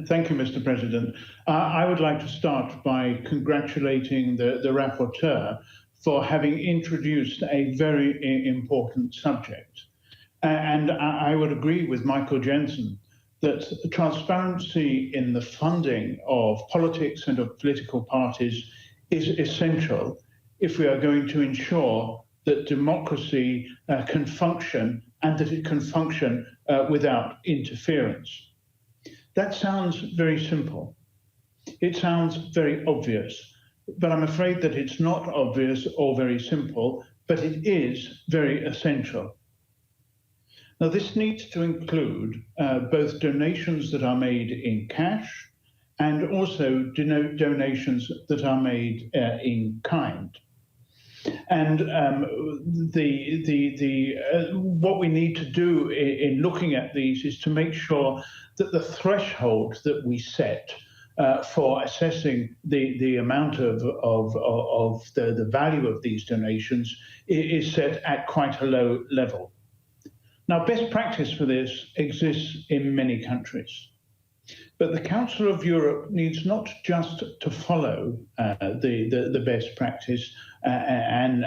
Thank you, Mr. President. I would like to start by congratulating the rapporteur for having introduced a very important subject. And I would agree with Michael Jensen that transparency in the funding of politics and of political parties is essential if we are going to ensure that democracy can function and that it can function without interference. That sounds very simple. It sounds very obvious, but I'm afraid that it's not obvious or very simple, but it is very essential. Now, this needs to include both donations that are made in cash and also donations that are made in kind. And what we need to do in looking at these is to make sure that the threshold that we set for assessing the amount of the value of these donations is set at quite a low level. Now, best practice for this exists in many countries. But the Council of Europe needs not just to follow the best practice and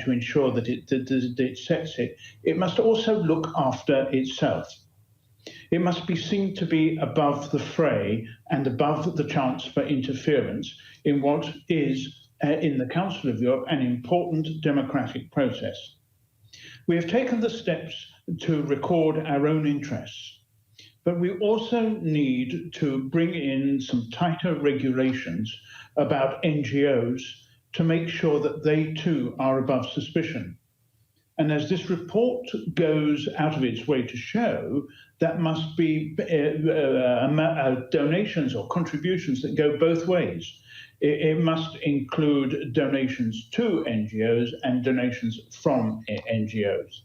to ensure that it sets it. It must also look after itself. It must be seen to be above the fray and above the chance for interference in what is, in the Council of Europe, an important democratic process. We have taken the steps to record our own interests, but we also need to bring in some tighter regulations about NGOs to make sure that they too are above suspicion. And as this report goes out of its way to show, that must be donations or contributions that go both ways. It must include donations to NGOs and donations from NGOs.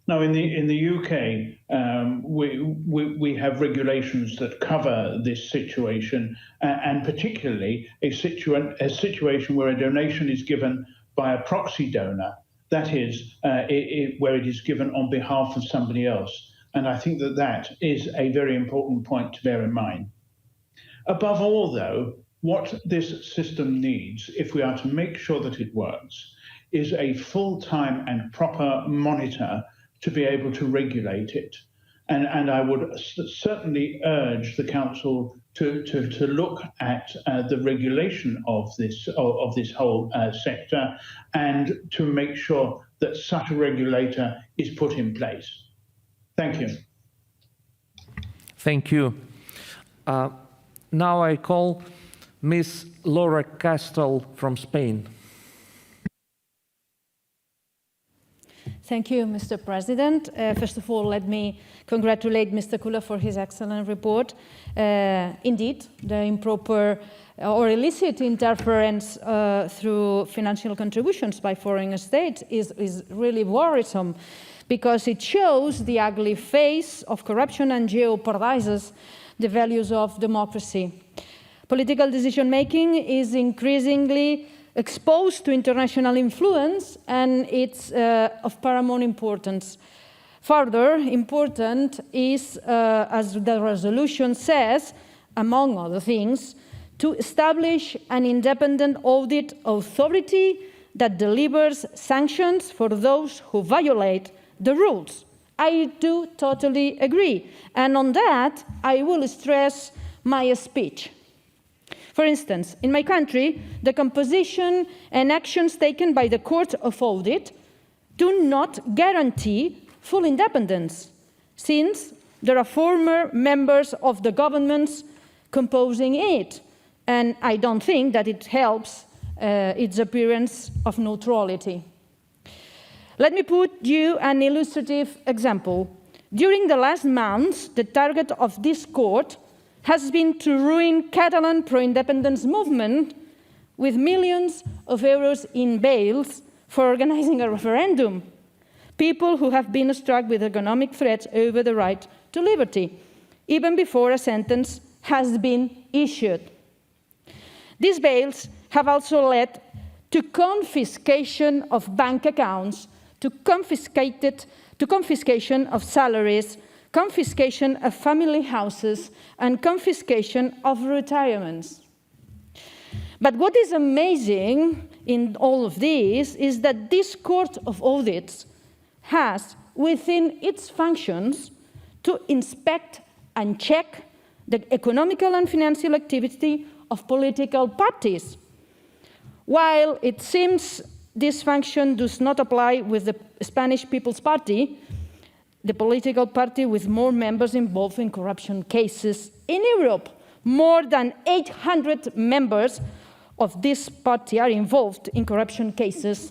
Now, in the UK, we have regulations that cover this situation, and particularly a situation where a donation is given by a proxy donor, that is, where it is given on behalf of somebody else. And I think that that is a very important point to bear in mind. Above all, though, what this system needs, if we are to make sure that it works, is a full-time and proper monitor to be able to regulate it. And I would certainly urge the Council to look at the regulation of this whole sector and to make sure that such a regulator is put in place. Thank you. Thank you. Now I call Ms. Laura Castel from Spain. Thank you, Mr. President. First of all, let me congratulate Mr. Kula for his excellent report. Indeed, the improper or illicit interference through financial contributions by foreign states is really worrisome because it shows the ugly face of corruption and jeopardizes the values of democracy. Political decision-making is increasingly exposed to international influence, and it's of paramount importance. Further important is, as the resolution says, among other things, to establish an independent audit authority that delivers sanctions for those who violate the rules. I do totally agree, and on that I will stress my speech. For instance, in my country, the composition and actions taken by the Court of Audit do not guarantee full independence, since there are former members of the governments composing it, and I don't think that it helps its appearance of neutrality. Let me put you an illustrative example. During the last months, the target of this court has been to ruin Catalan pro-independence movement with millions of euros in bails for organizing a referendum. People who have been struck with economic threats over the right to liberty, even before a sentence has been issued. These bails have also led to confiscation of bank accounts, to confiscation of salaries, confiscation of family houses, and confiscation of retirements. But what is amazing in all of this is that this Court of Audits has within its functions to inspect and check the economical and financial activity of political parties. While it seems this function does not apply with the Spanish People's Party, the political party with more members involved in corruption cases in Europe. More than 800 members of this party are involved in corruption cases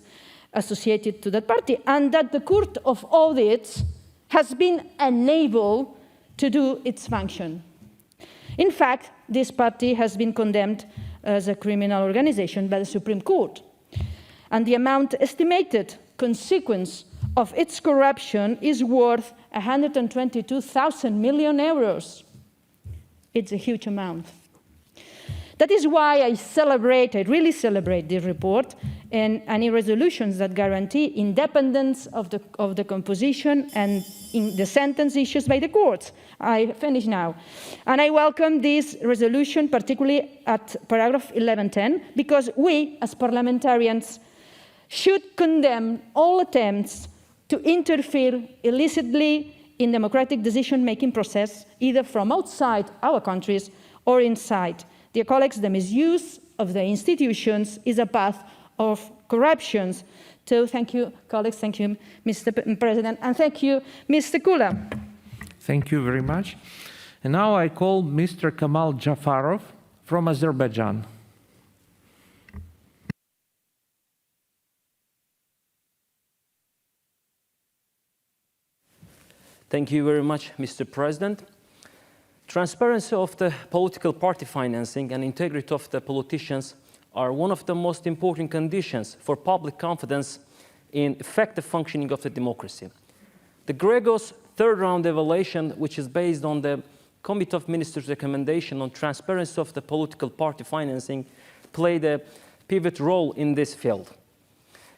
associated to that party, and that the Court of Audits has been unable to do its function. In fact, this party has been condemned as a criminal organization by the Supreme Court. And the amount estimated consequence of its corruption is worth 122,000 million euros. It's a huge amount. That is why I really celebrate this report and any resolutions that guarantee independence of the composition and in the sentence issued by the courts. I finish now. And I welcome this resolution, particularly at paragraph 1110, because we, as parliamentarians, should condemn all attempts to interfere illicitly in democratic decision-making process, either from outside our countries or inside. Dear colleagues, the misuse of the institutions is a path of corruption. So thank you, colleagues, thank you, Mr. President, and thank you, Mr. Kula. Thank you very much. And now I call Mr. Kamal Jafarov from Azerbaijan. Thank you very much, Mr. President. Transparency of the political party financing and integrity of the politicians are one of the most important conditions for public confidence in effective functioning of the democracy. The Greco's third round evaluation, which is based on the Committee of Ministers' recommendation on transparency of the political party financing, played a pivot role in this field.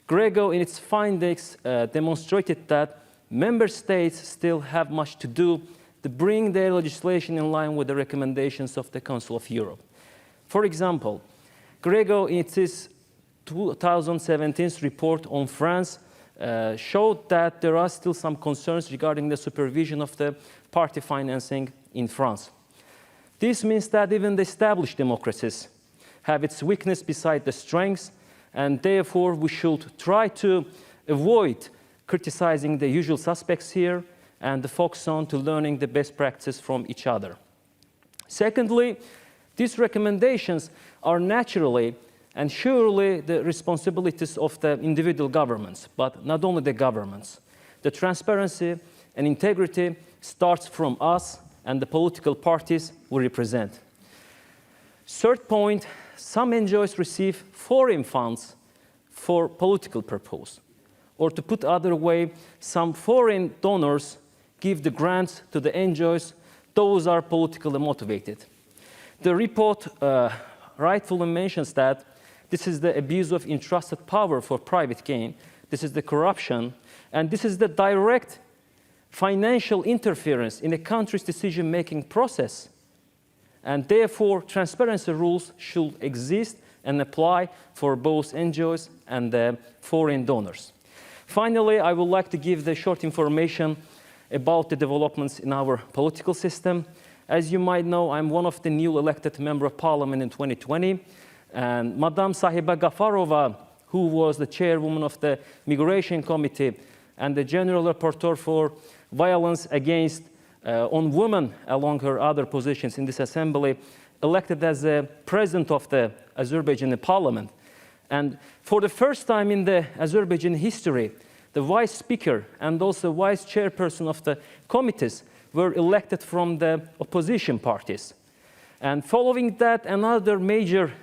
Greco, in its findings, demonstrated that member states still have much to do to bring their legislation in line with the recommendations of the Council of Europe. For example, Greco, in its 2017 report on France, showed that there are still some concerns regarding the supervision of the party financing in France. This means that even the established democracies have its weakness beside the strengths, and therefore we should try to avoid criticizing the usual suspects here and focus on to learning the best practices from each other. Secondly, these recommendations are naturally and surely the responsibilities of the individual governments, but not only the governments. The transparency and integrity starts from us and the political parties we represent. Third point, some NGOs receive foreign funds for political purpose. Or to put other way, some foreign donors give the grants to the NGOs. Those are politically motivated. The report rightfully mentions that this is the abuse of entrusted power for private gain, this is the corruption, and this is the direct financial interference in a country's decision-making process. And therefore, transparency rules should exist and apply for both NGOs and the foreign donors. Finally, I would like to give the short information about the developments in our political system. As you might know, I'm one of the new elected member of parliament in 2020. And Madame Sahiba Gafarova, who was the chairwoman of the Migration Committee and the General Rapporteur for Violence Against on Women, along her other positions in this assembly, elected as the president of the Azerbaijani parliament. And for the first time in the Azerbaijan history, the vice speaker and also vice chairperson of the committees were elected from the opposition parties. And following that, another major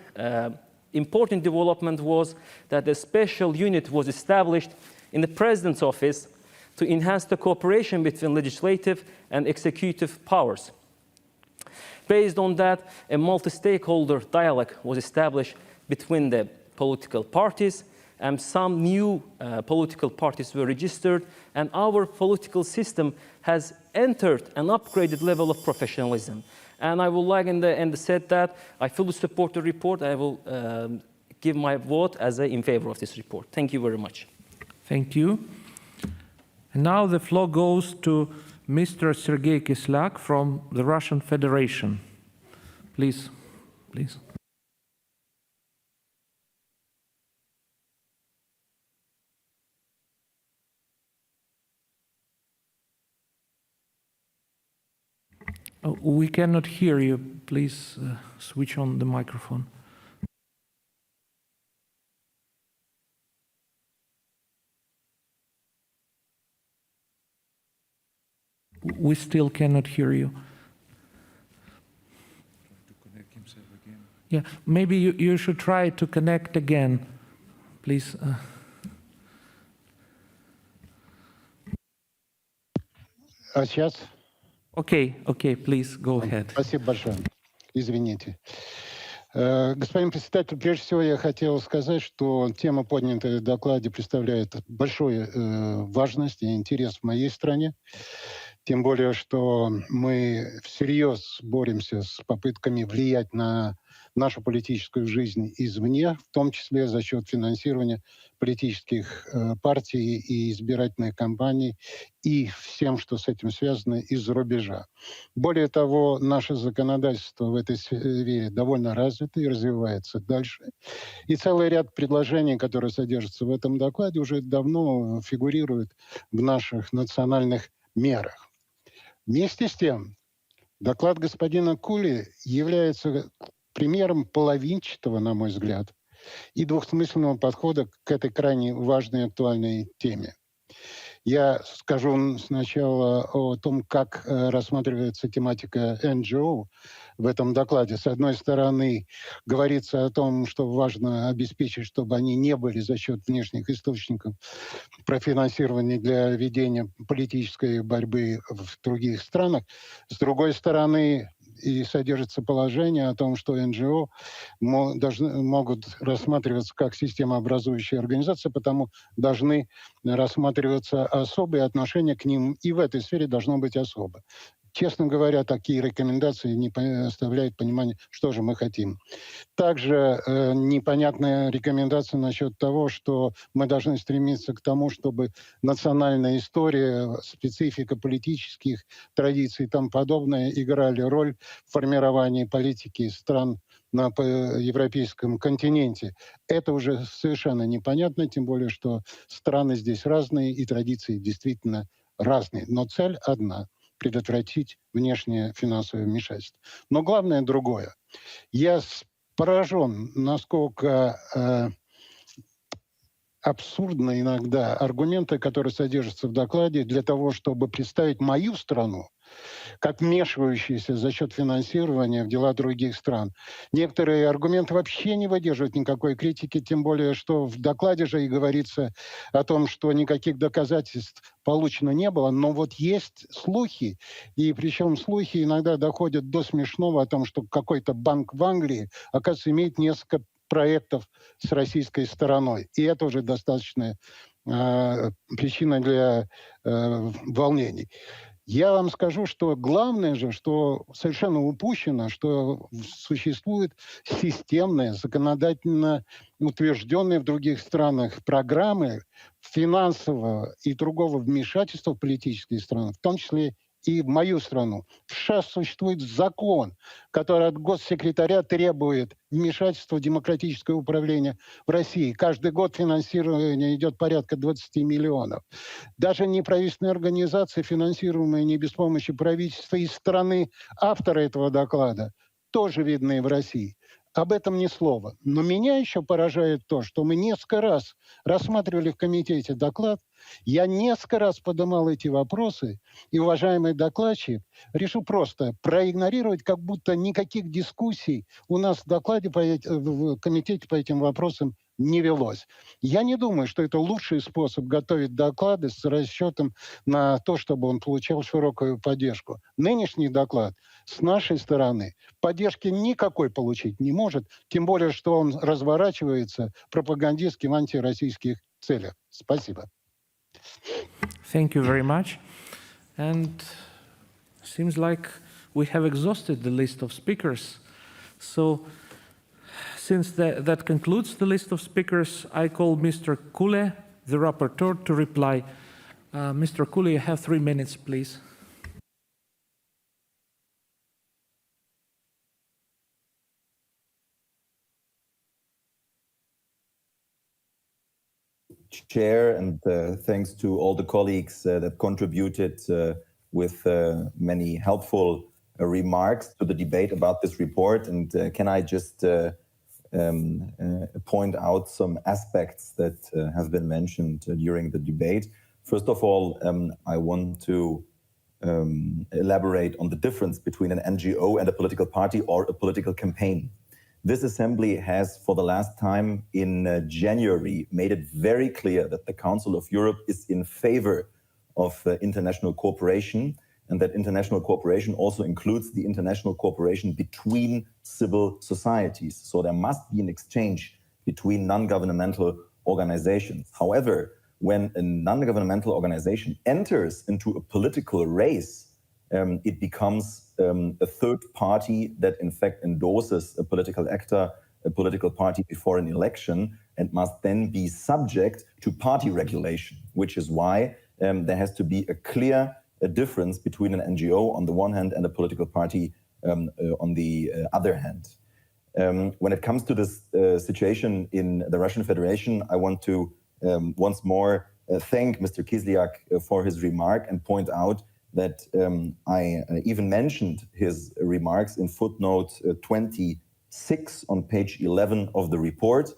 important development was that a special unit was established in the president's office to enhance the cooperation between legislative and executive powers. Based on that, a multi-stakeholder dialogue was established between the political parties, and some new political parties were registered, and our political system has entered an upgraded level of professionalism. And I would like in the end said that I fully support the report. I will give my vote as in favor of this report. Thank you very much. Thank you. And now the floor goes to Mr. Sergei Kislyak from the Russian Federation. Please, please. We cannot hear you. Please switch on the microphone. We still cannot hear you. Yeah, maybe you should try to connect again, please. А сейчас? Okay, please go ahead. Спасибо большое. Извините. Господин председатель, прежде всего я хотел сказать, что тема, поднятая в докладе, представляет большую важность и интерес в моей стране. Тем более, что мы всерьез боремся с попытками влиять на нашу политическую жизнь извне, в том числе за счет финансирования политических партий и избирательных кампаний и всем, что с этим связано, из-за рубежа. Более того, наше законодательство в этой сфере довольно развито и развивается дальше. И целый ряд предложений, которые содержатся в этом докладе, уже давно фигурируют в наших национальных мерах. Вместе с тем, доклад господина Кули является примером половинчатого, на мой взгляд, и двухсмысленного подхода к этой крайне важной и актуальной теме. Я скажу сначала о том, как рассматривается тематика НГО в этом докладе. С одной стороны, говорится о том, что важно обеспечить, чтобы они не были за счет внешних источников профинансирования для ведения политической борьбы в других странах. С другой стороны, и содержится положение о том, что НГО могут рассматриваться как системообразующие организации, потому должны рассматриваться особые отношения к ним, и в этой сфере должно быть особо. Честно говоря, такие рекомендации не оставляют понимания, что же мы хотим. Также непонятная рекомендация насчет того, что мы должны стремиться к тому, чтобы национальная история, специфика политических традиций и тому подобное играли роль в формировании политики стран на европейском континенте. Это уже совершенно непонятно, тем более, что страны здесь разные и традиции действительно разные. Но цель одна – предотвратить внешнее финансовое вмешательство. Но главное другое. Я поражен, насколько абсурдны иногда аргументы, которые содержатся в докладе для того, чтобы представить мою страну как вмешивающиеся за счет финансирования в дела других стран. Некоторые аргументы вообще не выдерживают никакой критики, тем более, что в докладе же и говорится о том, что никаких доказательств получено не было, но вот есть слухи, и причем слухи иногда доходят до смешного о том, что какой-то банк в Англии, оказывается, имеет несколько проектов с российской стороной. И это уже достаточная причина для волнений. Я вам скажу, что главное же, что совершенно упущено, что существует системная, законодательно утвержденная в других странах программы финансового и другого вмешательства в политические страны, в том числе и в мою страну. В США существует закон, который от госсекретаря требует вмешательства в демократическое управление в России. Каждый год финансирование идет порядка 20 миллионов. Даже неправительственные организации, финансируемые не без помощи правительства из страны автора этого доклада, тоже видны в России. Об этом ни слова. Но меня еще поражает то, что мы несколько раз рассматривали в комитете доклад, я несколько раз поднимал эти вопросы, и уважаемый докладчик решил просто проигнорировать, как будто никаких дискуссий у нас в докладе в комитете по этим вопросам не велось. Я не думаю, что это лучший способ готовить доклады с расчетом на то, чтобы он получал широкую поддержку. Нынешний доклад с нашей стороны поддержки никакой получить не может, тем более, что он разворачивается пропагандистски в антироссийских целях. Спасибо. Thank you very much. And seems like we have exhausted the list of speakers. So since that concludes the list of speakers, I call Mr. Kule, the rapporteur, to reply. Mr. Kule, you have 3 minutes, please. Chair, and thanks to all the colleagues that contributed with many helpful remarks to the debate about this report. And can I just point out some aspects that have been mentioned during the debate? First of all, I want to elaborate on the difference between an NGO and a political party or a political campaign. This assembly has, for the last time in January, made it very clear that the Council of Europe is in favor of international cooperation, and that international cooperation also includes the international cooperation between civil societies. So there must be an exchange between non-governmental organizations. However, when a non-governmental organization enters into a political race, it becomes a third party that in fact endorses a political actor, a political party before an election, and must then be subject to party regulation, which is why there has to be a clear difference between an NGO on the one hand and a political party on the other hand. When it comes to this situation in the Russian Federation, I want to once more thank Mr. Kislyak for his remark and point out that I even mentioned his remarks in footnote 26 on page 11 of the report.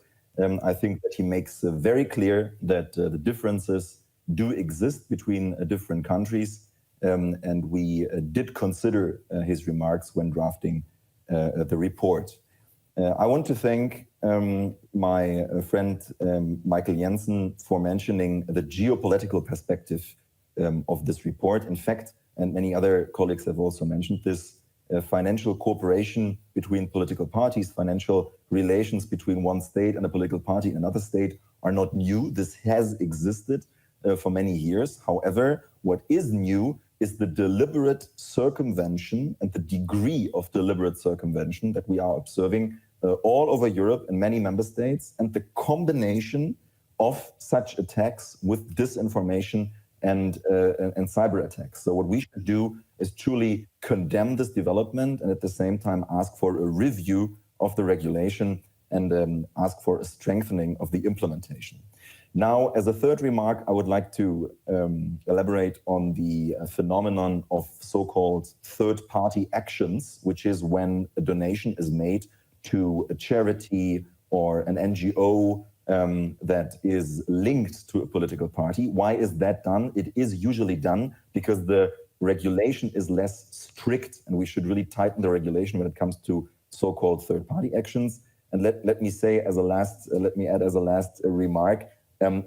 I think that he makes very clear that the differences do exist between different countries, and we did consider his remarks when drafting the report. I want to thank my friend Michael Jensen for mentioning the geopolitical perspective of this report. In fact, and many other colleagues have also mentioned this, financial cooperation between political parties, financial relations between one state and a political party in another state are not new. This has existed for many years. However, what is new is the deliberate circumvention and the degree of deliberate circumvention that we are observing all over Europe in many member states, and the combination of such attacks with disinformation and cyber attacks. So what we should do is truly condemn this development and at the same time ask for a review of the regulation and ask for a strengthening of the implementation. Now, as a third remark, I would like to elaborate on the phenomenon of so-called third-party actions, which is when a donation is made to a charity or an NGO that is linked to a political party. Why is that done? It is usually done because the regulation is less strict, and we should really tighten the regulation when it comes to so-called third-party actions. And let me say as a last, let me add as a last remark,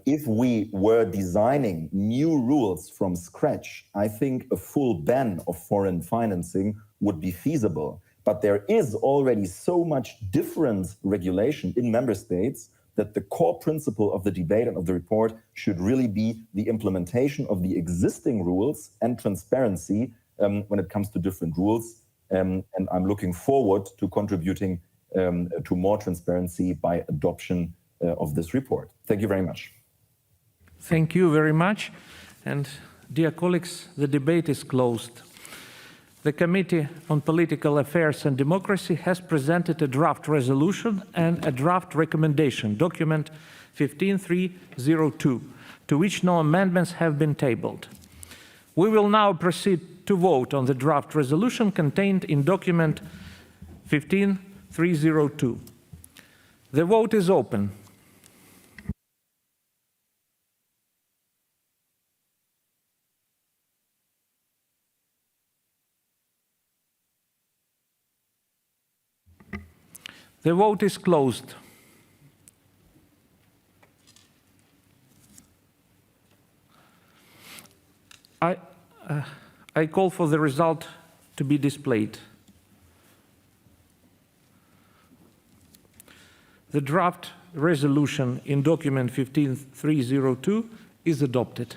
if we were designing new rules from scratch, I think a full ban of foreign financing would be feasible. But there is already so much different regulation in member states that the core principle of the debate and of the report should really be the implementation of the existing rules and transparency when it comes to different rules. And I'm looking forward to contributing to more transparency by adoption of this report. Thank you very much. Thank you very much. And dear colleagues, the debate is closed. The Committee on Political Affairs and Democracy has presented a draft resolution and a draft recommendation, document 15302, to which no amendments have been tabled. We will now proceed to vote on the draft resolution contained in document 15302. The vote is open. The vote is closed. I call for the result to be displayed. The draft resolution in document 15302 is adopted.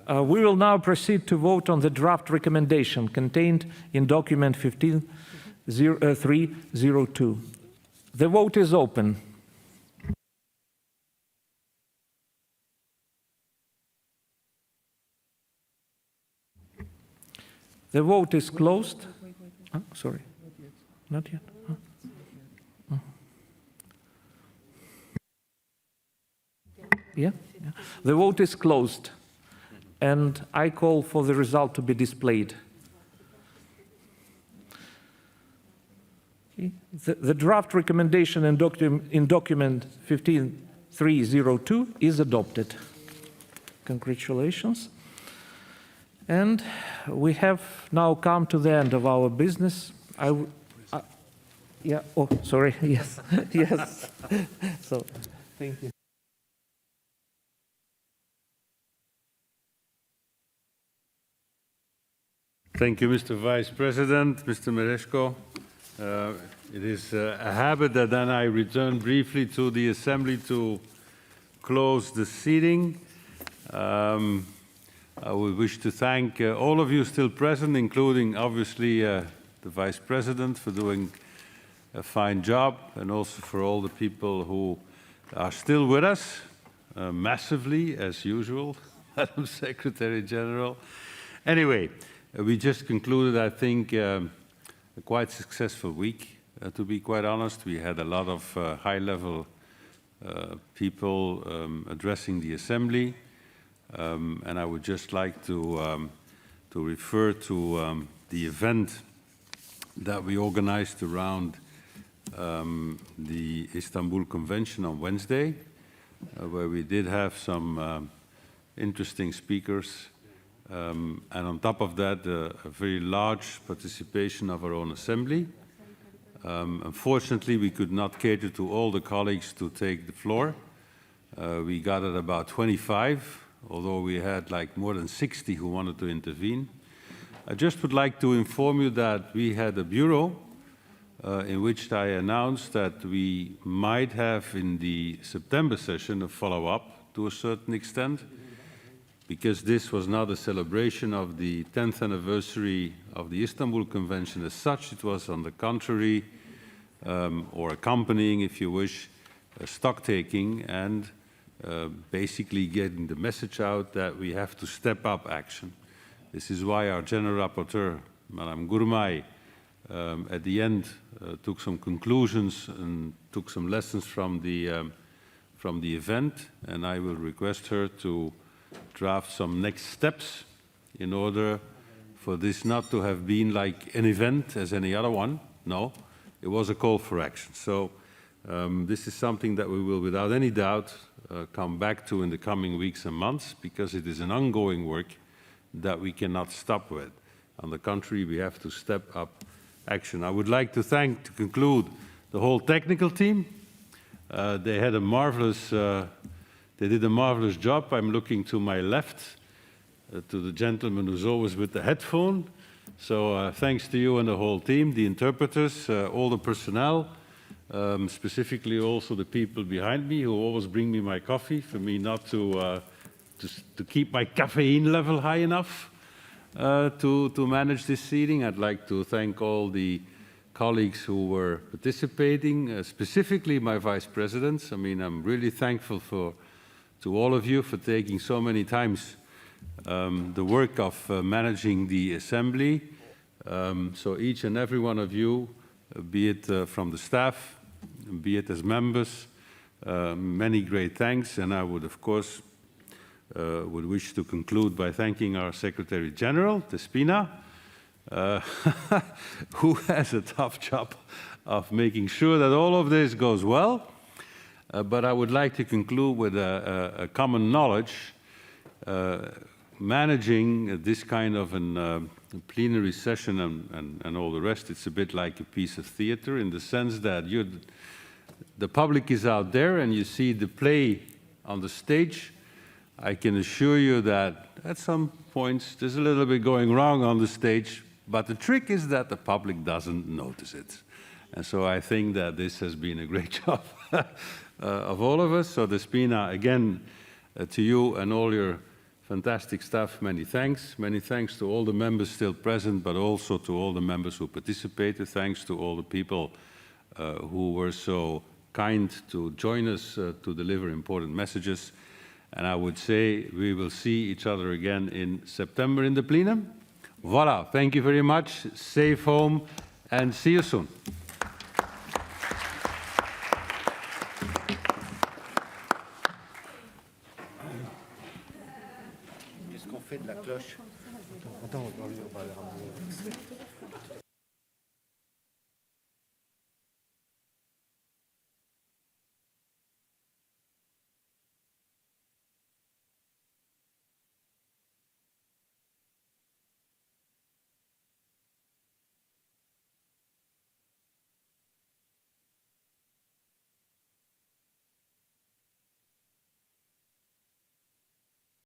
We will now proceed to vote on the draft recommendation contained in document 15302. The vote is open. The vote is closed. Sorry, not yet. Yeah? Yeah. The vote is closed, and I call for the result to be displayed. Okay. The draft recommendation in document 15302 is adopted. Congratulations. And we have now come to the end of our business. Yeah, oh, sorry, yes, yes. So, thank you. Thank you, Mr. Vice President, Mr. Mereshko. It is a habit that then I return briefly to the Assembly to close the sitting. I would wish to thank all of you still present, including obviously the Vice President for doing a fine job, and also for all the people who are still with us, massively as usual, Madam Secretary General. Anyway, we just concluded, I think, a quite successful week, to be quite honest. We had a lot of high-level people addressing the Assembly. And I would just like to refer to the event that we organized around the Istanbul Convention on Wednesday, where we did have some interesting speakers. And on top of that, a very large participation of our own Assembly. Unfortunately, we could not cater to all the colleagues to take the floor. We got at about 25. Although we had like more than 60 who wanted to intervene. I just would like to inform you that we had a bureau in which I announced that we might have in the September session a follow-up to a certain extent, because this was not a celebration of the 10th anniversary of the Istanbul Convention as such. It was, on the contrary, or accompanying, if you wish, stock-taking and basically getting the message out that we have to step up action. This is why our General Rapporteur, Madame Gurmai, at the end took some conclusions and took some lessons from the event, and I will request her to draft some next steps in order for this not to have been like an event as any other one. No, it was a call for action. So this is something that we will, without any doubt, come back to in the coming weeks and months, because it is an ongoing work that we cannot stop with. On the contrary, we have to step up action. I would like to conclude, the whole technical team. They did a marvelous job. I'm looking to my left, to the gentleman who's always with the headphone. So thanks to you and the whole team, the interpreters, all the personnel, specifically also the people behind me who always bring me my coffee for me not to keep my caffeine level high enough to manage this seating. I'd like to thank all the colleagues who were participating, specifically my vice presidents. I mean, I'm really thankful to all of you for taking so many times the work of managing the Assembly. So each and every one of you, be it from the staff, be it as members, many great thanks. And I would, of course, would wish to conclude by thanking our Secretary General, Despina, who has a tough job of making sure that all of this goes well. But I would like to conclude with a common knowledge. Managing this kind of a plenary session and all the rest, it's a bit like a piece of theater, in the sense that the public is out there and you see the play on the stage. I can assure you that at some points there's a little bit going wrong on the stage, but the trick is that the public doesn't notice it. And so I think that this has been a great job of all of us. So Despina, again, to you and all your fantastic staff, many thanks. Many thanks to all the members still present, but also to all the members who participated. Thanks to all the people who were so kind to join us to deliver important messages. And I would say we will see each other again in September in the plenum. Voilà, thank you very much. Safe home and see you soon. fait de la cloche. Attends, on va lui parler.